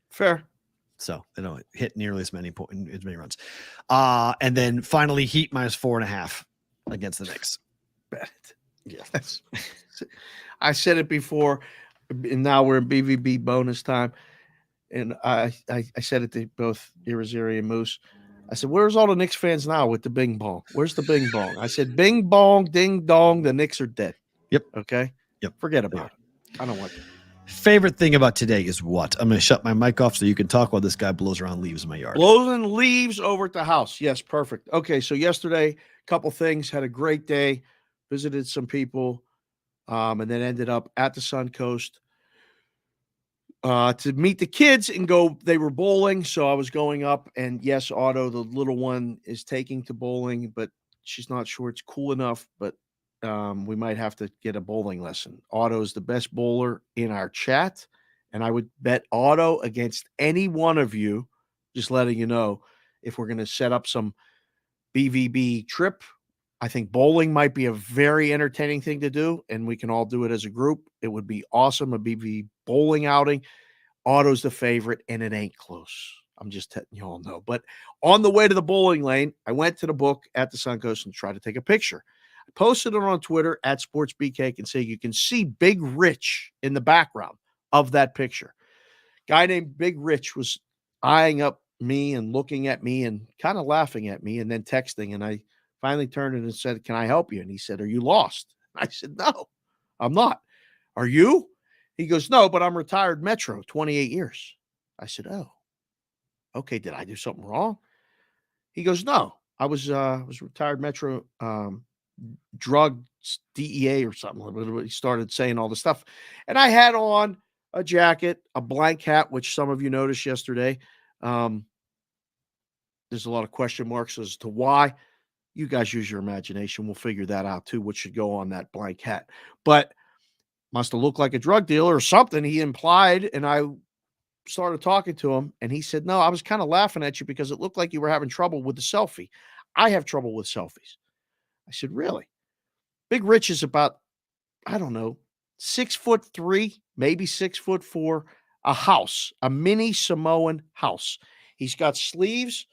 Fair. So they don't hit nearly as many runs. And then finally, Heat -4.5 against the Knicks. Bet it. Yes. I said it before, and now we're in BVB bonus time. And I said it to both Irizarry and Moose. I said, where's all the Knicks fans now with the bing bong? Where's the bing bong? I said, bing bong, ding dong, the Knicks are dead. Yep. Okay? Yep. Forget about it. I don't want that. Favorite thing about today is what? I'm going to shut my mic off so you can talk while this guy blows around leaves in my yard. Blowing leaves over at the house. Yes, perfect. Okay, so yesterday, a couple things. Had a great day. Visited some people, and then ended up at the Suncoast to meet the kids and go. They were bowling, so I was going up. And yes, Otto, the little one, is taking to bowling, but she's not sure it's cool enough. But we might have to get a bowling lesson. Otto is the best bowler in our chat, and I would bet Otto against any one of you. Just letting you know, if we're going to set up some BVB trip, I think bowling might be a very entertaining thing to do, and we can all do it as a group. It would be awesome, a BVB bowling outing. Otto's the favorite, and it ain't close. I'm just letting you all know. But on the way to the bowling lane, I went to the book at the Suncoast and tried to take a picture. I posted it on Twitter at SportsBcake and say you can see Big Rich in the background of that picture. Guy named Big Rich was eyeing up me and looking at me and kind of laughing at me and then texting. And I finally turned and said, can I help you? And he said, are you lost? I said, no, I'm not. Are you? He goes, no, but I'm retired Metro, 28 years. I said, oh, okay. Did I do something wrong? He goes, no, I was retired Metro, drug DEA or something. He started saying all this stuff. And I had on a jacket, a blank hat, which some of you noticed yesterday. There's a lot of question marks as to why. You guys use your imagination. We'll figure that out too, what should go on that blank hat. But must have looked like a drug dealer or something, he implied. And I started talking to him, and he said, no, I was kind of laughing at you because it looked like you were having trouble with the selfie. I have trouble with selfies. I said, really? Big Rich is about, I don't know, 6'3", maybe 6'4", a house, a mini Samoan house. He's got sleeves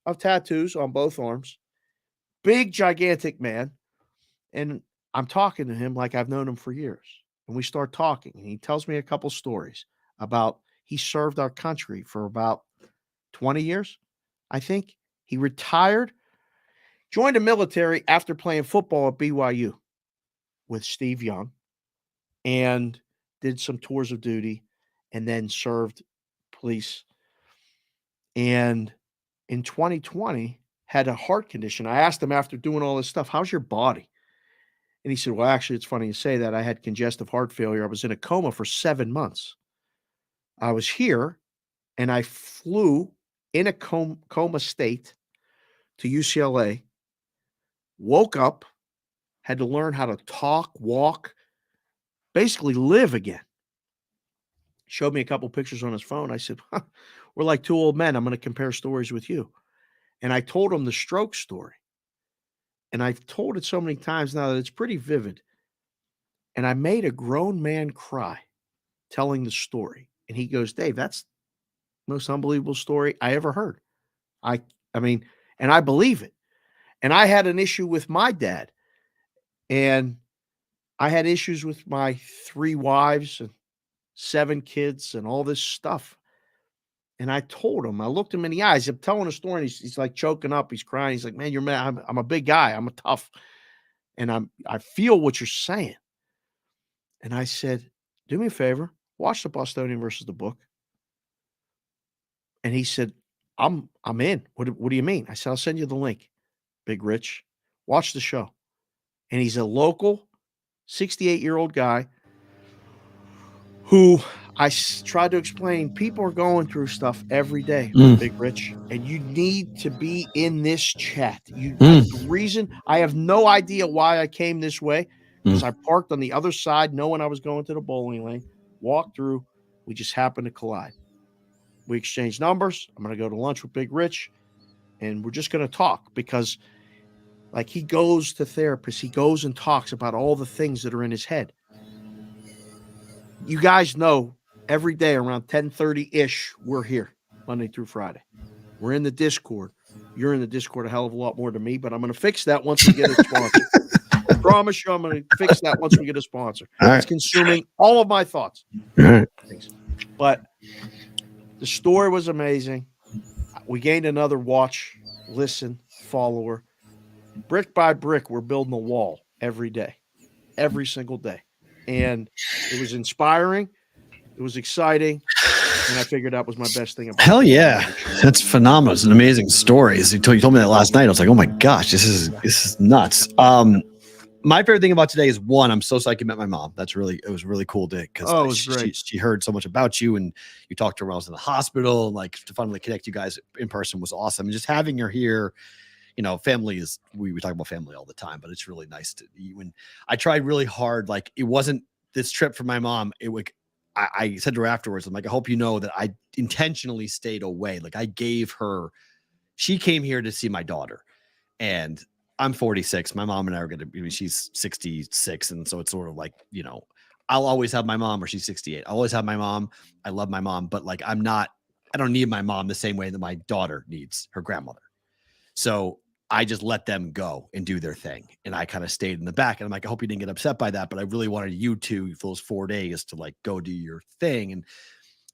of tattoos on both arms, big, gigantic man. And I'm talking to him like I've known him for years. And we start talking, and he tells me a couple stories about he served our country for about 20 years, I think. He retired, joined the military after playing football at BYU with Steve Young, and did some tours of duty, and then served police. And in 2020, had a heart condition. I asked him after doing all this stuff, how's your body? And he said, well, actually, it's funny you say that. I had congestive heart failure. I was in a coma for 7 months. I was here, and I flew in a coma state to UCLA, woke up, had to learn how to talk, walk, basically live again. Showed me a couple pictures on his phone. I said, we're like two old men. I'm going to compare stories with you. And I told him the stroke story. And I've told it so many times now that it's pretty vivid. And I made a grown man cry telling the story. And he goes, Dave, that's the most unbelievable story I ever heard. I mean, and I believe it. And I had an issue with my dad. And I had issues with my 3 wives and 7 kids and all this stuff. And I told him, I looked him in the eyes. I'm telling a story, and he's like choking up. He's crying. He's like, man, you're mad. I'm a big guy. I'm a tough. And I feel what you're saying. And I said, do me a favor. Watch the Bostonian versus the book. And he said, I'm in. What do you mean? I said, I'll send you the link. Big Rich. Watch the show. And he's a local 68-year-old guy who I tried to explain, people are going through stuff every day, Big Rich, and you need to be in this chat. The reason I have no idea why I came this way, because I parked on the other side knowing I was going to the bowling lane, walked through, we just happened to collide. We exchanged numbers. I'm going to go to lunch with Big Rich, and we're just going to talk because like he goes to therapists, he goes and talks about all the things that are in his head. You guys know every day around 10:30-ish, we're here Monday through Friday. We're in the Discord. You're in the Discord a hell of a lot more than me, but I'm going to fix that once we get a sponsor. I promise you I'm going to fix that once we get a sponsor. It's consuming all of my thoughts. But the story was amazing. We gained another watch listen, follow her. Brick by brick, we're building a wall every day, every single day. And it was inspiring. It was exciting. And I figured that was my best thing about it. Hell yeah. That's phenomenal. It's an amazing story. You told me that last night. I was like, oh my gosh, this is nuts. My favorite thing about today is, one, I'm so psyched you met my mom. It was really cool to, because it was great. She heard so much about you, and you talked to her when I was in the hospital, and like to finally connect you guys in person was awesome. And just having her here, family is, we talk about family all the time, but it's really nice to, when I tried really hard, like it wasn't this trip for my mom. I said to her afterwards, I'm like, I hope you know that I intentionally stayed away. Like she came here to see my daughter, and I'm 46. My mom and I are going to, she's 66. And so it's sort of like, I'll always have my mom, or she's 68. I'll always have my mom. I love my mom, but like, I don't need my mom the same way that my daughter needs her grandmother. So I just let them go and do their thing. And I kind of stayed in the back, and I'm like, I hope you didn't get upset by that, but I really wanted you to, for those 4 days, to like go do your thing. And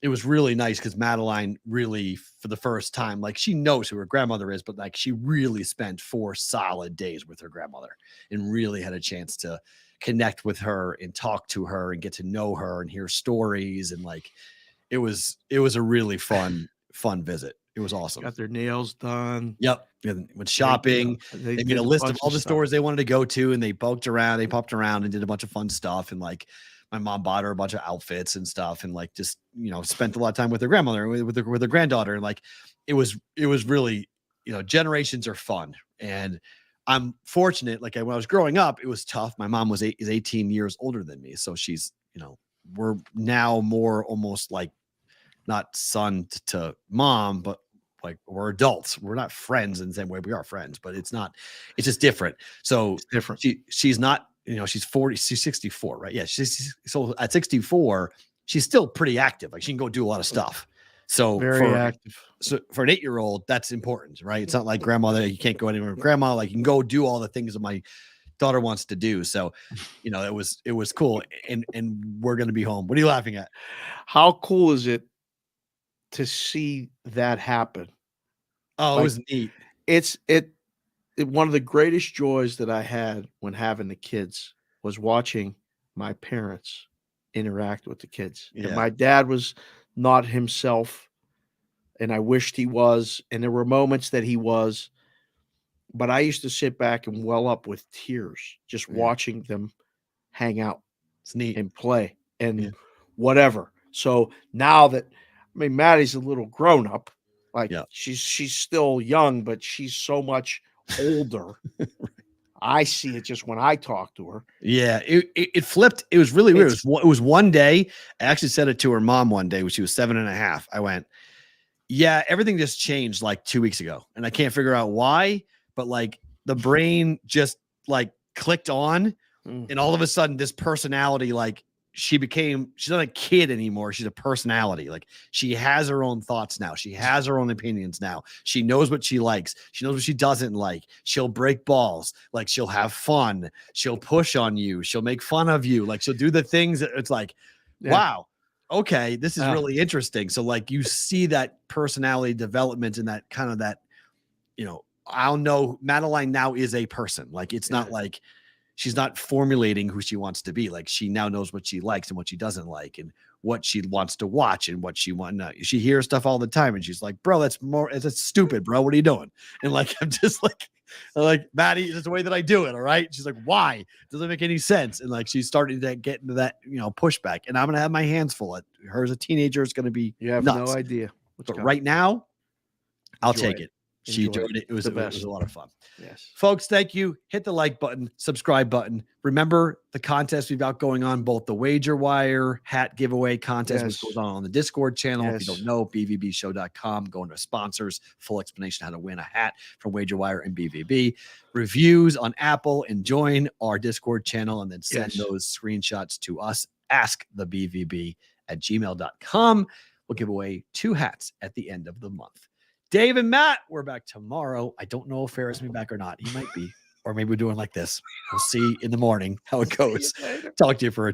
it was really nice because Madeline really, for the first time, like she knows who her grandmother is, but like she really spent 4 solid days with her grandmother and really had a chance to connect with her and talk to her and get to know her and hear stories. And like, it was a really fun visit. It was awesome. Got their nails done. Yep. Went shopping. They made a list of all the stores they wanted to go to, and they popped around and did a bunch of fun stuff. And like, my mom bought her a bunch of outfits and stuff, and like just, spent a lot of time with her grandmother, with her granddaughter. And like, it was really, generations are fun. And I'm fortunate. Like, when I was growing up, it was tough. My mom is 18 years older than me. So she's, we're now more almost like not son to mom, but like we're adults. We're not friends in the same way. We are friends, but it's just different. So it's different. She's not, she's 40, she's 64, right? Yeah. So at 64, she's still pretty active. Like she can go do a lot of stuff. So very active. So for an 8-year-old, that's important, right? It's not like grandmother, you can't go anywhere with grandma. Like you can go do all the things that my daughter wants to do. So, it was cool. And we're going to be home. What are you laughing at? How cool is it to see that happen? Oh, it was neat. It's one of the greatest joys that I had when having the kids was watching my parents interact with the kids. Yeah. And my dad was not himself, and I wished he was, and there were moments that he was, but I used to sit back and well up with tears just watching them hang out. It's neat. And play and whatever. So now that, Maddie's a little grown up, like she's still young, but she's so much older. I see it just when I talk to her. Yeah, it flipped. It was really weird. It was one day. I actually said it to her mom one day when she was 7.5. I went, yeah, everything just changed like 2 weeks ago. And I can't figure out why, but like the brain just like clicked on. And all of a sudden this personality, like she's not a kid anymore. She's a personality. Like she has her own thoughts now. She has her own opinions now. She knows what she likes. She knows what she doesn't like. She'll break balls. Like she'll have fun. She'll push on you. She'll make fun of you. Like she'll do the things that it's like, wow, okay, this is really interesting. So like you see that personality development and that kind of that, I'll know Madeline now is a person. Like it's not like, she's not formulating who she wants to be. Like she now knows what she likes and what she doesn't like and what she wants to watch and what she wants. She hears stuff all the time and she's like, bro, that's stupid, bro. What are you doing? And like, I'm just like, Maddie, it's the way that I do it. All right. She's like, why? It doesn't make any sense. And like, she's starting to get into that, pushback, and I'm going to have my hands full. Her as a teenager is going to be you have nuts. No idea. But right now I'll take it. She enjoyed it. It was a lot of fun. Yes. Folks, thank you. Hit the like button, subscribe button. Remember the contest we've got going on, both the Wager Wire hat giveaway contest, which goes on the Discord channel. If you don't know, bvbshow.com. Go into sponsors, full explanation how to win a hat from Wager Wire and BVB. Reviews on Apple, and join our Discord channel, and then send those screenshots to us. askthebvb@gmail.com. We'll give away 2 hats at the end of the month. Dave and Matt, we're back tomorrow. I don't know if Farra's going to be back or not. He might be. Or maybe we're doing like this. We'll see in the morning how it goes. Talk to you for a